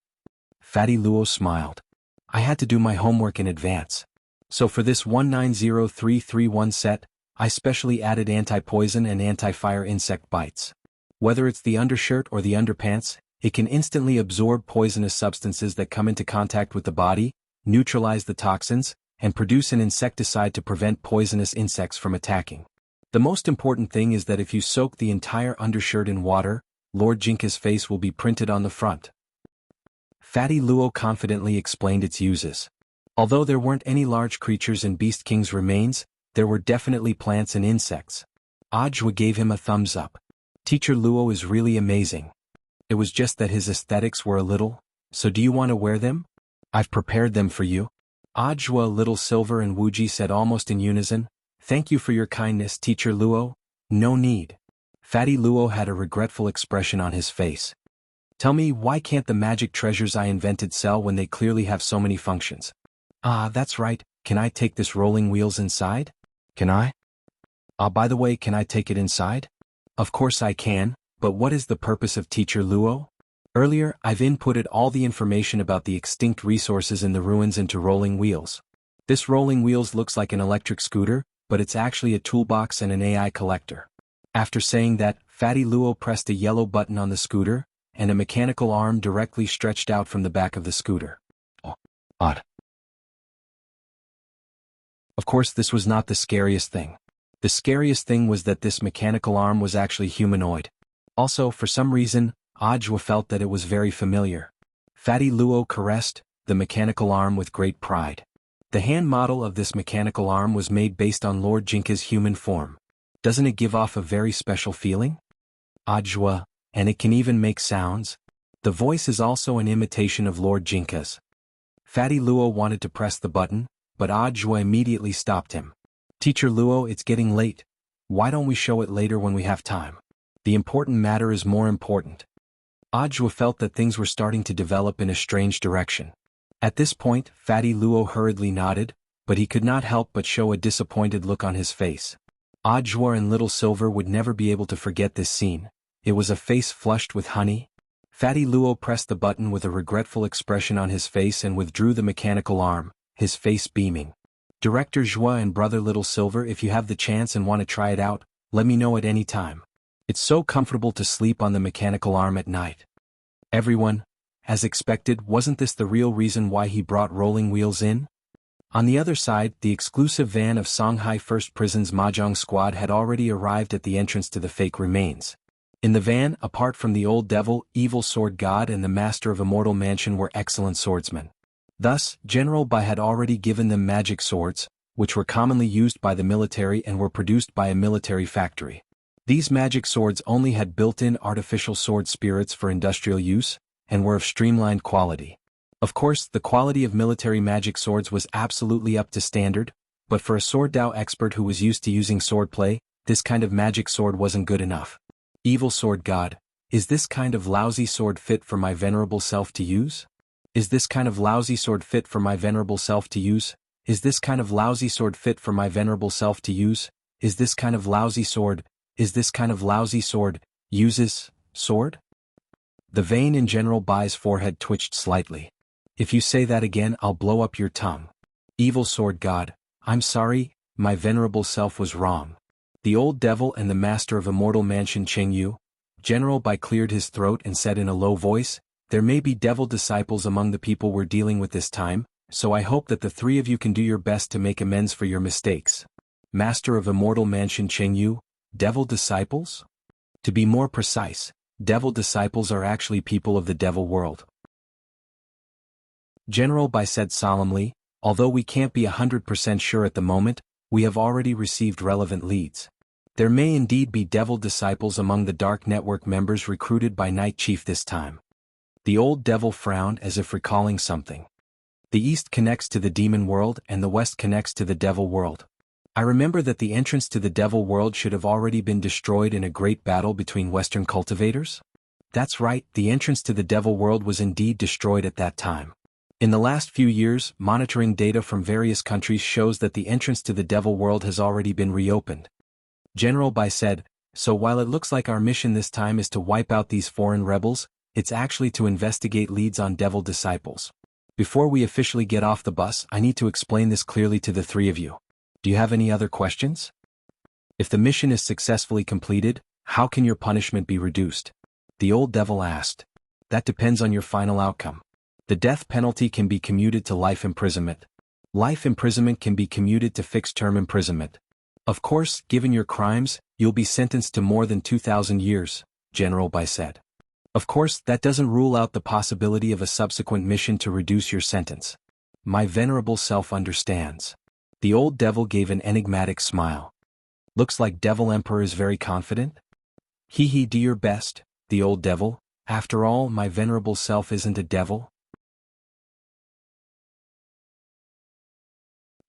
Fatty Luo smiled. I had to do my homework in advance. So for this 190331 set, I specially added anti-poison and anti-fire insect bites. Whether it's the undershirt or the underpants, it can instantly absorb poisonous substances that come into contact with the body, neutralize the toxins, and produce an insecticide to prevent poisonous insects from attacking. The most important thing is that if you soak the entire undershirt in water, Lord Jinka's face will be printed on the front. Fatty Luo confidently explained its uses. Although there weren't any large creatures in Beast King's Remains, there were definitely plants and insects. Ajwa gave him a thumbs up. Teacher Luo is really amazing. It was just that his aesthetics were a little, so do you want to wear them? I've prepared them for you. Ajwa, Little Silver and Wuji said almost in unison, Thank you for your kindness, Teacher Luo. No need. Fatty Luo had a regretful expression on his face. Tell me, why can't the magic treasures I invented sell when they clearly have so many functions? Ah, that's right, can I take this Rolling Wheels inside? Can I? By the way, can I take it inside? Of course I can, but what is the purpose of Teacher Luo? Earlier, I've inputted all the information about the extinct resources in the ruins into Rolling Wheels. This Rolling Wheels looks like an electric scooter, but it's actually a toolbox and an AI collector. After saying that, Fatty Luo pressed a yellow button on the scooter, and a mechanical arm directly stretched out from the back of the scooter. Oh, odd. Of course, this was not the scariest thing. The scariest thing was that this mechanical arm was actually humanoid. Also, for some reason, Ajwa felt that it was very familiar. Fatty Luo caressed the mechanical arm with great pride. The hand model of this mechanical arm was made based on Lord Jinka's human form. Doesn't it give off a very special feeling? Ajwa, and it can even make sounds. The voice is also an imitation of Lord Jinka's. Fatty Luo wanted to press the button, but Ajua immediately stopped him. Teacher Luo, it's getting late. Why don't we show it later when we have time? The important matter is more important. Ajua felt that things were starting to develop in a strange direction. At this point, Fatty Luo hurriedly nodded, but he could not help but show a disappointed look on his face. Ajua and Little Silver would never be able to forget this scene. It was a face flushed with honey. Fatty Luo pressed the button with a regretful expression on his face and withdrew the mechanical arm, his face beaming. Director Zhua and Brother Little Silver, if you have the chance and want to try it out, let me know at any time. It's so comfortable to sleep on the mechanical arm at night. Everyone, as expected, wasn't this the real reason why he brought rolling wheels in? On the other side, the exclusive van of Shanghai First Prison's Mahjong squad had already arrived at the entrance to the fake remains. In the van, apart from the old devil, evil sword god and the master of Immortal Mansion were excellent swordsmen. Thus, General Bai had already given them magic swords, which were commonly used by the military and were produced by a military factory. These magic swords only had built-in artificial sword spirits for industrial use, and were of streamlined quality. Of course, the quality of military magic swords was absolutely up to standard, but for a sword Dao expert who was used to using swordplay, this kind of magic sword wasn't good enough. Evil sword god, is this kind of lousy sword fit for my venerable self to use? Is this kind of lousy sword fit for my venerable self to use? Is this kind of lousy sword fit for my venerable self to use? Is this kind of lousy sword? Is this kind of lousy sword? Uses sword? The vein in General Bai's forehead twitched slightly. If you say that again, I'll blow up your tongue. Evil sword god, I'm sorry, my venerable self was wrong. The old devil and the master of Immortal Mansion Cheng Yu. General Bai cleared his throat and said in a low voice, there may be devil disciples among the people we're dealing with this time, so I hope that the three of you can do your best to make amends for your mistakes. Master of Immortal Mansion Cheng Yu, devil disciples? To be more precise, devil disciples are actually people of the devil world. General Bai said solemnly, although we can't be 100% sure at the moment, we have already received relevant leads. There may indeed be devil disciples among the Dark Network members recruited by Night Chief this time. The old devil frowned as if recalling something. The east connects to the demon world and the west connects to the devil world. I remember that the entrance to the devil world should have already been destroyed in a great battle between Western cultivators? That's right, the entrance to the devil world was indeed destroyed at that time. In the last few years, monitoring data from various countries shows that the entrance to the devil world has already been reopened. General Bai said, so while it looks like our mission this time is to wipe out these foreign rebels, it's actually to investigate leads on devil disciples. Before we officially get off the bus, I need to explain this clearly to the three of you. Do you have any other questions? If the mission is successfully completed, how can your punishment be reduced? The old devil asked. That depends on your final outcome. The death penalty can be commuted to life imprisonment. Life imprisonment can be commuted to fixed-term imprisonment. Of course, given your crimes, you'll be sentenced to more than 2,000 years, General Bai said. Of course, that doesn't rule out the possibility of a subsequent mission to reduce your sentence. My venerable self understands. The old devil gave an enigmatic smile. Looks like Devil Emperor is very confident? Hee, do your best, the old devil. After all, my venerable self isn't a devil.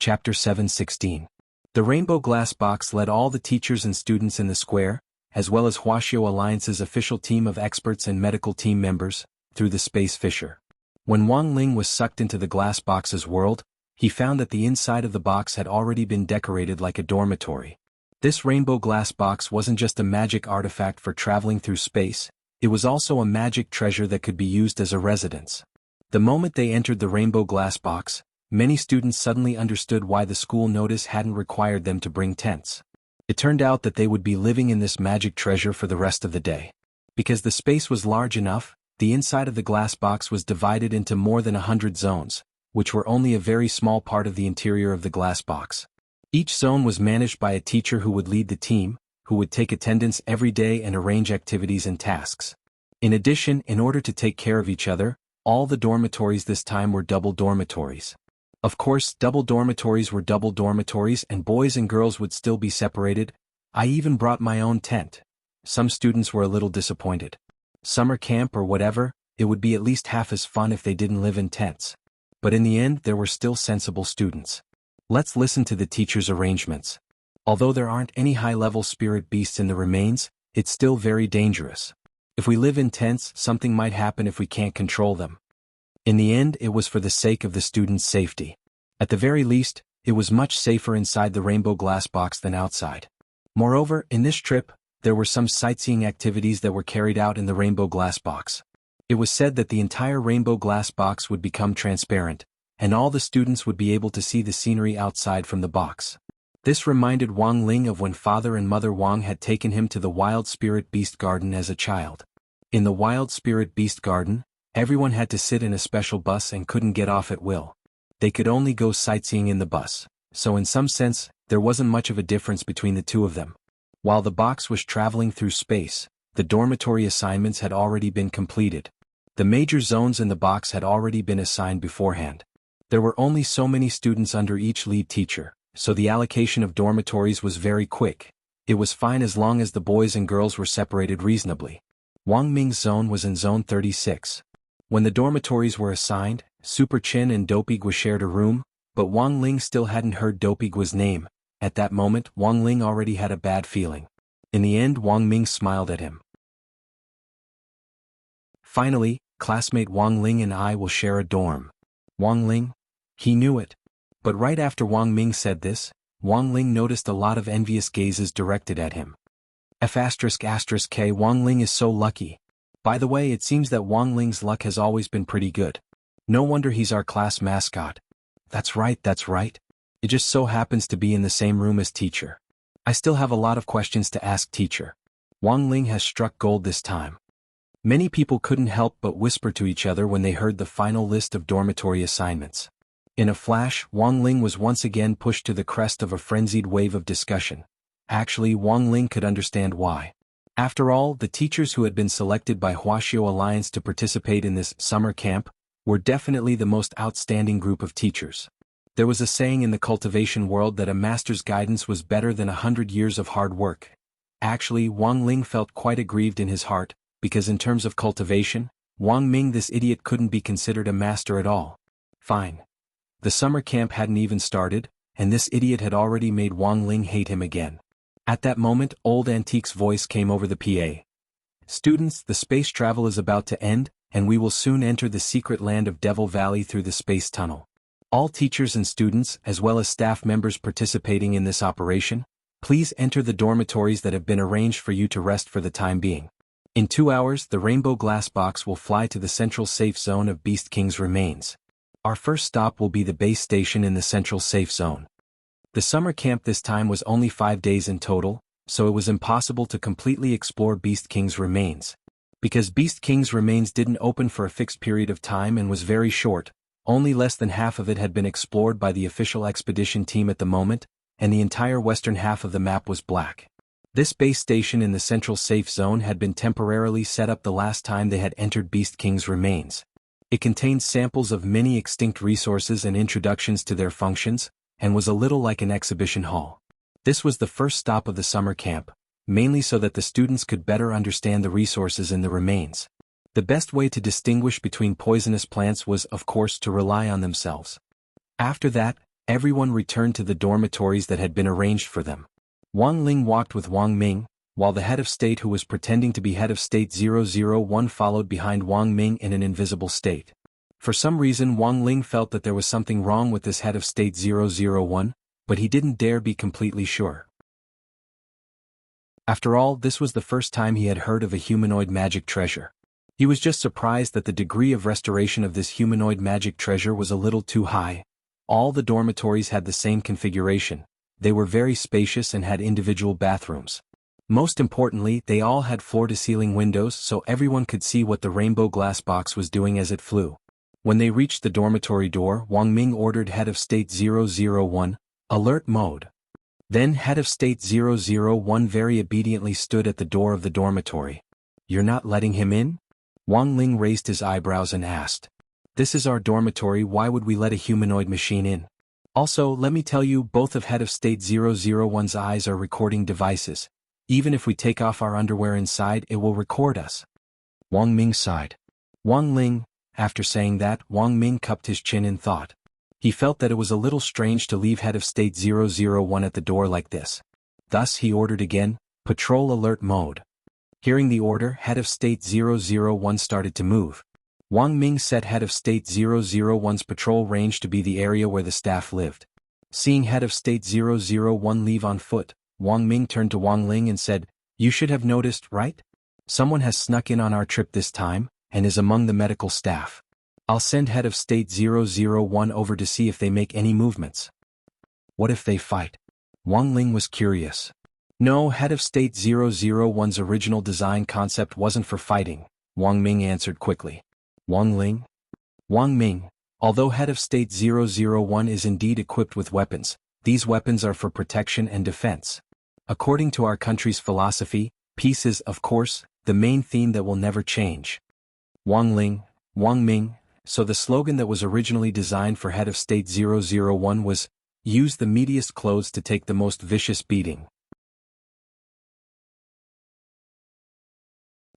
Chapter 7:16. The Rainbow Glass Box led all the teachers and students in the square, as well as Huaxiao Alliance's official team of experts and medical team members, through the space fissure. When Wang Ling was sucked into the glass box's world, he found that the inside of the box had already been decorated like a dormitory. This rainbow glass box wasn't just a magic artifact for traveling through space, it was also a magic treasure that could be used as a residence. The moment they entered the rainbow glass box, many students suddenly understood why the school notice hadn't required them to bring tents. It turned out that they would be living in this magic treasure for the rest of the day. Because the space was large enough, the inside of the glass box was divided into more than 100 zones, which were only a very small part of the interior of the glass box. Each zone was managed by a teacher who would lead the team, who would take attendance every day and arrange activities and tasks. In addition, in order to take care of each other, all the dormitories this time were double dormitories. Of course, double dormitories were double dormitories and boys and girls would still be separated. I even brought my own tent. Some students were a little disappointed. summer camp or whatever, it would be at least half as fun if they didn't live in tents. But in the end there were still sensible students. Let's listen to the teacher's arrangements. Although there aren't any high-level spirit beasts in the remains, it's still very dangerous. If we live in tents, something might happen if we can't control them. In the end, it was for the sake of the students' safety. At the very least, it was much safer inside the rainbow glass box than outside. Moreover, in this trip, there were some sightseeing activities that were carried out in the rainbow glass box. It was said that the entire rainbow glass box would become transparent, and all the students would be able to see the scenery outside from the box. This reminded Wang Ling of when Father and Mother Wang had taken him to the Wild Spirit Beast Garden as a child. In the Wild Spirit Beast Garden, everyone had to sit in a special bus and couldn't get off at will. They could only go sightseeing in the bus, so in some sense, there wasn't much of a difference between the two of them. While the box was traveling through space, the dormitory assignments had already been completed. The major zones in the box had already been assigned beforehand. There were only so many students under each lead teacher, so the allocation of dormitories was very quick. It was fine as long as the boys and girls were separated reasonably. Wang Ming's zone was in Zone 36. When the dormitories were assigned, Super Chin and Dopigwa shared a room, but Wang Ling still hadn't heard Dopigwa's name. At that moment, Wang Ling already had a bad feeling. In the end, Wang Ming smiled at him. Finally, classmate Wang Ling and I will share a dorm. Wang Ling? He knew it. But right after Wang Ming said this, Wang Ling noticed a lot of envious gazes directed at him. F***K Wang Ling is so lucky. By the way, it seems that Wang Ling's luck has always been pretty good. No wonder he's our class mascot. That's right. It just so happens to be in the same room as teacher. I still have a lot of questions to ask teacher. Wang Ling has struck gold this time. Many people couldn't help but whisper to each other when they heard the final list of dormitory assignments. In a flash, Wang Ling was once again pushed to the crest of a frenzied wave of discussion. Actually, Wang Ling could understand why. After all, the teachers who had been selected by Huaxiao Alliance to participate in this summer camp were definitely the most outstanding group of teachers. There was a saying in the cultivation world that a master's guidance was better than 100 years of hard work. Actually, Wang Ling felt quite aggrieved in his heart, because in terms of cultivation, Wang Ming, this idiot, couldn't be considered a master at all. Fine. The summer camp hadn't even started, and this idiot had already made Wang Ling hate him again. At that moment, Old Antique's voice came over the PA. Students, the space travel is about to end, and we will soon enter the secret land of Devil Valley through the space tunnel. All teachers and students, as well as staff members participating in this operation, please enter the dormitories that have been arranged for you to rest for the time being. In 2 hours, the rainbow glass box will fly to the central safe zone of Beast King's remains. Our first stop will be the base station in the central safe zone. The summer camp this time was only 5 days in total, so it was impossible to completely explore Beast King's remains. Because Beast King's remains didn't open for a fixed period of time and was very short, only less than half of it had been explored by the official expedition team at the moment, and the entire western half of the map was black. This base station in the central safe zone had been temporarily set up the last time they had entered Beast King's remains. It contained samples of many extinct resources and introductions to their functions, and was a little like an exhibition hall. This was the first stop of the summer camp, mainly so that the students could better understand the resources in the remains. The best way to distinguish between poisonous plants was, of course, to rely on themselves. After that, everyone returned to the dormitories that had been arranged for them. Wang Ling walked with Wang Ming, while the head of state, who was pretending to be head of state 001, followed behind Wang Ming in an invisible state. For some reason, Wang Ling felt that there was something wrong with this head of state 001, but he didn't dare be completely sure. After all, this was the first time he had heard of a humanoid magic treasure. He was just surprised that the degree of restoration of this humanoid magic treasure was a little too high. All the dormitories had the same configuration. They were very spacious and had individual bathrooms. Most importantly, they all had floor-to-ceiling windows so everyone could see what the rainbow glass box was doing as it flew. When they reached the dormitory door, Wang Ming ordered head of state 001, alert mode. Then head of state 001 very obediently stood at the door of the dormitory. You're not letting him in? Wang Ling raised his eyebrows and asked. This is our dormitory, why would we let a humanoid machine in? Also, let me tell you, both of head of state 001's eyes are recording devices. Even if we take off our underwear inside, it will record us. Wang Ming sighed. Wang Ling, after saying that, Wang Ming cupped his chin in thought. He felt that it was a little strange to leave Head of State 001 at the door like this. Thus he ordered again, patrol alert mode. Hearing the order, Head of State 001 started to move. Wang Ming set Head of State 001's patrol range to be the area where the staff lived. Seeing Head of State 001 leave on foot, Wang Ming turned to Wang Ling and said, "You should have noticed, right? Someone has snuck in on our trip this time, and is among the medical staff. I'll send Head of State 001 over to see if they make any movements." "What if they fight?" Wang Ling was curious. "No, Head of State 001's original design concept wasn't for fighting," Wang Ming answered quickly. Wang Ling? Wang Ming, although Head of State 001 is indeed equipped with weapons, these weapons are for protection and defense. According to our country's philosophy, peace is, of course, the main theme that will never change. Wang Ling, Wang Ming, so the slogan that was originally designed for Head of State 001 was, "Use the meatiest clothes to take the most vicious beating."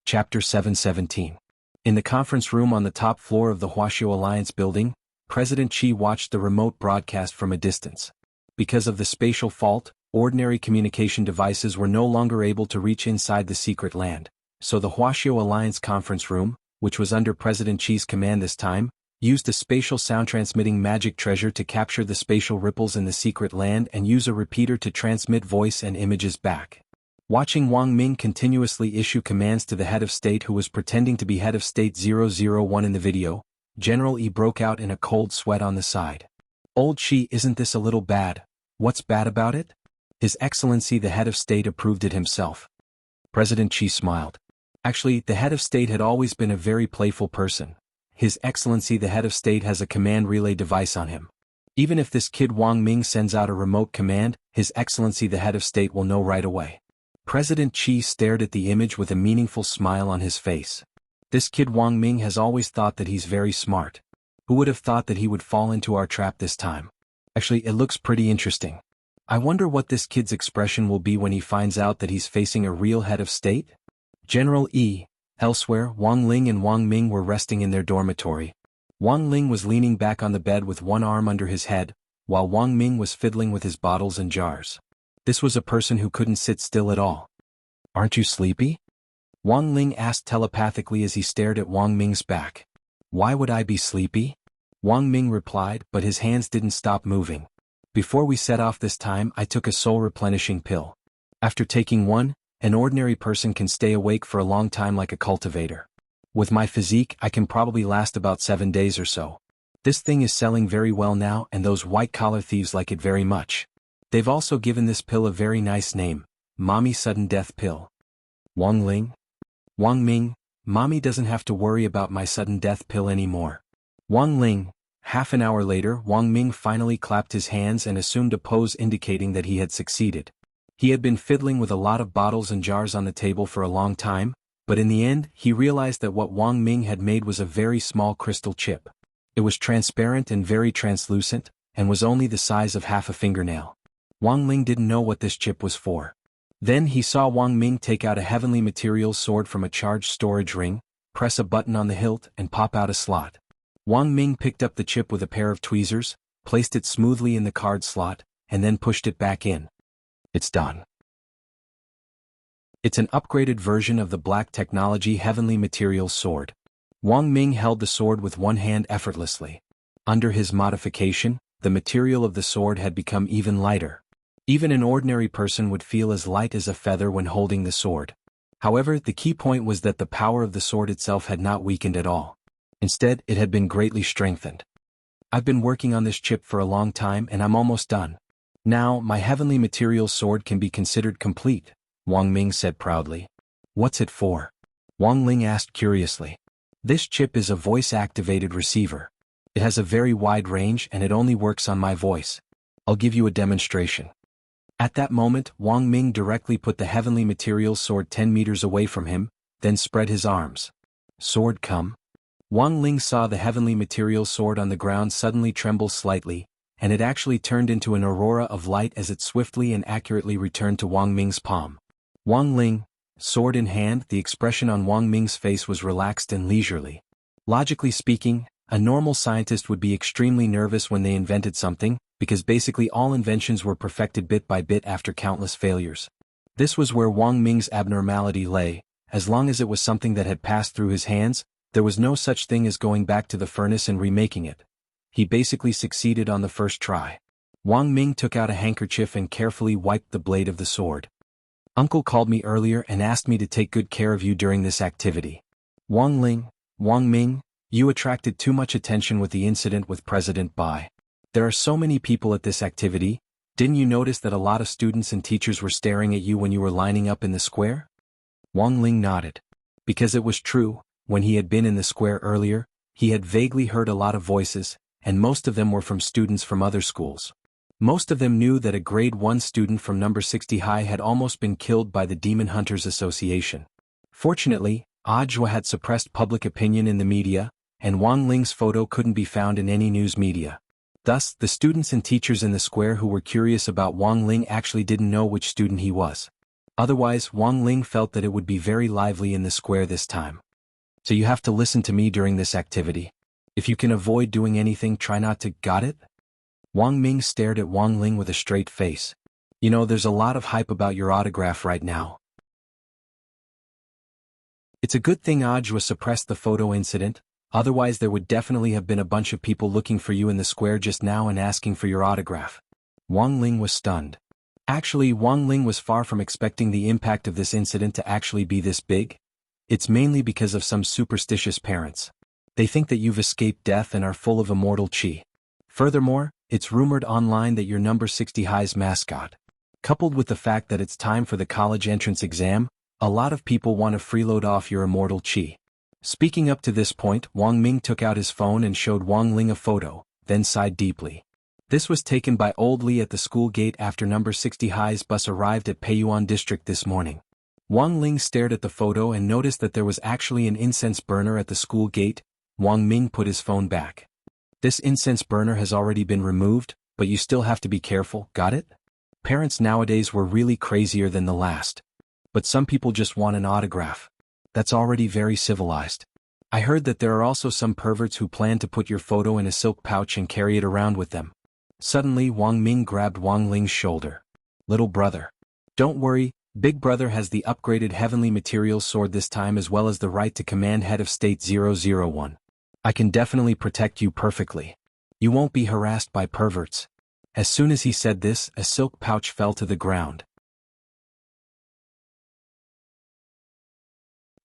Chapter 717. In the conference room on the top floor of the Huaxiao Alliance building, President Qi watched the remote broadcast from a distance. Because of the spatial fault, ordinary communication devices were no longer able to reach inside the secret land, so the Huaxiao Alliance conference room, which was under President Qi's command this time, used a spatial sound-transmitting magic treasure to capture the spatial ripples in the secret land and use a repeater to transmit voice and images back. Watching Wang Ming continuously issue commands to the head of state who was pretending to be Head of State 001 in the video, General Yi broke out in a cold sweat on the side. "Old Qi, isn't this a little bad? What's bad about it?" His Excellency the head of state approved it himself. President Qi smiled. Actually, the head of state had always been a very playful person. His Excellency the head of state has a command relay device on him. Even if this kid Wang Ming sends out a remote command, His Excellency the head of state will know right away. President Qi stared at the image with a meaningful smile on his face. This kid Wang Ming has always thought that he's very smart. Who would have thought that he would fall into our trap this time? Actually, it looks pretty interesting. I wonder what this kid's expression will be when he finds out that he's facing a real head of state? General Yi. Elsewhere, Wang Ling and Wang Ming were resting in their dormitory. Wang Ling was leaning back on the bed with one arm under his head, while Wang Ming was fiddling with his bottles and jars. This was a person who couldn't sit still at all. "Aren't you sleepy?" Wang Ling asked telepathically as he stared at Wang Ming's back. "Why would I be sleepy?" Wang Ming replied, but his hands didn't stop moving. "Before we set off this time, I took a soul-replenishing pill. After taking one, an ordinary person can stay awake for a long time like a cultivator. With my physique, I can probably last about 7 days or so. This thing is selling very well now and those white-collar thieves like it very much. They've also given this pill a very nice name, Mommy Sudden Death Pill." Wang Ling? Wang Ming, Mommy doesn't have to worry about my sudden death pill anymore. Wang Ling. Half an hour later, Wang Ming finally clapped his hands and assumed a pose indicating that he had succeeded. He had been fiddling with a lot of bottles and jars on the table for a long time, but in the end, he realized that what Wang Ming had made was a very small crystal chip. It was transparent and very translucent, and was only the size of half a fingernail. Wang Ling didn't know what this chip was for. Then he saw Wang Ming take out a heavenly materials sword from a charged storage ring, press a button on the hilt and pop out a slot. Wang Ming picked up the chip with a pair of tweezers, placed it smoothly in the card slot, and then pushed it back in. It's done. It's an upgraded version of the Black Technology Heavenly Materials Sword. Wang Ming held the sword with one hand effortlessly. Under his modification, the material of the sword had become even lighter. Even an ordinary person would feel as light as a feather when holding the sword. However, the key point was that the power of the sword itself had not weakened at all. Instead, it had been greatly strengthened. "I've been working on this chip for a long time and I'm almost done. Now, my heavenly materials sword can be considered complete," Wang Ming said proudly. "What's it for?" Wang Ling asked curiously. "This chip is a voice-activated receiver. It has a very wide range and it only works on my voice. I'll give you a demonstration." At that moment, Wang Ming directly put the heavenly materials sword 10 meters away from him, then spread his arms. "Sword come." Wang Ling saw the heavenly materials sword on the ground suddenly tremble slightly, and it actually turned into an aurora of light as it swiftly and accurately returned to Wang Ming's palm. Wang Ling, Sword in hand, the expression on Wang Ming's face was relaxed and leisurely. Logically speaking, a normal scientist would be extremely nervous when they invented something, because basically all inventions were perfected bit by bit after countless failures. This was where Wang Ming's abnormality lay. As long as it was something that had passed through his hands, there was no such thing as going back to the furnace and remaking it. He basically succeeded on the first try. Wang Ming took out a handkerchief and carefully wiped the blade of the sword. Uncle called me earlier and asked me to take good care of you during this activity. Wang Ming, you attracted too much attention with the incident with President Bai. There are so many people at this activity. Didn't you notice that a lot of students and teachers were staring at you when you were lining up in the square? Wang Ling nodded. Because it was true, when he had been in the square earlier, he had vaguely heard a lot of voices, and most of them were from students from other schools. Most of them knew that a grade 1 student from number 60 high had almost been killed by the Demon Hunters Association. Fortunately, Ajwa had suppressed public opinion in the media, and Wang Ling's photo couldn't be found in any news media. Thus, the students and teachers in the square who were curious about Wang Ling actually didn't know which student he was. Otherwise, Wang Ling felt that it would be very lively in the square this time. So you have to listen to me during this activity. If you can avoid doing anything, try not to, got it? Wang Ming stared at Wang Ling with a straight face. You know, there's a lot of hype about your autograph right now. It's a good thing Ajwa suppressed the photo incident, otherwise there would definitely have been a bunch of people looking for you in the square just now and asking for your autograph. Wang Ling was stunned. Actually, Wang Ling was far from expecting the impact of this incident to actually be this big. It's mainly because of some superstitious parents. They think that you've escaped death and are full of immortal qi. Furthermore, it's rumored online that you're number 60 high's mascot. Coupled with the fact that it's time for the college entrance exam, a lot of people want to freeload off your immortal qi. Speaking up to this point, Wang Ming took out his phone and showed Wang Ling a photo, then sighed deeply. This was taken by Old Li at the school gate after number 60 high's bus arrived at Peiyuan district this morning. Wang Ling stared at the photo and noticed that there was actually an incense burner at the school gate. Wang Ming put his phone back. This incense burner has already been removed, but you still have to be careful, got it? Parents nowadays were really crazier than the last. But some people just want an autograph. That's already very civilized. I heard that there are also some perverts who plan to put your photo in a silk pouch and carry it around with them. Suddenly Wang Ming grabbed Wang Ling's shoulder. Little brother. Don't worry, Big Brother has the upgraded heavenly materials sword this time as well as the right to command Head of State 001. I can definitely protect you perfectly. You won't be harassed by perverts. As soon as he said this, a silk pouch fell to the ground.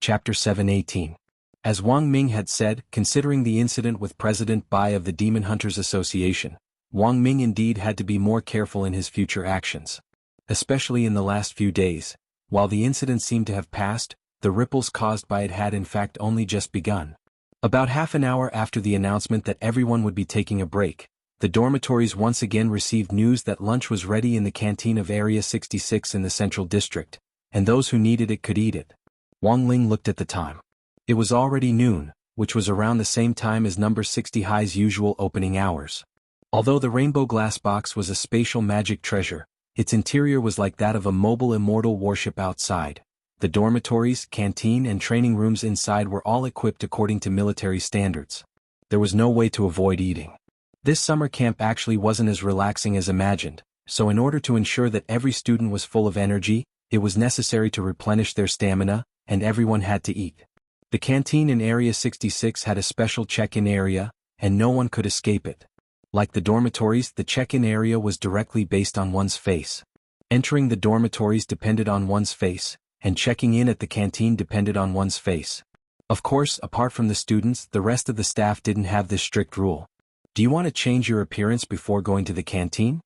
Chapter 7:18. As Wang Ming had said, considering the incident with President Bai of the Demon Hunters Association, Wang Ming indeed had to be more careful in his future actions. Especially in the last few days, while the incident seemed to have passed, the ripples caused by it had in fact only just begun. About half an hour after the announcement that everyone would be taking a break, the dormitories once again received news that lunch was ready in the canteen of Area 66 in the Central District, and those who needed it could eat it. Wang Ling looked at the time. It was already noon, which was around the same time as number 60 high's usual opening hours. Although the rainbow glass box was a spatial magic treasure, its interior was like that of a mobile immortal warship outside. The dormitories, canteen and training rooms inside were all equipped according to military standards. There was no way to avoid eating. This summer camp actually wasn't as relaxing as imagined, so in order to ensure that every student was full of energy, it was necessary to replenish their stamina, and everyone had to eat. The canteen in Area 66 had a special check-in area, and no one could escape it. Like the dormitories, the check-in area was directly based on one's face. Entering the dormitories depended on one's face, and checking in at the canteen depended on one's face. Of course, apart from the students, the rest of the staff didn't have this strict rule. Do you want to change your appearance before going to the canteen?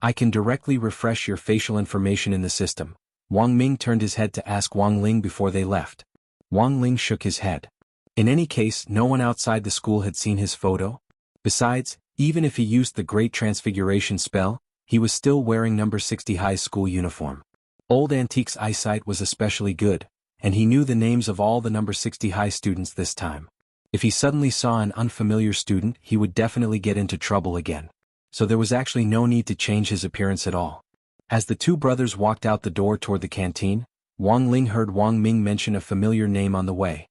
I can directly refresh your facial information in the system. Wang Ming turned his head to ask Wang Ling before they left. Wang Ling shook his head. In any case, no one outside the school had seen his photo. Besides, even if he used the Great Transfiguration spell, he was still wearing number 60 high school uniform. Old Antique's eyesight was especially good, and he knew the names of all the number 60 high students this time. If he suddenly saw an unfamiliar student, he would definitely get into trouble again. So there was actually no need to change his appearance at all. As the two brothers walked out the door toward the canteen, Wang Ling heard Wang Ming mention a familiar name on the way.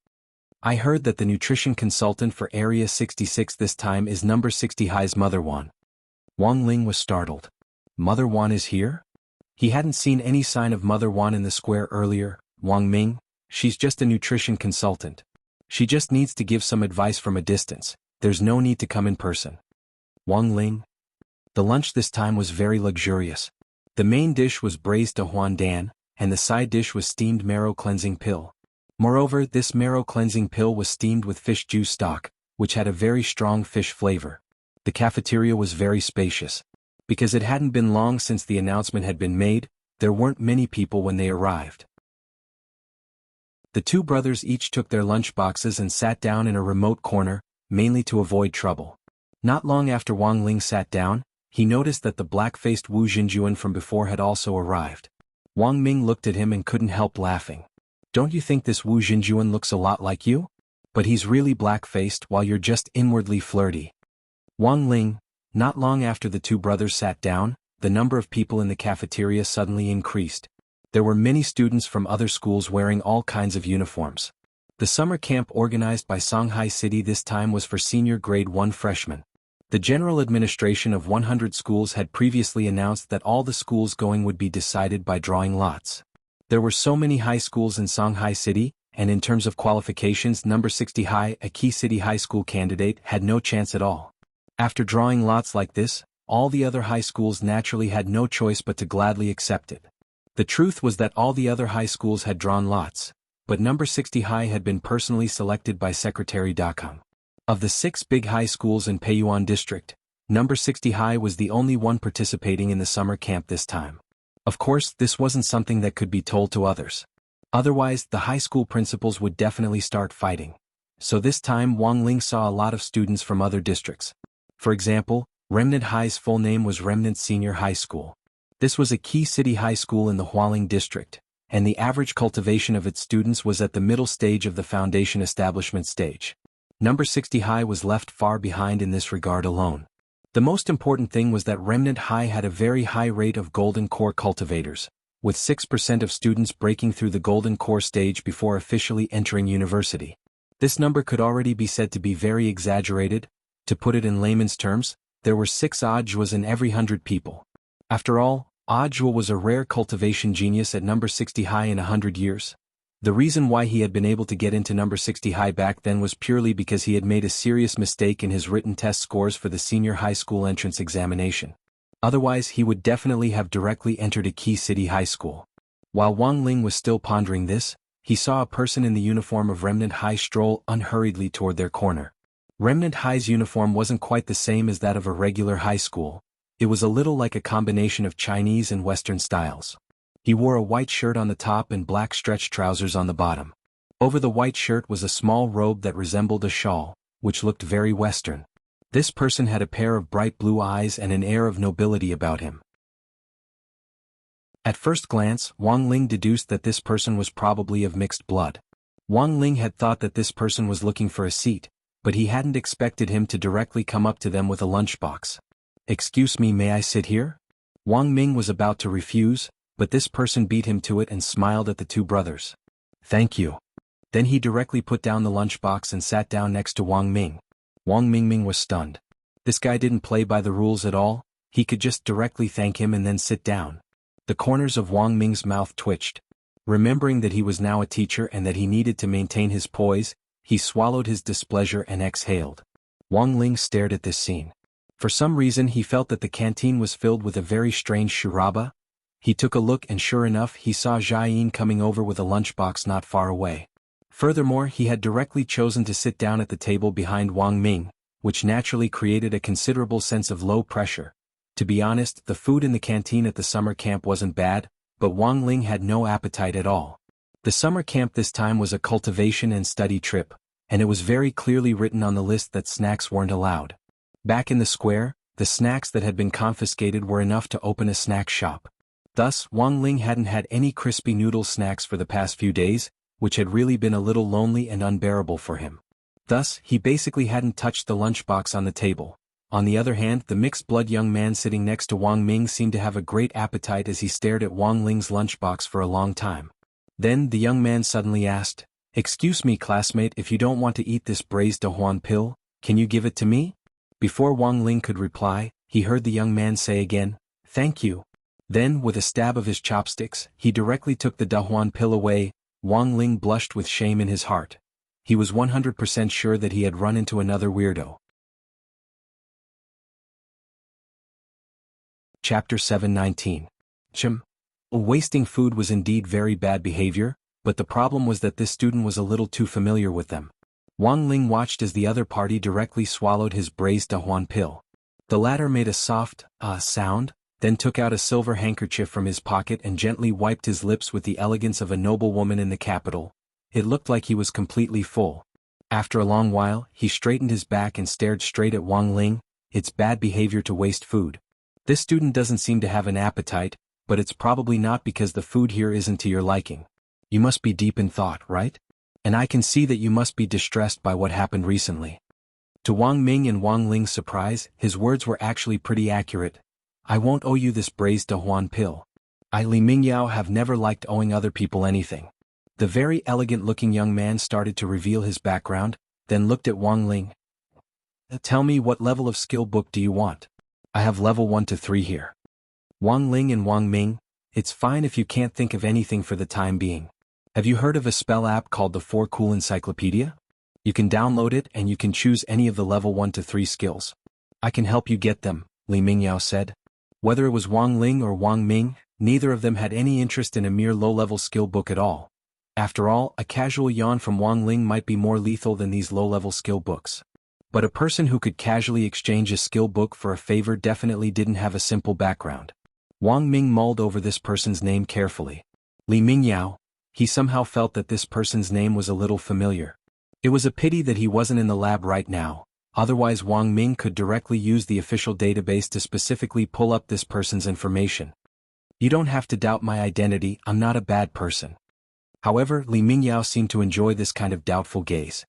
I heard that the nutrition consultant for Area 66 this time is number 60 High's Mother Wan. Wang Ling was startled. Mother Wan is here? He hadn't seen any sign of Mother Wan in the square earlier. Wang Ming, she's just a nutrition consultant. She just needs to give some advice from a distance. There's no need to come in person. Wang Ling. The lunch this time was very luxurious. The main dish was braised Dan, and the side dish was steamed marrow cleansing pill. Moreover, this marrow cleansing pill was steamed with fish juice stock, which had a very strong fish flavor. The cafeteria was very spacious. Because it hadn't been long since the announcement had been made, there weren't many people when they arrived. The two brothers each took their lunch boxes and sat down in a remote corner, mainly to avoid trouble. Not long after Wang Ling sat down, he noticed that the black-faced Wu Jinjuan from before had also arrived. Wang Ming looked at him and couldn't help laughing. Don't you think this Wu Jinjuan looks a lot like you? But he's really black-faced while you're just inwardly flirty. Wang Ling. Not long after the two brothers sat down, the number of people in the cafeteria suddenly increased. There were many students from other schools wearing all kinds of uniforms. The summer camp organized by Songhai City this time was for senior grade 1 freshmen. The general administration of 100 schools had previously announced that all the schools going would be decided by drawing lots. There were so many high schools in Songhai City, and in terms of qualifications, number 60 High, a key city high school candidate, had no chance at all. After drawing lots like this, all the other high schools naturally had no choice but to gladly accept it. The truth was that all the other high schools had drawn lots, but number 60 High had been personally selected by Secretary Dakang. Of the 6 big high schools in Peiyuan District, number 60 High was the only one participating in the summer camp this time. Of course, this wasn't something that could be told to others. Otherwise, the high school principals would definitely start fighting. So this time Wang Ling saw a lot of students from other districts. For example, Remnant High's full name was Remnant Senior High School. This was a key city high school in the Hualing district, and the average cultivation of its students was at the middle stage of the foundation establishment stage. Number 60 High was left far behind in this regard alone. The most important thing was that Remnant High had a very high rate of golden core cultivators, with 6% of students breaking through the golden core stage before officially entering university. This number could already be said to be very exaggerated. To put it in layman's terms, there were 6 Ojuas in every 100 people. After all, Ojua was a rare cultivation genius at number 60 High in 100 years. The reason why he had been able to get into number 60 High back then was purely because he had made a serious mistake in his written test scores for the senior high school entrance examination. Otherwise, he would definitely have directly entered a key city high school. While Wang Ling was still pondering this, he saw a person in the uniform of Remnant High stroll unhurriedly toward their corner. Remnant High's uniform wasn't quite the same as that of a regular high school. It was a little like a combination of Chinese and Western styles. He wore a white shirt on the top and black stretch trousers on the bottom. Over the white shirt was a small robe that resembled a shawl, which looked very Western. This person had a pair of bright blue eyes and an air of nobility about him. At first glance, Wang Ling deduced that this person was probably of mixed blood. Wang Ling had thought that this person was looking for a seat, but he hadn't expected him to directly come up to them with a lunchbox. "Excuse me, may I sit here?" Wang Ming was about to refuse, but this person beat him to it and smiled at the two brothers. "Thank you." Then he directly put down the lunchbox and sat down next to Wang Ming. Wang Ming was stunned. This guy didn't play by the rules at all. He could just directly thank him and then sit down. The corners of Wang Ming's mouth twitched. Remembering that he was now a teacher and that he needed to maintain his poise, he swallowed his displeasure and exhaled. Wang Ling stared at this scene. For some reason he felt that the canteen was filled with a very strange shuraba. He took a look and sure enough he saw Jiayin coming over with a lunchbox not far away. Furthermore, he had directly chosen to sit down at the table behind Wang Ming, which naturally created a considerable sense of low pressure. To be honest, the food in the canteen at the summer camp wasn't bad, but Wang Ling had no appetite at all. The summer camp this time was a cultivation and study trip, and it was very clearly written on the list that snacks weren't allowed. Back in the square, the snacks that had been confiscated were enough to open a snack shop. Thus, Wang Ling hadn't had any crispy noodle snacks for the past few days, which had really been a little lonely and unbearable for him. Thus, he basically hadn't touched the lunchbox on the table. On the other hand, the mixed-blood young man sitting next to Wang Ming seemed to have a great appetite as he stared at Wang Ling's lunchbox for a long time. Then the young man suddenly asked, "Excuse me, classmate, if you don't want to eat this braised dahuan pill, can you give it to me?" Before Wang Ling could reply, he heard the young man say again, "Thank you." Then, with a stab of his chopsticks, he directly took the dahuan pill away. Wang Ling blushed with shame in his heart. He was 100% sure that he had run into another weirdo. Chapter 719. Wasting food was indeed very bad behavior, but the problem was that this student was a little too familiar with them. Wang Ling watched as the other party directly swallowed his braised dahuan pill. The latter made a soft, sound, then took out a silver handkerchief from his pocket and gently wiped his lips with the elegance of a noblewoman in the capital. It looked like he was completely full. After a long while, he straightened his back and stared straight at Wang Ling. It's bad behavior to waste food. This student doesn't seem to have an appetite, but it's probably not because the food here isn't to your liking. You must be deep in thought, right? And I can see that you must be distressed by what happened recently. To Wang Ming and Wang Ling's surprise, his words were actually pretty accurate. I won't owe you this braised dahuan pill. I Li Mingyao have never liked owing other people anything. The very elegant-looking young man started to reveal his background, then looked at Wang Ling. Tell me, what level of skill book do you want? I have level 1 to 3 here. Wang Ling and Wang Ming, it's fine if you can't think of anything for the time being. Have you heard of a spell app called the 4 Cool Encyclopedia? You can download it and you can choose any of the level 1 to 3 skills. I can help you get them, Li Mingyao said. Whether it was Wang Ling or Wang Ming, neither of them had any interest in a mere low-level skill book at all. After all, a casual yawn from Wang Ling might be more lethal than these low-level skill books. But a person who could casually exchange a skill book for a favor definitely didn't have a simple background. Wang Ming mulled over this person's name carefully. Li Mingyao. He somehow felt that this person's name was a little familiar. It was a pity that he wasn't in the lab right now, otherwise Wang Ming could directly use the official database to specifically pull up this person's information. You don't have to doubt my identity, I'm not a bad person. However, Li Mingyao seemed to enjoy this kind of doubtful gaze.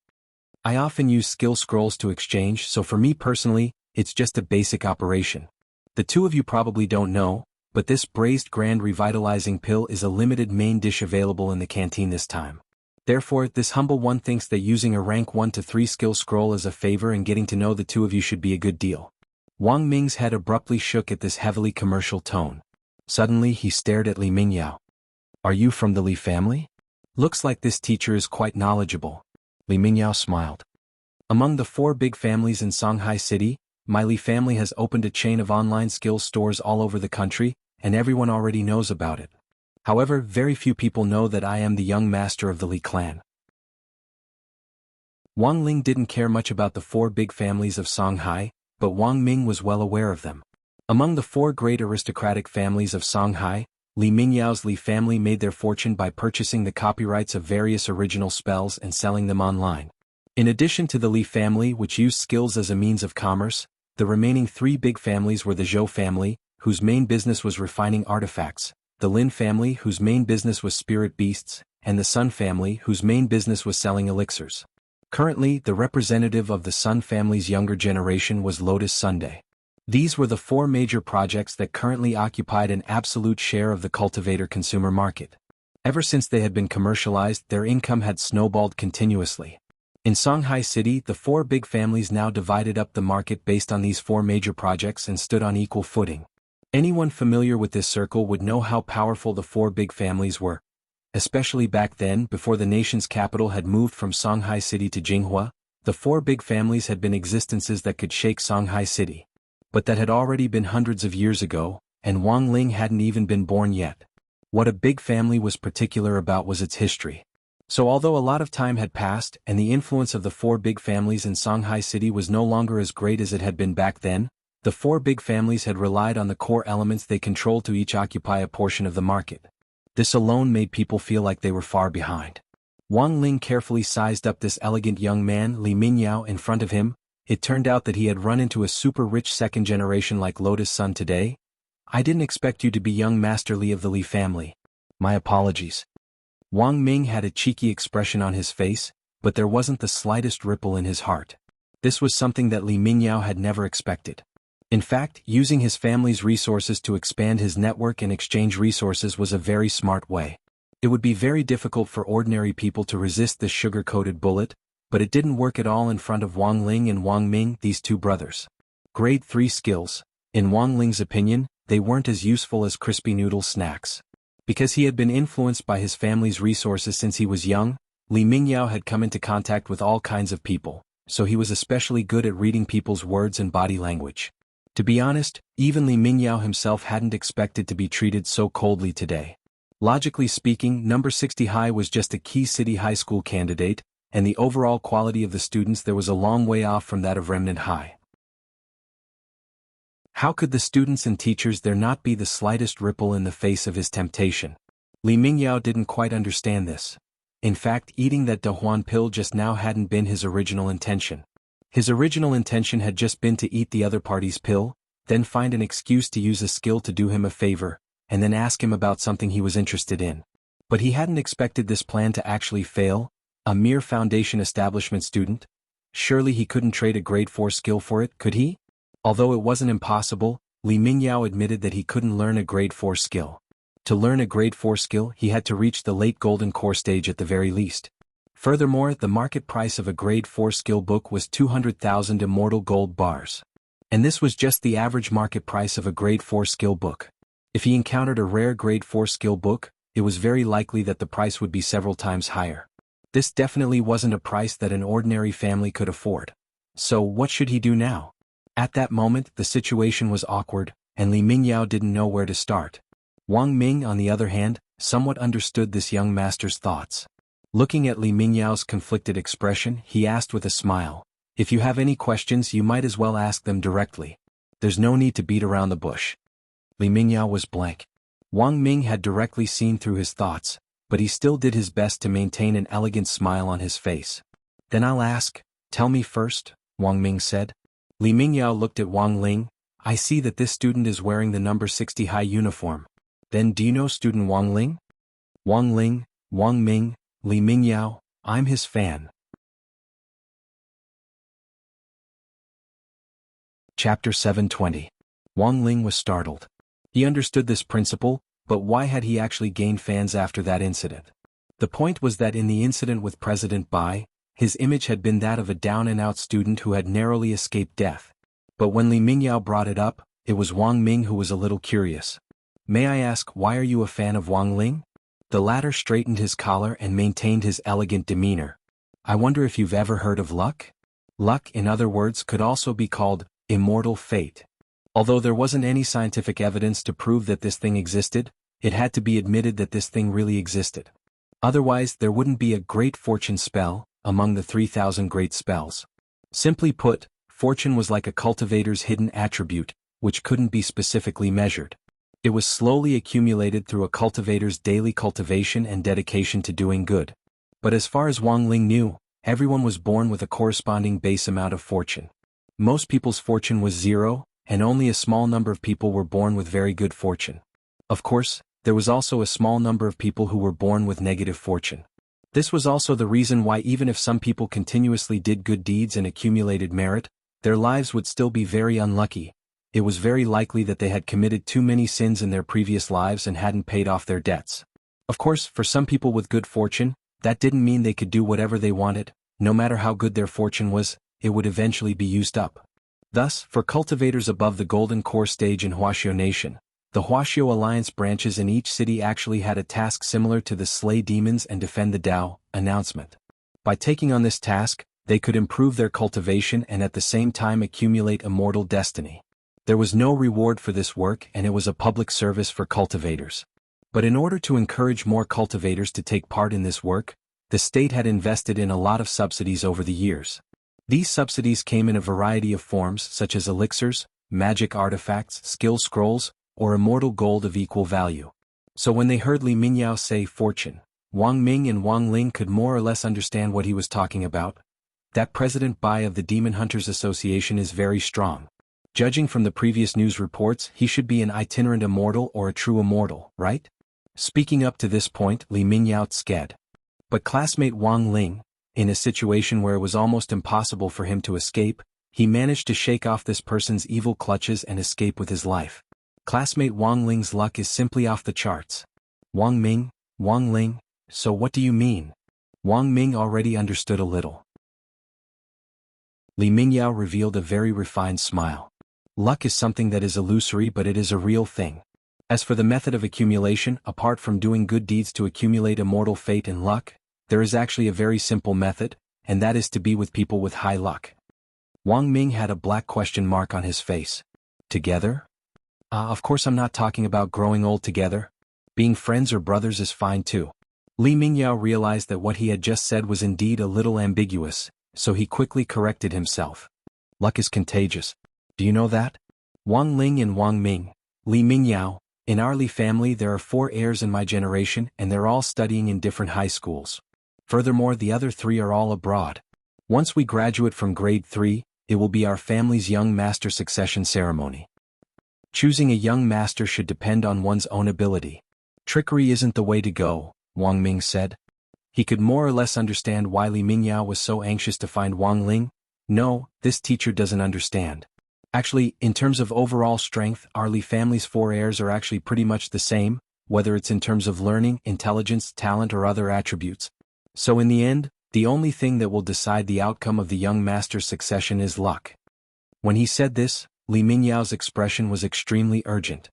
I often use skill scrolls to exchange, so for me personally, it's just a basic operation. The two of you probably don't know, but this braised grand revitalizing pill is a limited main dish available in the canteen this time. Therefore, this humble one thinks that using a rank 1 to 3 skill scroll as a favor and getting to know the two of you should be a good deal. Wang Ming's head abruptly shook at this heavily commercial tone. Suddenly he stared at Li Mingyao. Are you from the Li family? Looks like this teacher is quite knowledgeable. Li Mingyao smiled. Among the 4 big families in Songhai City, my Li family has opened a chain of online skills stores all over the country, and everyone already knows about it. However, very few people know that I am the young master of the Li clan. Wang Ling didn't care much about the 4 big families of Songhai, but Wang Ming was well aware of them. Among the 4 great aristocratic families of Songhai, Li Mingyao's Li family made their fortune by purchasing the copyrights of various original spells and selling them online. In addition to the Li family, which used skills as a means of commerce, the remaining 3 big families were the Zhou family, whose main business was refining artifacts, the Lin family, whose main business was spirit beasts, and the Sun family, whose main business was selling elixirs. Currently, the representative of the Sun family's younger generation was Lotus Sunday. These were the 4 major projects that currently occupied an absolute share of the cultivator consumer market. Ever since they had been commercialized, their income had snowballed continuously. In Songhai City, the 4 big families now divided up the market based on these 4 major projects and stood on equal footing. Anyone familiar with this circle would know how powerful the 4 big families were. Especially back then, before the nation's capital had moved from Songhai City to Jinghua, the 4 big families had been existences that could shake Songhai City. But that had already been hundreds of years ago, and Wang Ling hadn't even been born yet. What a big family was particular about was its history. So although a lot of time had passed and the influence of the 4 big families in Songhai City was no longer as great as it had been back then, the 4 big families had relied on the core elements they controlled to each occupy a portion of the market. This alone made people feel like they were far behind. Wang Ling carefully sized up this elegant young man, Li Mingyao, in front of him. It turned out that he had run into a super-rich second generation like Lotus Sun today. I didn't expect you to be young Master Li of the Li family. My apologies. Wang Ming had a cheeky expression on his face, but there wasn't the slightest ripple in his heart. This was something that Li Mingyao had never expected. In fact, using his family's resources to expand his network and exchange resources was a very smart way. It would be very difficult for ordinary people to resist this sugar-coated bullet, but it didn't work at all in front of Wang Ling and Wang Ming, these two brothers. Grade 3 skills. In Wang Ling's opinion, they weren't as useful as crispy noodle snacks. Because he had been influenced by his family's resources since he was young, Li Mingyao had come into contact with all kinds of people, so he was especially good at reading people's words and body language. To be honest, even Li Mingyao himself hadn't expected to be treated so coldly today. Logically speaking, number 60 High was just a key city high school candidate, and the overall quality of the students there was a long way off from that of Remnant High. How could the students and teachers there not be the slightest ripple in the face of his temptation? Li Mingyao didn't quite understand this. In fact, eating that Dahuan pill just now hadn't been his original intention. His original intention had just been to eat the other party's pill, then find an excuse to use a skill to do him a favor, and then ask him about something he was interested in. But he hadn't expected this plan to actually fail. A mere foundation establishment student? Surely he couldn't trade a grade 4 skill for it, could he? Although it wasn't impossible, Li Mingyao admitted that he couldn't learn a grade 4 skill. To learn a grade 4 skill, he had to reach the late golden core stage at the very least. Furthermore, the market price of a grade 4 skill book was 200,000 immortal gold bars. And this was just the average market price of a grade 4 skill book. If he encountered a rare grade 4 skill book, it was very likely that the price would be several times higher. This definitely wasn't a price that an ordinary family could afford. So what should he do now? At that moment, the situation was awkward, and Li Mingyao didn't know where to start. Wang Ming, on the other hand, somewhat understood this young master's thoughts. Looking at Li Mingyao's conflicted expression, he asked with a smile, "If you have any questions, you might as well ask them directly. There's no need to beat around the bush." Li Mingyao was blank. Wang Ming had directly seen through his thoughts, but he still did his best to maintain an elegant smile on his face. "Then I'll ask, tell me first," Wang Ming said. Li Mingyao looked at Wang Ling. "I see that this student is wearing the number 60 high uniform. Then do you know student Wang Ling?" "Wang Ling, Wang Ming, Li Mingyao, I'm his fan." Chapter 720. Wang Ling was startled. He understood this principle, but why had he actually gained fans after that incident? The point was that in the incident with President Bai, his image had been that of a down-and-out student who had narrowly escaped death. But when Li Mingyao brought it up, it was Wang Ming who was a little curious. "May I ask, why are you a fan of Wang Ling?" The latter straightened his collar and maintained his elegant demeanor. "I wonder if you've ever heard of luck?" Luck, in other words, could also be called immortal fate. Although there wasn't any scientific evidence to prove that this thing existed, it had to be admitted that this thing really existed. Otherwise, there wouldn't be a great fortune spell among the 3,000 great spells. Simply put, fortune was like a cultivator's hidden attribute, which couldn't be specifically measured. It was slowly accumulated through a cultivator's daily cultivation and dedication to doing good. But as far as Wang Ling knew, everyone was born with a corresponding base amount of fortune. Most people's fortune was 0, and only a small number of people were born with very good fortune. Of course, there was also a small number of people who were born with negative fortune. This was also the reason why even if some people continuously did good deeds and accumulated merit, their lives would still be very unlucky. It was very likely that they had committed too many sins in their previous lives and hadn't paid off their debts. Of course, for some people with good fortune, that didn't mean they could do whatever they wanted. No matter how good their fortune was, it would eventually be used up. Thus, for cultivators above the Golden Core stage in Huaxiao Nation, the Huaxiao Alliance branches in each city actually had a task similar to the Slay Demons and Defend the Tao announcement. By taking on this task, they could improve their cultivation and at the same time accumulate immortal destiny. There was no reward for this work and it was a public service for cultivators. But in order to encourage more cultivators to take part in this work, the state had invested in a lot of subsidies over the years. These subsidies came in a variety of forms such as elixirs, magic artifacts, skill scrolls, or immortal gold of equal value. So when they heard Li Mingyao say fortune, Wang Ming and Wang Ling could more or less understand what he was talking about. That President Bai of the Demon Hunters Association is very strong. Judging from the previous news reports, he should be an itinerant immortal or a true immortal, right? Speaking up to this point, Li Mingyao sked. But classmate Wang Ling, in a situation where it was almost impossible for him to escape, he managed to shake off this person's evil clutches and escape with his life. Classmate Wang Ling's luck is simply off the charts. Wang Ming, Wang Ling, so what do you mean? Wang Ming already understood a little. Li Mingyao revealed a very refined smile. Luck is something that is illusory, but it is a real thing. As for the method of accumulation, apart from doing good deeds to accumulate immortal fate and luck, there is actually a very simple method, and that is to be with people with high luck. Wang Ming had a black question mark on his face. Together? Of course I'm not talking about growing old together. Being friends or brothers is fine too. Li Mingyao realized that what he had just said was indeed a little ambiguous, so he quickly corrected himself. Luck is contagious. Do you know that? Wang Ling and Wang Ming, Li Mingyao, in our Li family there are 4 heirs in my generation and they're all studying in different high schools. Furthermore, the other 3 are all abroad. Once we graduate from grade 3, it will be our family's young master succession ceremony. Choosing a young master should depend on one's own ability. Trickery isn't the way to go, Wang Ming said. He could more or less understand why Li Mingyao was so anxious to find Wang Ling. No, this teacher doesn't understand. Actually, in terms of overall strength, our Li family's 4 heirs are actually pretty much the same, whether it's in terms of learning, intelligence, talent or other attributes. So in the end, the only thing that will decide the outcome of the young master's succession is luck. When he said this, Li Mingyao's expression was extremely urgent.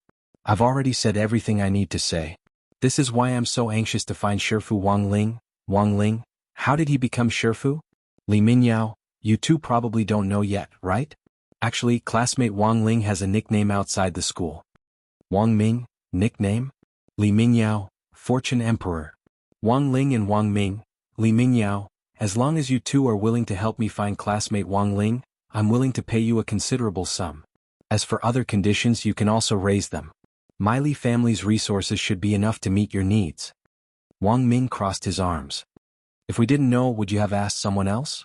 I've already said everything I need to say. This is why I'm so anxious to find Shifu Wang Ling. Wang Ling, how did he become Shifu? Li Mingyao, you two probably don't know yet, right? Actually, classmate Wang Ling has a nickname outside the school. Wang Ming, nickname? Li Mingyao, Fortune Emperor. Wang Ling and Wang Ming, Li Mingyao, as long as you two are willing to help me find classmate Wang Ling, I'm willing to pay you a considerable sum. As for other conditions, you can also raise them. My Li family's resources should be enough to meet your needs. Wang Ming crossed his arms. If we didn't know, would you have asked someone else?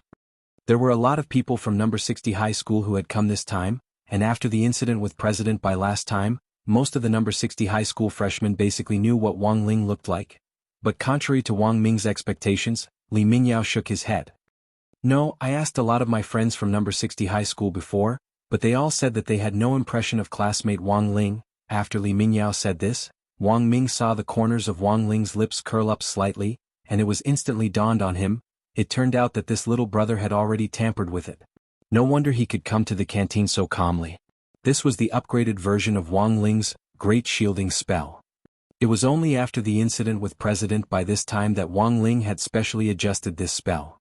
There were a lot of people from number 60 high school who had come this time, and after the incident with President Bai last time, most of the number 60 high school freshmen basically knew what Wang Ling looked like. But contrary to Wang Ming's expectations, Li Mingyao shook his head. No, I asked a lot of my friends from number 60 high school before, but they all said that they had no impression of classmate Wang Ling. After Li Mingyao said this, Wang Ming saw the corners of Wang Ling's lips curl up slightly, and it was instantly dawned on him. It turned out that this little brother had already tampered with it. No wonder he could come to the canteen so calmly. This was the upgraded version of Wang Ling's Great Shielding Spell. It was only after the incident with President by this time that Wang Ling had specially adjusted this spell.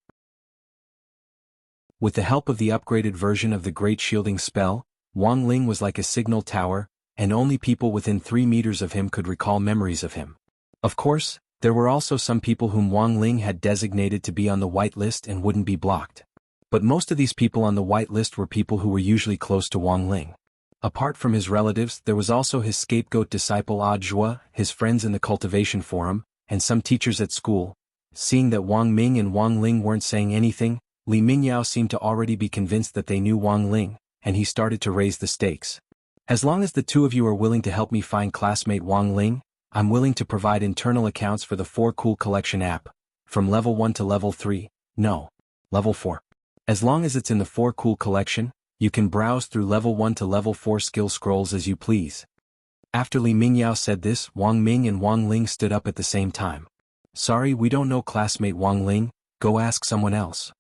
With the help of the upgraded version of the Great Shielding Spell, Wang Ling was like a signal tower, and only people within 3 meters of him could recall memories of him. Of course, there were also some people whom Wang Ling had designated to be on the white list and wouldn't be blocked. But most of these people on the white list were people who were usually close to Wang Ling. Apart from his relatives, there was also his scapegoat disciple Zhua, his friends in the cultivation forum, and some teachers at school. Seeing that Wang Ming and Wang Ling weren't saying anything, Li Mingyao seemed to already be convinced that they knew Wang Ling, and he started to raise the stakes. As long as the two of you are willing to help me find classmate Wang Ling, I'm willing to provide internal accounts for the 4 Cool Collection app, from level 1 to level 3, no, level 4. As long as it's in the 4 Cool Collection, you can browse through level 1 to level 4 skill scrolls as you please. After Li Mingyao said this, Wang Ming and Wang Ling stood up at the same time. Sorry, we don't know classmate Wang Ling, go ask someone else.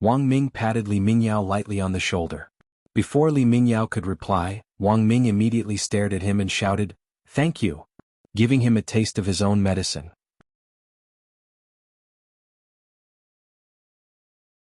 Wang Ming patted Li Mingyao lightly on the shoulder. Before Li Mingyao could reply, Wang Ming immediately stared at him and shouted, "Thank you," giving him a taste of his own medicine.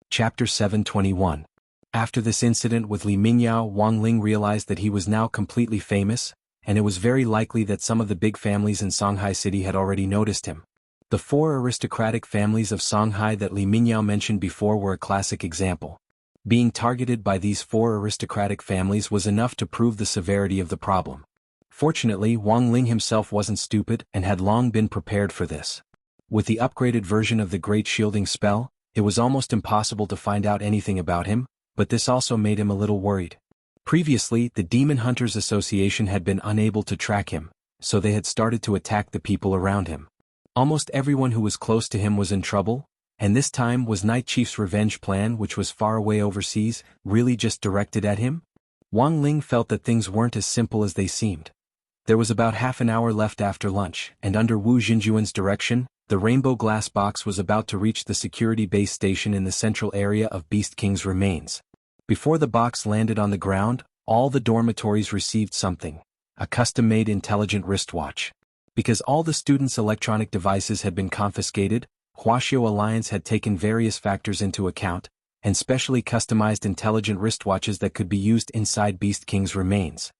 Chapter 721. After this incident with Li Mingyao, Wang Ling realized that he was now completely famous, and it was very likely that some of the big families in Songhai City had already noticed him. The 4 aristocratic families of Songhai that Li Mingyao mentioned before were a classic example. Being targeted by these 4 aristocratic families was enough to prove the severity of the problem. Fortunately, Wang Ling himself wasn't stupid and had long been prepared for this. With the upgraded version of the Great Shielding Spell, it was almost impossible to find out anything about him, but this also made him a little worried. Previously, the Demon Hunters Association had been unable to track him, so they had started to attack the people around him. Almost everyone who was close to him was in trouble, and this time was Night Chief's revenge plan, which was far away overseas, really just directed at him? Wang Ling felt that things weren't as simple as they seemed. There was about half an hour left after lunch, and under Wu Jinjuan's direction, the rainbow glass box was about to reach the security base station in the central area of Beast King's remains. Before the box landed on the ground, all the dormitories received something, a custom-made intelligent wristwatch. Because all the students' electronic devices had been confiscated, Wuxia Alliance had taken various factors into account, and specially customized intelligent wristwatches that could be used inside Beast King's remains.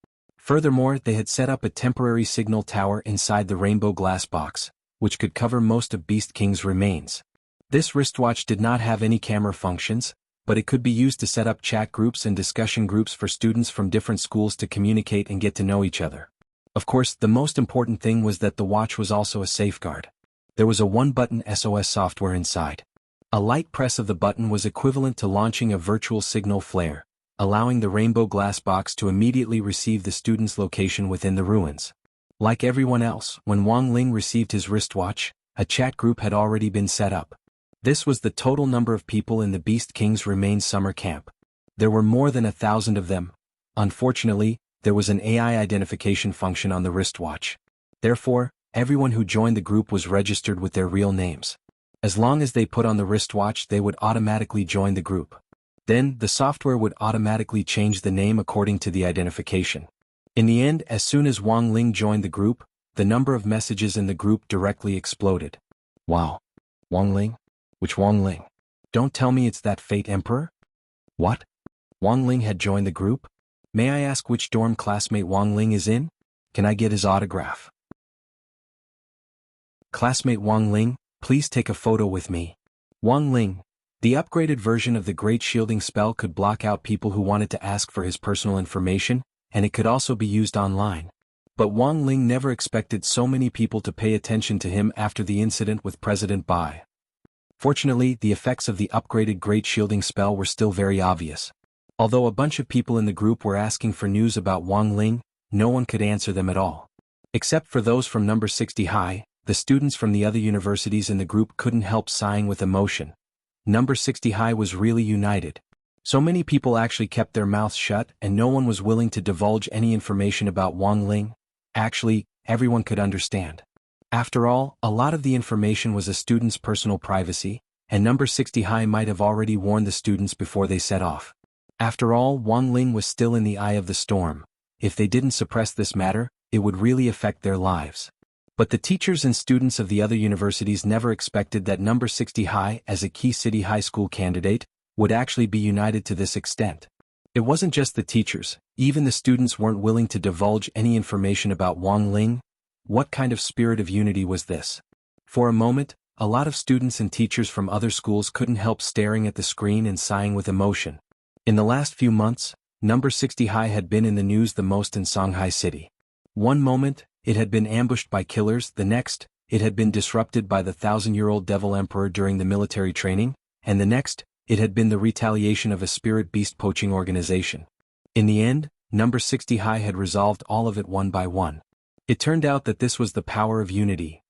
Furthermore, they had set up a temporary signal tower inside the rainbow glass box, which could cover most of Beast King's remains. This wristwatch did not have any camera functions, but it could be used to set up chat groups and discussion groups for students from different schools to communicate and get to know each other. Of course, the most important thing was that the watch was also a safeguard. There was a one-button SOS software inside. A light press of the button was equivalent to launching a virtual signal flare, allowing the rainbow glass box to immediately receive the student's location within the ruins. Like everyone else, when Wang Ling received his wristwatch, a chat group had already been set up. This was the total number of people in the Beast King's remains summer camp. There were more than 1,000 of them. Unfortunately, there was an AI identification function on the wristwatch. Therefore, everyone who joined the group was registered with their real names. As long as they put on the wristwatch, they would automatically join the group. Then, the software would automatically change the name according to the identification. In the end, as soon as Wang Ling joined the group, the number of messages in the group directly exploded. Wow. Wang Ling? Which Wang Ling? Don't tell me it's that fate emperor? What? Wang Ling had joined the group? May I ask which dorm classmate Wang Ling is in? Can I get his autograph? Classmate Wang Ling, please take a photo with me. Wang Ling. The upgraded version of the Great Shielding spell could block out people who wanted to ask for his personal information, and it could also be used online. But Wang Ling never expected so many people to pay attention to him after the incident with President Bai. Fortunately, the effects of the upgraded Great Shielding spell were still very obvious. Although a bunch of people in the group were asking for news about Wang Ling, no one could answer them at all. Except for those from number 60 high, the students from the other universities in the group couldn't help sighing with emotion. Number 60 high was really united. So many people actually kept their mouths shut and no one was willing to divulge any information about Wang Ling. Actually, everyone could understand. After all, a lot of the information was a student's personal privacy, and number 60 high might have already warned the students before they set off. After all, Wang Ling was still in the eye of the storm. If they didn't suppress this matter, it would really affect their lives. But the teachers and students of the other universities never expected that number 60 high, as a key city high school candidate, would actually be united to this extent. It wasn't just the teachers, even the students weren't willing to divulge any information about Wang Ling. What kind of spirit of unity was this? For a moment, a lot of students and teachers from other schools couldn't help staring at the screen and sighing with emotion. In the last few months, number 60 high had been in the news the most in Shanghai City. One moment, it had been ambushed by killers, the next, it had been disrupted by the 1,000-year-old devil emperor during the military training, and the next, it had been the retaliation of a spirit beast poaching organization. In the end, number 60 high had resolved all of it one by one. It turned out that this was the power of unity.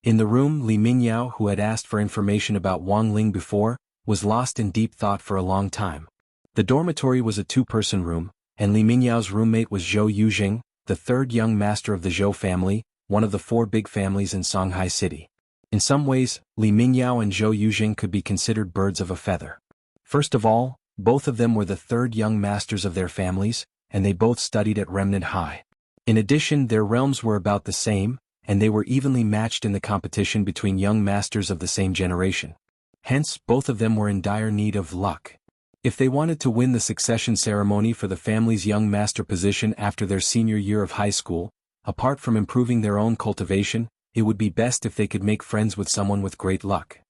In the room, Li Mingyao, who had asked for information about Wang Ling before, was lost in deep thought for a long time. The dormitory was a two-person room, and Li Mingyao's roommate was Zhou Yuzheng, the third young master of the Zhou family, one of the four big families in Shanghai City. In some ways, Li Mingyao and Zhou Yuzheng could be considered birds of a feather. First of all, both of them were the third young masters of their families, and they both studied at Remnant High. In addition, their realms were about the same, and they were evenly matched in the competition between young masters of the same generation. Hence, both of them were in dire need of luck. If they wanted to win the succession ceremony for the family's young master position after their senior year of high school, apart from improving their own cultivation, it would be best if they could make friends with someone with great luck.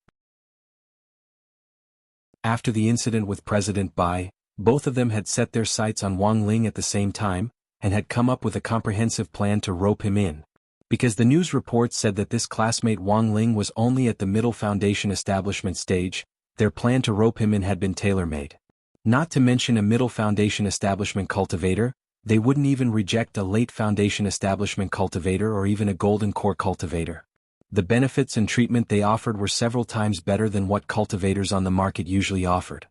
After the incident with President Bai, both of them had set their sights on Wang Ling at the same time, and had come up with a comprehensive plan to rope him in. Because the news reports said that this classmate Wang Ling was only at the middle foundation establishment stage, their plan to rope him in had been tailor-made. Not to mention a middle foundation establishment cultivator, they wouldn't even reject a late foundation establishment cultivator or even a golden core cultivator. The benefits and treatment they offered were several times better than what cultivators on the market usually offered.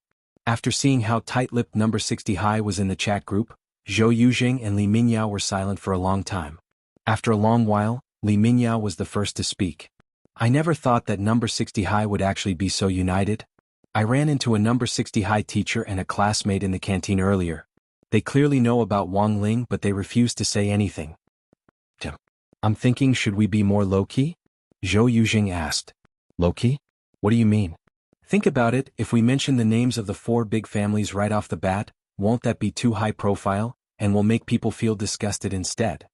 After seeing how tight-lipped number 60 high was in the chat group, Zhou Yuzheng and Li Mingyao were silent for a long time. After a long while, Li Mingyao was the first to speak. I never thought that number 60 high would actually be so united. I ran into a number 60 high teacher and a classmate in the canteen earlier. They clearly know about Wang Ling, but they refuse to say anything. I'm thinking, should we be more low-key? Zhou Yujing asked. Low-key? What do you mean? Think about it, if we mention the names of the 4 big families right off the bat, won't that be too high profile, and will make people feel disgusted instead?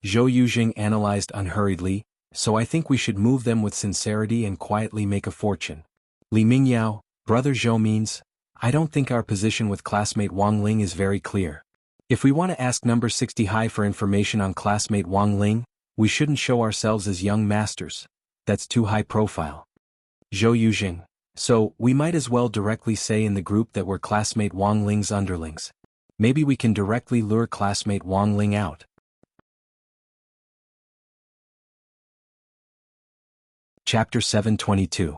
Zhou Yujing analyzed unhurriedly, so I think we should move them with sincerity and quietly make a fortune. Li Mingyao, brother Zhou means, I don't think our position with classmate Wang Ling is very clear. If we want to ask number 60 high for information on classmate Wang Ling, we shouldn't show ourselves as young masters. That's too high profile. Zhou Yujing. So, we might as well directly say in the group that we're classmate Wang Ling's underlings. Maybe we can directly lure classmate Wang Ling out. Chapter 722.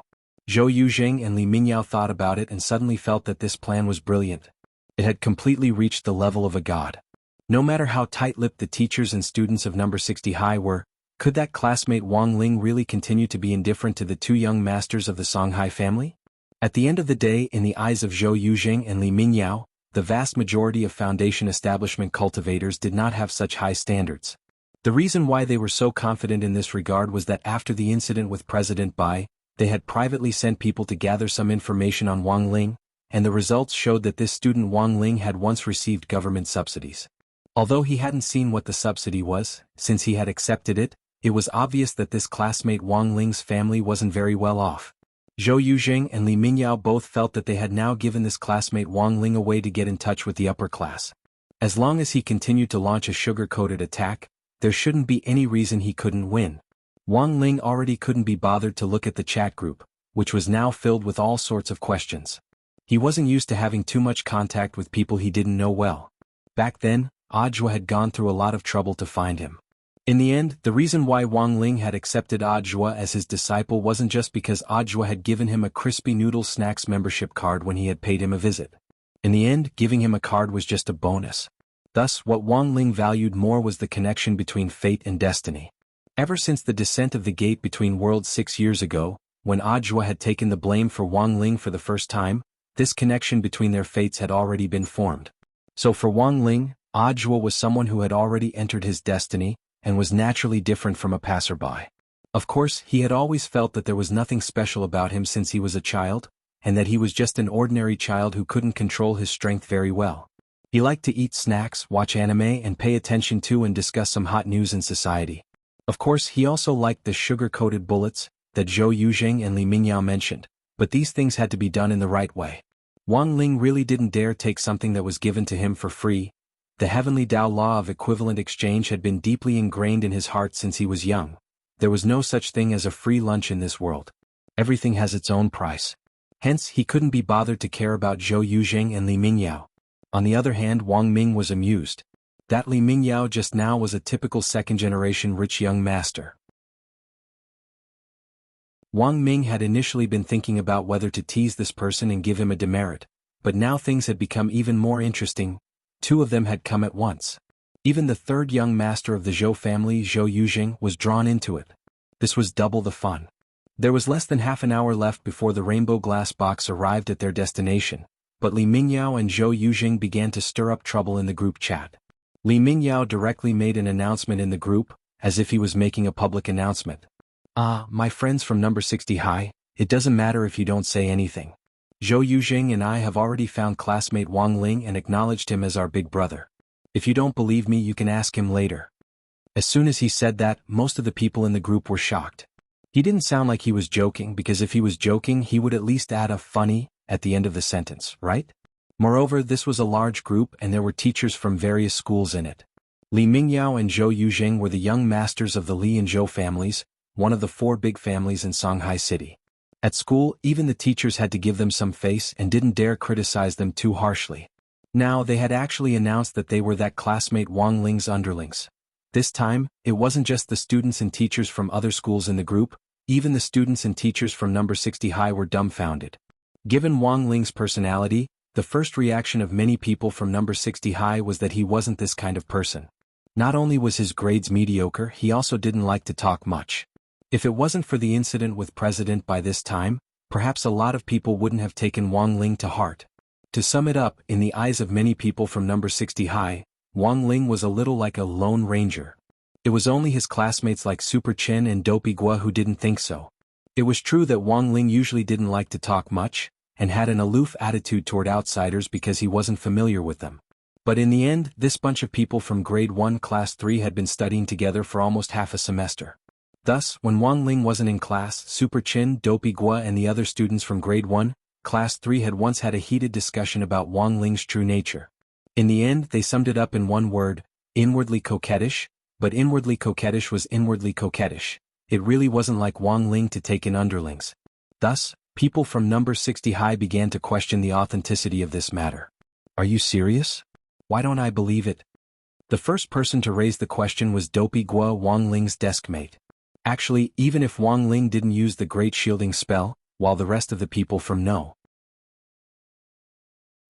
Zhou Yujing and Li Mingyao thought about it and suddenly felt that this plan was brilliant. It had completely reached the level of a god. No matter how tight-lipped the teachers and students of number 60 high were, could that classmate Wang Ling really continue to be indifferent to the 2 young masters of the Songhai family? At the end of the day, in the eyes of Zhou Yujing and Li Mingyao, the vast majority of foundation establishment cultivators did not have such high standards. The reason why they were so confident in this regard was that after the incident with President Bai, they had privately sent people to gather some information on Wang Ling, and the results showed that this student Wang Ling had once received government subsidies. Although he hadn't seen what the subsidy was, since he had accepted it, it was obvious that this classmate Wang Ling's family wasn't very well off. Zhou Yujing and Li Mingyao both felt that they had now given this classmate Wang Ling a way to get in touch with the upper class. As long as he continued to launch a sugar-coated attack, there shouldn't be any reason he couldn't win. Wang Ling already couldn't be bothered to look at the chat group, which was now filled with all sorts of questions. He wasn't used to having too much contact with people he didn't know well. Back then, Audiobook had gone through a lot of trouble to find him. In the end, the reason why Wang Ling had accepted Audiobook as his disciple wasn't just because Audiobook had given him a Crispy Noodle Snacks membership card when he had paid him a visit. In the end, giving him a card was just a bonus. Thus, what Wang Ling valued more was the connection between fate and destiny. Ever since the descent of the gate between worlds 6 years ago, when Audiobook had taken the blame for Wang Ling for the first time, this connection between their fates had already been formed. So for Wang Ling, Audiobook was someone who had already entered his destiny, and was naturally different from a passerby. Of course, he had always felt that there was nothing special about him since he was a child, and that he was just an ordinary child who couldn't control his strength very well. He liked to eat snacks, watch anime, and pay attention to and discuss some hot news in society. Of course, he also liked the sugar-coated bullets that Zhou Yujing and Li Mingyao mentioned, but these things had to be done in the right way. Wang Ling really didn't dare take something that was given to him for free. The heavenly Tao law of equivalent exchange had been deeply ingrained in his heart since he was young. There was no such thing as a free lunch in this world. Everything has its own price. Hence, he couldn't be bothered to care about Zhou Yujing and Li Mingyao. On the other hand, Wang Ming was amused. That Li Mingyao just now was a typical second-generation rich young master. Wang Ming had initially been thinking about whether to tease this person and give him a demerit, but now things had become even more interesting. 2 of them had come at once. Even the 3rd young master of the Zhou family, Zhou Yujing, was drawn into it. This was double the fun. There was less than half an hour left before the rainbow glass box arrived at their destination, but Li Mingyao and Zhou Yujing began to stir up trouble in the group chat. Li Mingyao directly made an announcement in the group, as if he was making a public announcement. My friends from number 60 high, it doesn't matter if you don't say anything. Zhou Yujing and I have already found classmate Wang Ling and acknowledged him as our big brother. If you don't believe me, you can ask him later. As soon as he said that, most of the people in the group were shocked. He didn't sound like he was joking, because if he was joking, he would at least add a funny at the end of the sentence, right? Moreover, this was a large group and there were teachers from various schools in it. Li Mingyao and Zhou Yujing were the young masters of the Li and Zhou families, one of the 4 big families in Songhai City. At school, even the teachers had to give them some face and didn't dare criticize them too harshly. Now, they had actually announced that they were that classmate Wang Ling's underlings. This time, it wasn't just the students and teachers from other schools in the group, even the students and teachers from number 60 high were dumbfounded. Given Wang Ling's personality, the first reaction of many people from number 60 high was that he wasn't this kind of person. Not only was his grades mediocre, he also didn't like to talk much. If it wasn't for the incident with President by this time, perhaps a lot of people wouldn't have taken Wang Ling to heart. To sum it up, in the eyes of many people from number 60 high, Wang Ling was a little like a lone ranger. It was only his classmates like Super Chen and Dopey Gua who didn't think so. It was true that Wang Ling usually didn't like to talk much, and had an aloof attitude toward outsiders because he wasn't familiar with them. But in the end, this bunch of people from grade 1 class 3 had been studying together for almost half a semester. Thus, when Wang Ling wasn't in class, Super Chin, Dopey Gua and the other students from grade 1, class 3 had once had a heated discussion about Wang Ling's true nature. In the end, they summed it up in one word: inwardly coquettish. But inwardly coquettish was inwardly coquettish. It really wasn't like Wang Ling to take in underlings. Thus, people from number 60 high began to question the authenticity of this matter. Are you serious? Why don't I believe it? The first person to raise the question was Dopey Gua, Wang Ling's deskmate. Actually, even if Wang Ling didn't use the Great Shielding spell, while the rest of the people from no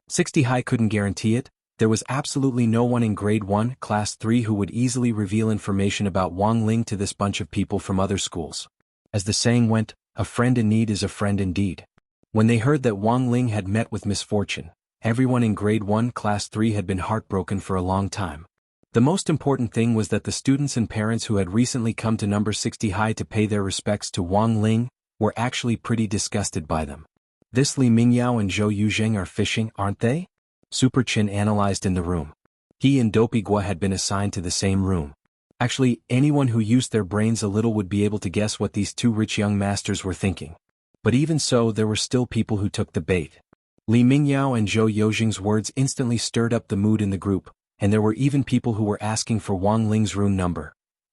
60 high couldn't guarantee it, there was absolutely no one in grade 1, class 3 who would easily reveal information about Wang Ling to this bunch of people from other schools. As the saying went, a friend in need is a friend indeed. When they heard that Wang Ling had met with misfortune, everyone in grade 1, class 3 had been heartbroken for a long time. The most important thing was that the students and parents who had recently come to number 60 high to pay their respects to Wang Ling were actually pretty disgusted by them. This Li Mingyao and Zhou Yuzheng are fishing, aren't they? Super Chin analyzed in the room. He and Dopey Gua had been assigned to the same room. Actually, anyone who used their brains a little would be able to guess what these two rich young masters were thinking. But even so, there were still people who took the bait. Li Mingyao and Zhou Yuzheng's words instantly stirred up the mood in the group, and there were even people who were asking for Wang Ling's rune number.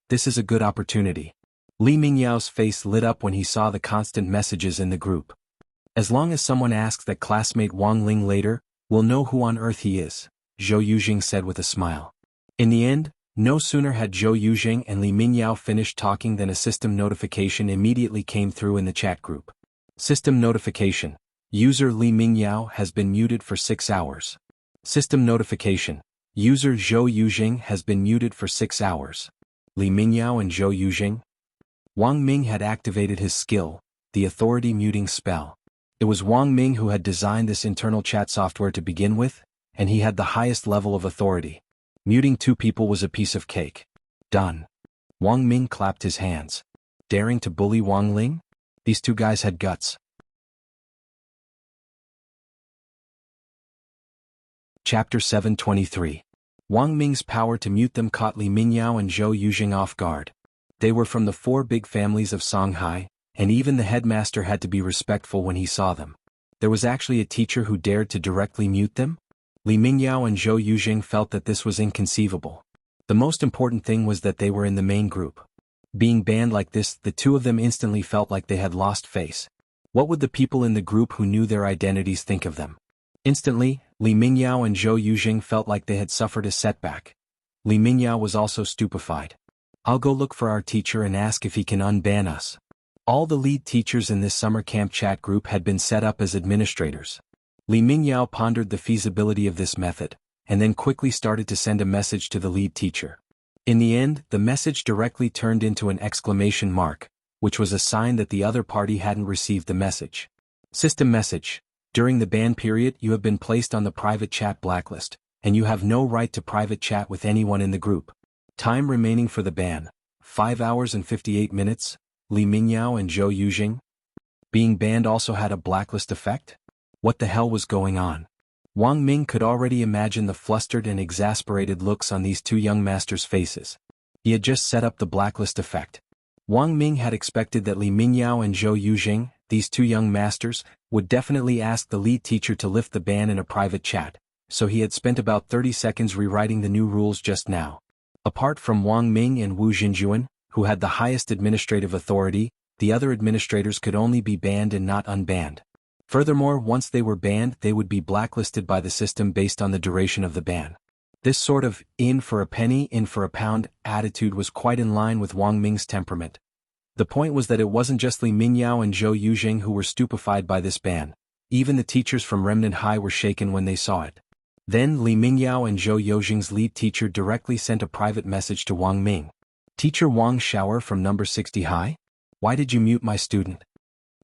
This is a good opportunity. Li Mingyao's face lit up when he saw the constant messages in the group. As long as someone asks that classmate Wang Ling later, we'll know who on earth he is, Zhou Yuzheng said with a smile. In the end, no sooner had Zhou Yuzheng and Li Mingyao finished talking than a system notification immediately came through in the chat group. System notification. User Li Mingyao has been muted for 6 hours. System notification. User Zhou Yuzheng has been muted for 6 hours. Li Mingyao and Zhou Yuzheng. Wang Ming had activated his skill, the authority muting spell. It was Wang Ming who had designed this internal chat software to begin with, and he had the highest level of authority. Muting 2 people was a piece of cake. Done. Wang Ming clapped his hands. Daring to bully Wang Ling? These 2 guys had guts. Chapter 723. Wang Ming's power to mute them caught Li Mingyao and Zhou Yuzheng off guard. They were from the 4 big families of Songhai, and even the headmaster had to be respectful when he saw them. There was actually a teacher who dared to directly mute them? Li Mingyao and Zhou Yuzheng felt that this was inconceivable. The most important thing was that they were in the main group. Being banned like this, the 2 of them instantly felt like they had lost face. What would the people in the group who knew their identities think of them? Instantly, Li Mingyao and Zhou Yuzheng felt like they had suffered a setback. Li Mingyao was also stupefied. I'll go look for our teacher and ask if he can unban us. All the lead teachers in this summer camp chat group had been set up as administrators. Li Mingyao pondered the feasibility of this method, and then quickly started to send a message to the lead teacher. In the end, the message directly turned into an exclamation mark, which was a sign that the other party hadn't received the message. System message. During the ban period, you have been placed on the private chat blacklist, and you have no right to private chat with anyone in the group. Time remaining for the ban: 5 hours and 58 minutes. Li Mingyao and Zhou Yuzheng. Being banned also had a blacklist effect? What the hell was going on? Wang Ming could already imagine the flustered and exasperated looks on these 2 young masters' faces. He had just set up the blacklist effect. Wang Ming had expected that Li Mingyao and Zhou Yuzheng, these 2 young masters, would definitely ask the lead teacher to lift the ban in a private chat, so he had spent about 30 seconds rewriting the new rules just now. Apart from Wang Ming and Wu Jinjuan, who had the highest administrative authority, the other administrators could only be banned and not unbanned. Furthermore, once they were banned, they would be blacklisted by the system based on the duration of the ban. This sort of in for a penny, in for a pound attitude was quite in line with Wang Ming's temperament. The point was that it wasn't just Li Mingyao and Zhou Yuzheng who were stupefied by this ban. Even the teachers from Remnant High were shaken when they saw it. Then Li Mingyao and Zhou Youjing's lead teacher directly sent a private message to Wang Ming. Teacher Wang Shower from number 60 High? Why did you mute my student?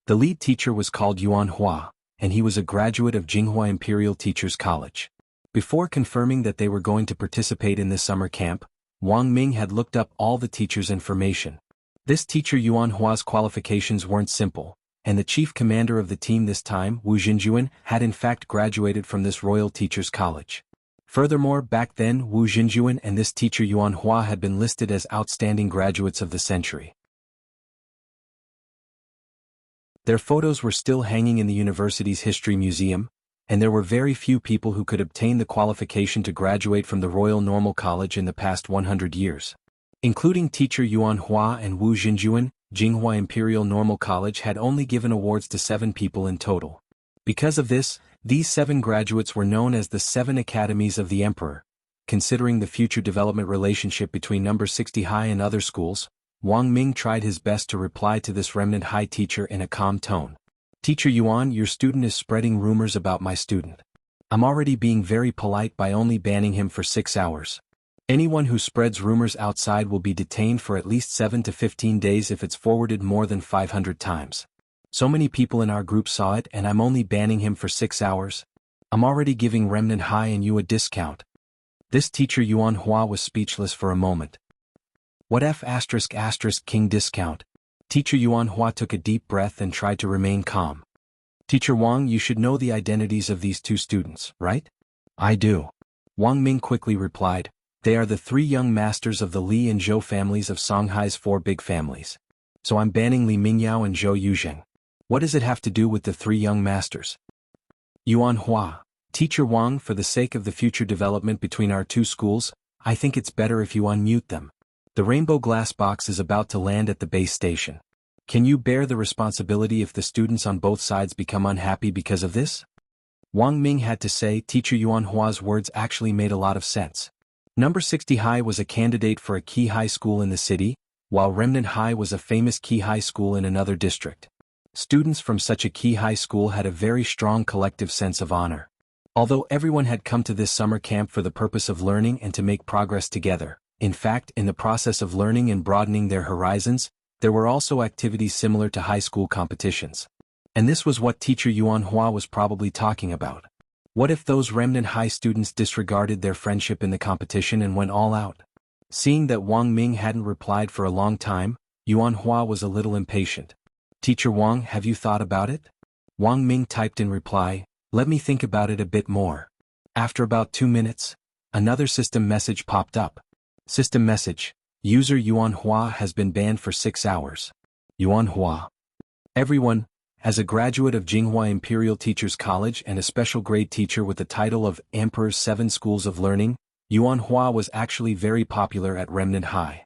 The lead teacher was called Yuan Hua, and he was a graduate of Jinghua Imperial Teachers College. Before confirming that they were going to participate in this summer camp, Wang Ming had looked up all the teachers' information. This teacher Yuan Hua's qualifications weren't simple, and the chief commander of the team this time, Wu Xinjuan, had in fact graduated from this Royal Teachers College. Furthermore, back then Wu Xinjuan and this teacher Yuan Hua had been listed as outstanding graduates of the century. Their photos were still hanging in the university's history museum, and there were very few people who could obtain the qualification to graduate from the Royal Normal College in the past 100 years. Including teacher Yuan Hua and Wu Xinjuan, Jinghua Imperial Normal College had only given awards to 7 people in total. Because of this, these 7 graduates were known as the 7 Academies of the Emperor. Considering the future development relationship between number 60 High and other schools, Wang Ming tried his best to reply to this remnant high teacher in a calm tone. Teacher Yuan, your student is spreading rumors about my student. I'm already being very polite by only banning him for 6 hours. Anyone who spreads rumors outside will be detained for at least 7 to 15 days if it's forwarded more than 500 times. So many people in our group saw it and I'm only banning him for 6 hours. I'm already giving Remnant High and you a discount. This teacher Yuan Hua was speechless for a moment. What F*** king discount? Teacher Yuan Hua took a deep breath and tried to remain calm. Teacher Wang, you should know the identities of these 2 students, right? I do. Wang Ming quickly replied. They are the 3 young masters of the Li and Zhou families of Songhai's 4 big families. So I'm banning Li Mingyao and Zhou Youjing. What does it have to do with the 3 young masters? Yuan Hua, Teacher Wang, for the sake of the future development between our 2 schools, I think it's better if you unmute them. The rainbow glass box is about to land at the base station. Can you bear the responsibility if the students on both sides become unhappy because of this? Wang Ming had to say. Teacher Yuan Hua's words actually made a lot of sense. Number 60 High was a candidate for a key high school in the city, while Remnant High was a famous key high school in another district. Students from such a key high school had a very strong collective sense of honor. Although everyone had come to this summer camp for the purpose of learning and to make progress together, in fact, in the process of learning and broadening their horizons, there were also activities similar to high school competitions. And this was what teacher Yuan Hua was probably talking about. What if those Remnant High students disregarded their friendship in the competition and went all out? Seeing that Wang Ming hadn't replied for a long time, Yuan Hua was a little impatient. Teacher Wang, have you thought about it? Wang Ming typed in reply, let me think about it a bit more. After about 2 minutes, another system message popped up. System message, user Yuan Hua has been banned for 6 hours. Yuan Hua. Everyone, as a graduate of Jinghua Imperial Teachers College and a special grade teacher with the title of Emperor's 7 Schools of Learning, Yuan Hua was actually very popular at Remnant High.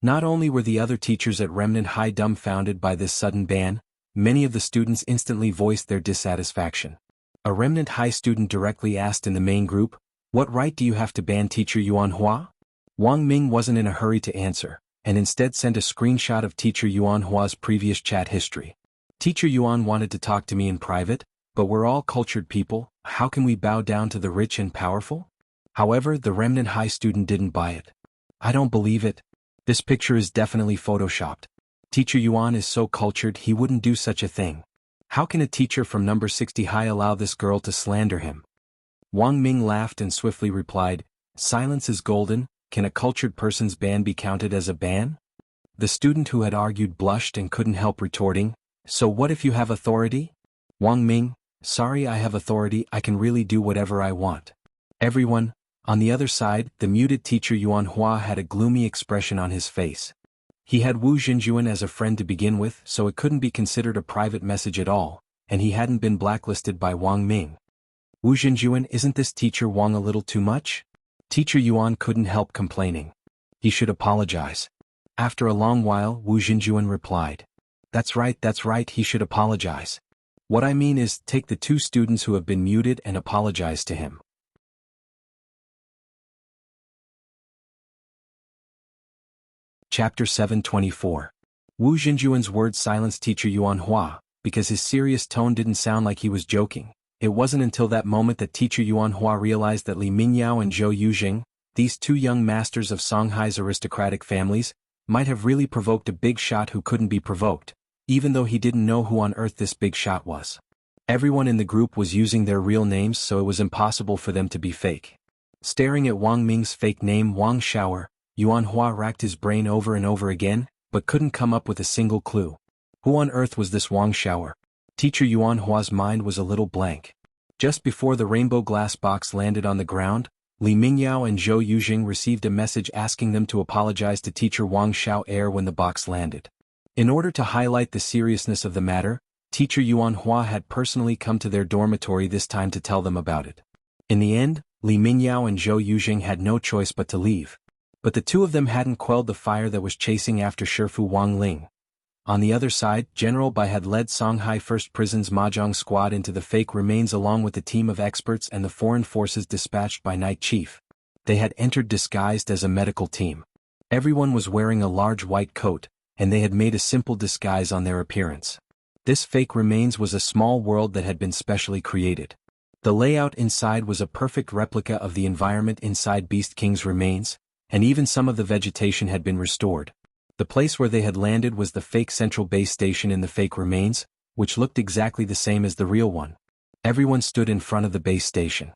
Not only were the other teachers at Remnant High dumbfounded by this sudden ban, many of the students instantly voiced their dissatisfaction. A Remnant High student directly asked in the main group, what right do you have to ban teacher Yuan Hua? Wang Ming wasn't in a hurry to answer, and instead sent a screenshot of teacher Yuan Hua's previous chat history. Teacher Yuan wanted to talk to me in private, but we're all cultured people, how can we bow down to the rich and powerful? However, the Remnant High student didn't buy it. I don't believe it. This picture is definitely photoshopped. Teacher Yuan is so cultured he wouldn't do such a thing. How can a teacher from number 60 High allow this girl to slander him? Wang Ming laughed and swiftly replied, silence is golden, can a cultured person's ban be counted as a ban? The student who had argued blushed and couldn't help retorting, so what if you have authority? Wang Ming, sorry I have authority, I can really do whatever I want. Everyone, on the other side, the muted teacher Yuan Hua had a gloomy expression on his face. He had Wu Xinjuan as a friend to begin with, so it couldn't be considered a private message at all, and he hadn't been blacklisted by Wang Ming. Wu Xinjuan, isn't this teacher Wang a little too much? Teacher Yuan couldn't help complaining. He should apologize. After a long while, Wu Xinjuan replied. That's right, he should apologize. What I mean is, take the 2 students who have been muted and apologize to him. Chapter 724. Wu Xinjuan's words silenced teacher Yuan Hua, because his serious tone didn't sound like he was joking. It wasn't until that moment that teacher Yuan Hua realized that Li Mingyao and Zhou Yuzheng, these two young masters of Songhai's aristocratic families, might have really provoked a big shot who couldn't be provoked, even though he didn't know who on earth this big shot was. Everyone in the group was using their real names, so it was impossible for them to be fake. Staring at Wang Ming's fake name Wang Shower, Yuan Hua racked his brain over and over again, but couldn't come up with a single clue. Who on earth was this Wang Shower? Teacher Yuan Hua's mind was a little blank. Just before the rainbow glass box landed on the ground, Li Mingyao and Zhou Yuzheng received a message asking them to apologize to teacher Wang Xiao when the box landed. In order to highlight the seriousness of the matter, teacher Yuan Hua had personally come to their dormitory this time to tell them about it. In the end, Li Mingyao and Zhou Yuzheng had no choice but to leave. But the two of them hadn't quelled the fire that was chasing after Shifu Wang Ling. On the other side, General Bai had led Songhai First Prison's Mahjong squad into the fake remains along with the team of experts and the foreign forces dispatched by Night Chief. They had entered disguised as a medical team. Everyone was wearing a large white coat, and they had made a simple disguise on their appearance. This fake remains was a small world that had been specially created. The layout inside was a perfect replica of the environment inside Beast King's remains, and even some of the vegetation had been restored. The place where they had landed was the fake central base station in the fake remains, which looked exactly the same as the real one. Everyone stood in front of the base station.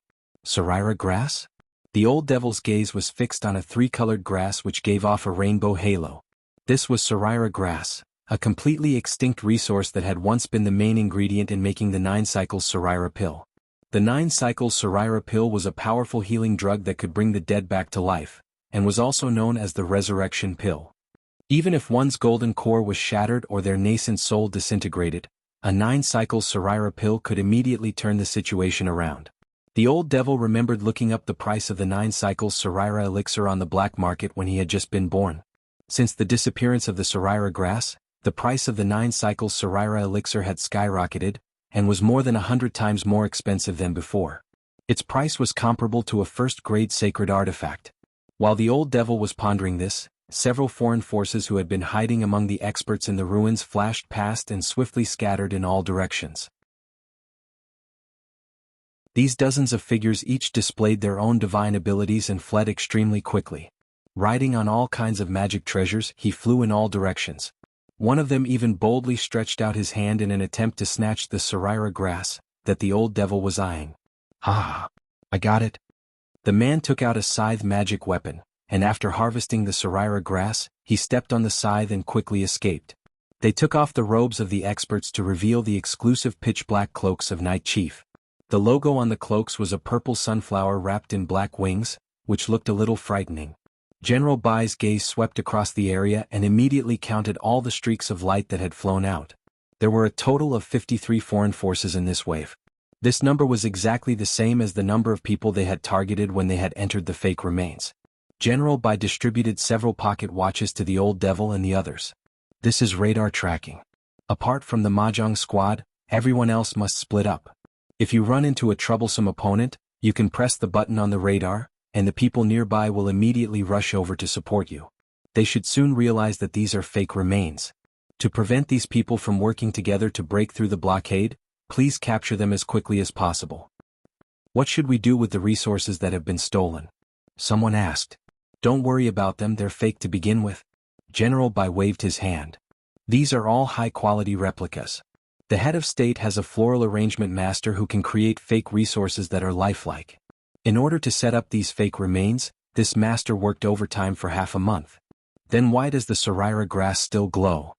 Sarira grass? The old devil's gaze was fixed on a three-colored grass which gave off a rainbow halo. This was Sarira grass, a completely extinct resource that had once been the main ingredient in making the 9 cycles Sarira pill. The 9 cycles Sarira pill was a powerful healing drug that could bring the dead back to life, and was also known as the resurrection pill. Even if one's golden core was shattered or their nascent soul disintegrated, a 9 cycles Sarira pill could immediately turn the situation around. The old devil remembered looking up the price of the 9 cycles Sarira elixir on the black market when he had just been born. Since the disappearance of the Sarira grass, the price of the 9 cycles Sarira elixir had skyrocketed, and was more than 100 times more expensive than before. Its price was comparable to a first-grade sacred artifact. While the old devil was pondering this, several foreign forces who had been hiding among the experts in the ruins flashed past and swiftly scattered in all directions. These dozens of figures each displayed their own divine abilities and fled extremely quickly. Riding on all kinds of magic treasures, he flew in all directions. One of them even boldly stretched out his hand in an attempt to snatch the Sarira grass that the old devil was eyeing. "Ah, I got it." The man took out a scythe magic weapon, and after harvesting the Sarira grass, he stepped on the scythe and quickly escaped. They took off the robes of the experts to reveal the exclusive pitch-black cloaks of Night Chief. The logo on the cloaks was a purple sunflower wrapped in black wings, which looked a little frightening. General Bai's gaze swept across the area and immediately counted all the streaks of light that had flown out. There were a total of 53 foreign forces in this wave. This number was exactly the same as the number of people they had targeted when they had entered the fake remains. General Bai distributed several pocket watches to the old devil and the others. "This is radar tracking. Apart from the Mahjong squad, everyone else must split up. If you run into a troublesome opponent, you can press the button on the radar, and the people nearby will immediately rush over to support you. They should soon realize that these are fake remains. To prevent these people from working together to break through the blockade, please capture them as quickly as possible." "What should we do with the resources that have been stolen?" someone asked. "Don't worry about them, they're fake to begin with." General Bai waved his hand. "These are all high-quality replicas. The head of state has a floral arrangement master who can create fake resources that are lifelike. In order to set up these fake remains, this master worked overtime for half a month. Then why does the Sarira grass still glow?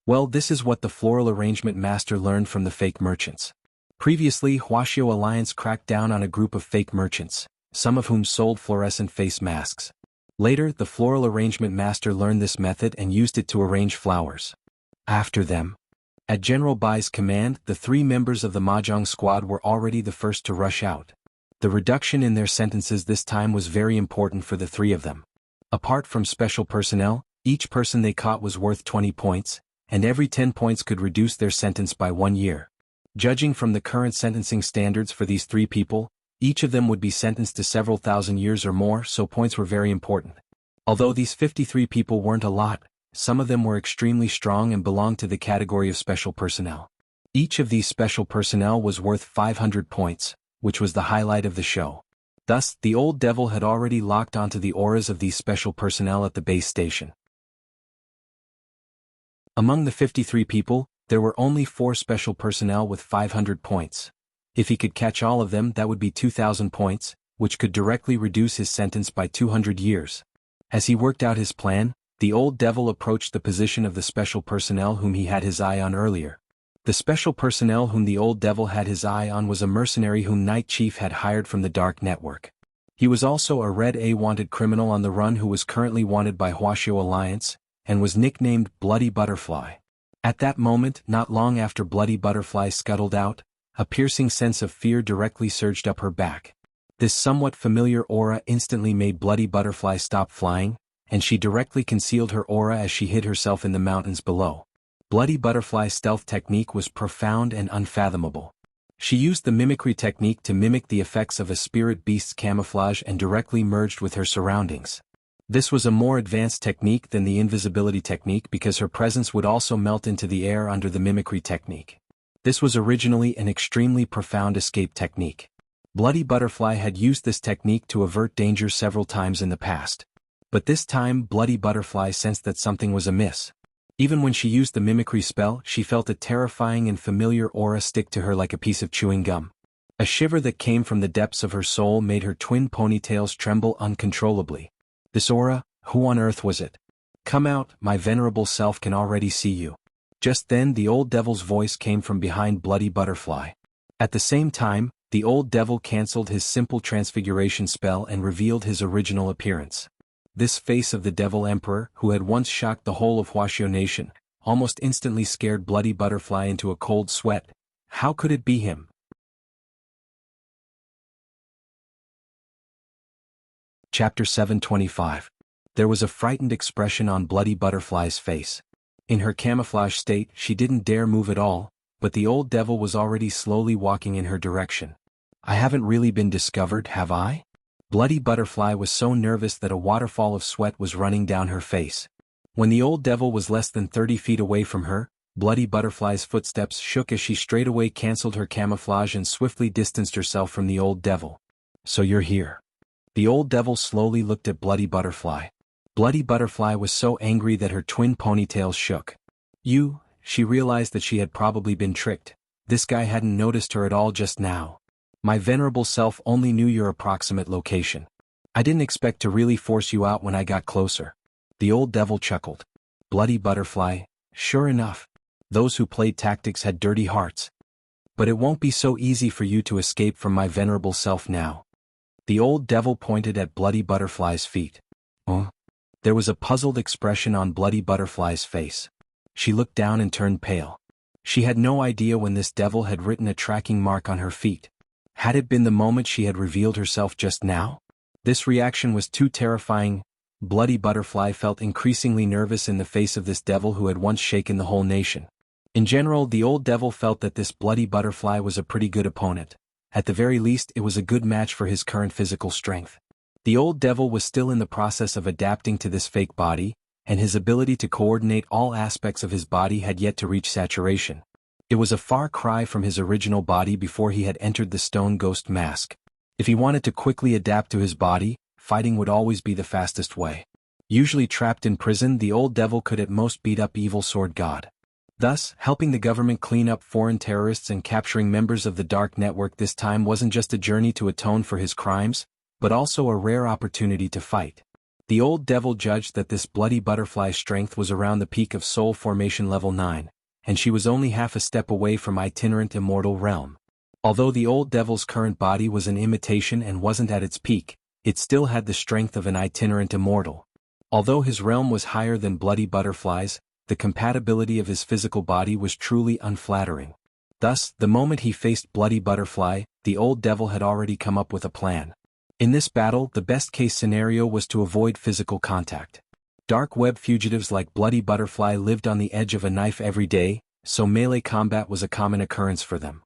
Well, this is what the floral arrangement master learned from the fake merchants. Previously, Huaxiao Alliance cracked down on a group of fake merchants, some of whom sold fluorescent face masks. Later, the floral arrangement master learned this method and used it to arrange flowers. After them, at General Bai's command, the 3 members of the Mahjong squad were already the first to rush out. The reduction in their sentences this time was very important for the 3 of them. Apart from special personnel, each person they caught was worth 20 points, and every 10 points could reduce their sentence by 1 year. Judging from the current sentencing standards for these 3 people, each of them would be sentenced to several thousand years or more, so points were very important. Although these 53 people weren't a lot, some of them were extremely strong and belonged to the category of special personnel. Each of these special personnel was worth 500 points, which was the highlight of the show. Thus, the old devil had already locked onto the auras of these special personnel at the base station. Among the 53 people, there were only 4 special personnel with 500 points. If he could catch all of them, that would be 2,000 points, which could directly reduce his sentence by 200 years. As he worked out his plan, the old devil approached the position of the special personnel whom he had his eye on earlier. The special personnel whom the old devil had his eye on was a mercenary whom Night Chief had hired from the Dark Network. He was also a Red A wanted criminal on the run who was currently wanted by Wuxia Alliance, and was nicknamed Bloody Butterfly. At that moment, not long after Bloody Butterfly scuttled out, a piercing sense of fear directly surged up her back. This somewhat familiar aura instantly made Bloody Butterfly stop flying, and she directly concealed her aura as she hid herself in the mountains below. Bloody Butterfly's stealth technique was profound and unfathomable. She used the mimicry technique to mimic the effects of a spirit beast's camouflage and directly merged with her surroundings. This was a more advanced technique than the invisibility technique because her presence would also melt into the air under the mimicry technique. This was originally an extremely profound escape technique. Bloody Butterfly had used this technique to avert danger several times in the past. But this time Bloody Butterfly sensed that something was amiss. Even when she used the mimicry spell, she felt a terrifying and familiar aura stick to her like a piece of chewing gum. A shiver that came from the depths of her soul made her twin ponytails tremble uncontrollably. This aura, who on earth was it? Come out, my venerable self can already see you. Just then the old devil's voice came from behind Bloody Butterfly. At the same time, the old devil cancelled his simple transfiguration spell and revealed his original appearance. This face of the Devil Emperor, who had once shocked the whole of Wuxia Nation, almost instantly scared Bloody Butterfly into a cold sweat. How could it be him? Chapter 725. There was a frightened expression on Bloody Butterfly's face. In her camouflage state, she didn't dare move at all, but the old devil was already slowly walking in her direction. I haven't really been discovered, have I? Bloody Butterfly was so nervous that a waterfall of sweat was running down her face. When the old devil was less than 30 feet away from her, Bloody Butterfly's footsteps shook as she straightaway cancelled her camouflage and swiftly distanced herself from the old devil. So you're here. The old devil slowly looked at Bloody Butterfly. Bloody Butterfly was so angry that her twin ponytails shook. She realized that she had probably been tricked. This guy hadn't noticed her at all just now. My venerable self only knew your approximate location. I didn't expect to really force you out when I got closer. The old devil chuckled. Bloody Butterfly, sure enough. Those who played tactics had dirty hearts. But it won't be so easy for you to escape from my venerable self now. The old devil pointed at Bloody Butterfly's feet. There was a puzzled expression on Bloody Butterfly's face. She looked down and turned pale. She had no idea when this devil had written a tracking mark on her feet. Had it been the moment she had revealed herself just now? This reaction was too terrifying. Bloody Butterfly felt increasingly nervous in the face of this devil who had once shaken the whole nation. In general, the old devil felt that this Bloody Butterfly was a pretty good opponent. At the very least, it was a good match for his current physical strength. The old devil was still in the process of adapting to this fake body, and his ability to coordinate all aspects of his body had yet to reach saturation. It was a far cry from his original body before he had entered the stone ghost mask. If he wanted to quickly adapt to his body, fighting would always be the fastest way. Usually trapped in prison, the old devil could at most beat up evil sword god. Thus, helping the government clean up foreign terrorists and capturing members of the Dark Network this time wasn't just a journey to atone for his crimes, but also a rare opportunity to fight. The old devil judged that this Bloody Butterfly's strength was around the peak of soul formation level 9. And she was only half a step away from itinerant immortal realm. Although the old devil's current body was an imitation and wasn't at its peak, it still had the strength of an itinerant immortal. Although his realm was higher than Bloody Butterfly's, the compatibility of his physical body was truly unflattering. Thus, the moment he faced Bloody Butterfly, the old devil had already come up with a plan. In this battle, the best-case scenario was to avoid physical contact. Dark web fugitives like Bloody Butterfly lived on the edge of a knife every day, so melee combat was a common occurrence for them.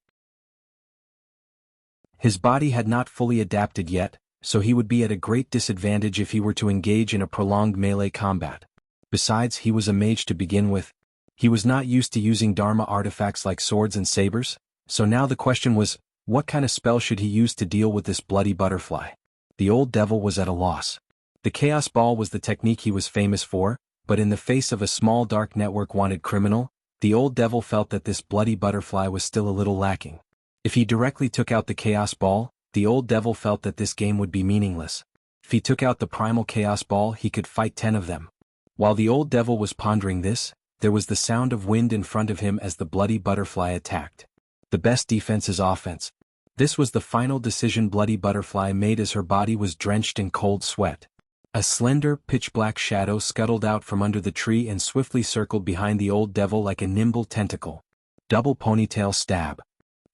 His body had not fully adapted yet, so he would be at a great disadvantage if he were to engage in a prolonged melee combat. Besides, he was a mage to begin with. He was not used to using Dharma artifacts like swords and sabers, so now the question was, what kind of spell should he use to deal with this bloody butterfly? The old devil was at a loss. The chaos ball was the technique he was famous for, but in the face of a small dark network wanted criminal, the old devil felt that this bloody butterfly was still a little lacking. If he directly took out the chaos ball, the old devil felt that this game would be meaningless. If he took out the primal chaos ball, he could fight 10 of them. While the old devil was pondering this, there was the sound of wind in front of him as the bloody butterfly attacked. The best defense is offense. This was the final decision bloody butterfly made as her body was drenched in cold sweat. A slender, pitch-black shadow scuttled out from under the tree and swiftly circled behind the old devil like a nimble tentacle. Double ponytail stab.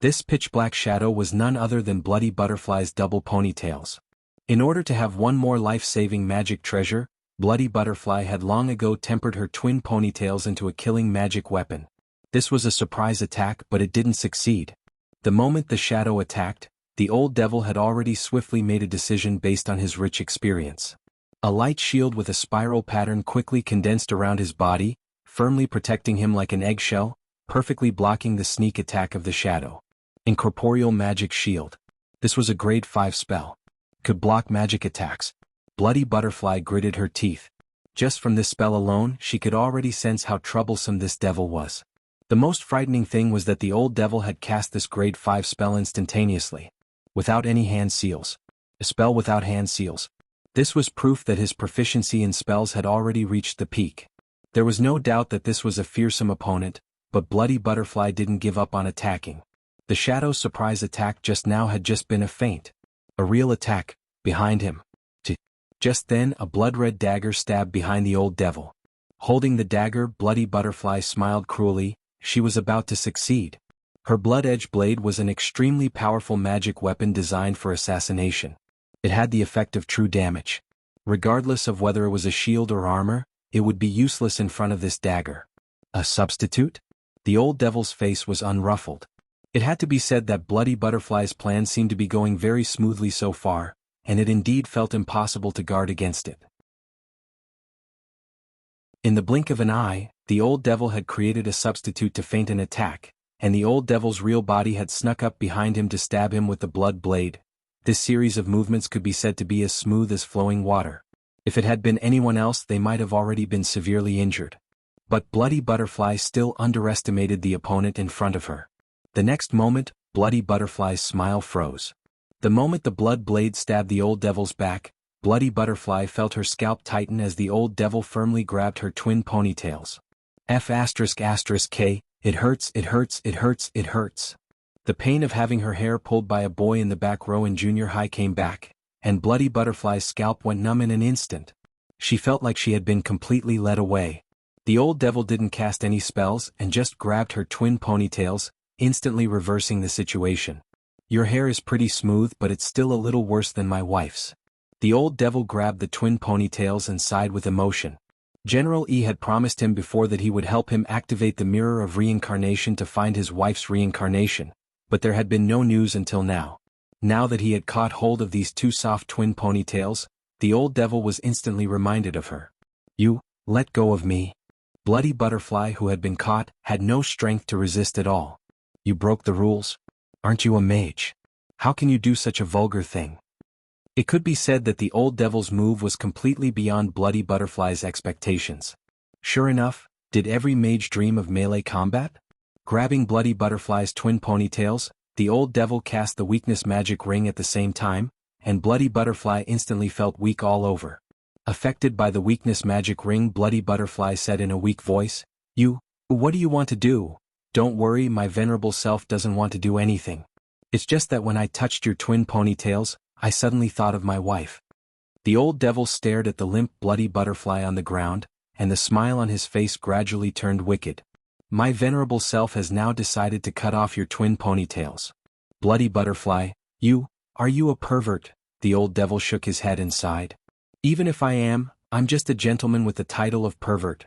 This pitch-black shadow was none other than Bloody Butterfly's double ponytails. In order to have one more life-saving magic treasure, Bloody Butterfly had long ago tempered her twin ponytails into a killing magic weapon. This was a surprise attack, but it didn't succeed. The moment the shadow attacked, the old devil had already swiftly made a decision based on his rich experience. A light shield with a spiral pattern quickly condensed around his body, firmly protecting him like an eggshell, perfectly blocking the sneak attack of the shadow. Incorporeal Magic Shield. This was a grade 5 spell. Could block magic attacks. Bloody Butterfly gritted her teeth. Just from this spell alone, she could already sense how troublesome this devil was. The most frightening thing was that the old devil had cast this grade 5 spell instantaneously. Without any hand seals. A spell without hand seals. This was proof that his proficiency in spells had already reached the peak. There was no doubt that this was a fearsome opponent, but Bloody Butterfly didn't give up on attacking. The Shadow's surprise attack just now had just been a feint. A real attack, behind him. Just then a blood-red dagger stabbed behind the old devil. Holding the dagger, Bloody Butterfly smiled cruelly. She was about to succeed. Her blood-edged blade was an extremely powerful magic weapon designed for assassination. It had the effect of true damage. Regardless of whether it was a shield or armor, it would be useless in front of this dagger. A substitute? The old devil's face was unruffled. It had to be said that Bloody Butterfly's plan seemed to be going very smoothly so far, and it indeed felt impossible to guard against it. In the blink of an eye, the old devil had created a substitute to feint an attack, and the old devil's real body had snuck up behind him to stab him with the blood blade. This series of movements could be said to be as smooth as flowing water. If it had been anyone else, they might have already been severely injured. But Bloody Butterfly still underestimated the opponent in front of her. The next moment, Bloody Butterfly's smile froze. The moment the blood blade stabbed the old devil's back, Bloody Butterfly felt her scalp tighten as the old devil firmly grabbed her twin ponytails. F***K, it hurts, it hurts, it hurts, it hurts. The pain of having her hair pulled by a boy in the back row in junior high came back, and Bloody Butterfly's scalp went numb in an instant. She felt like she had been completely led away. The old devil didn't cast any spells and just grabbed her twin ponytails, instantly reversing the situation. Your hair is pretty smooth, but it's still a little worse than my wife's. The old devil grabbed the twin ponytails and sighed with emotion. General E had promised him before that he would help him activate the Mirror of Reincarnation to find his wife's reincarnation, but there had been no news until now. Now that he had caught hold of these two soft twin ponytails, the old devil was instantly reminded of her. You, let go of me. Bloody Butterfly, who had been caught, had no strength to resist at all. You broke the rules? Aren't you a mage? How can you do such a vulgar thing? It could be said that the old devil's move was completely beyond Bloody Butterfly's expectations. Sure enough, did every mage dream of melee combat? Grabbing Bloody Butterfly's twin ponytails, the old devil cast the weakness magic ring at the same time, and Bloody Butterfly instantly felt weak all over. Affected by the weakness magic ring, Bloody Butterfly said in a weak voice, What do you want to do? Don't worry, my venerable self doesn't want to do anything. It's just that when I touched your twin ponytails, I suddenly thought of my wife. The old devil stared at the limp Bloody Butterfly on the ground, and the smile on his face gradually turned wicked. My venerable self has now decided to cut off your twin ponytails. Bloody Butterfly, are you a pervert? The old devil shook his head and sighed. Even if I am, I'm just a gentleman with the title of pervert.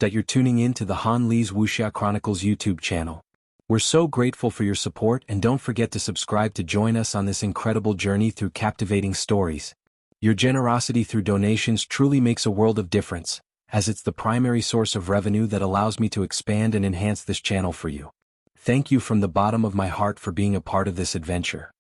That you're tuning in to the Han Lee's Wuxia Chronicles YouTube channel. We're so grateful for your support, and don't forget to subscribe to join us on this incredible journey through captivating stories. Your generosity through donations truly makes a world of difference, as it's the primary source of revenue that allows me to expand and enhance this channel for you. Thank you from the bottom of my heart for being a part of this adventure.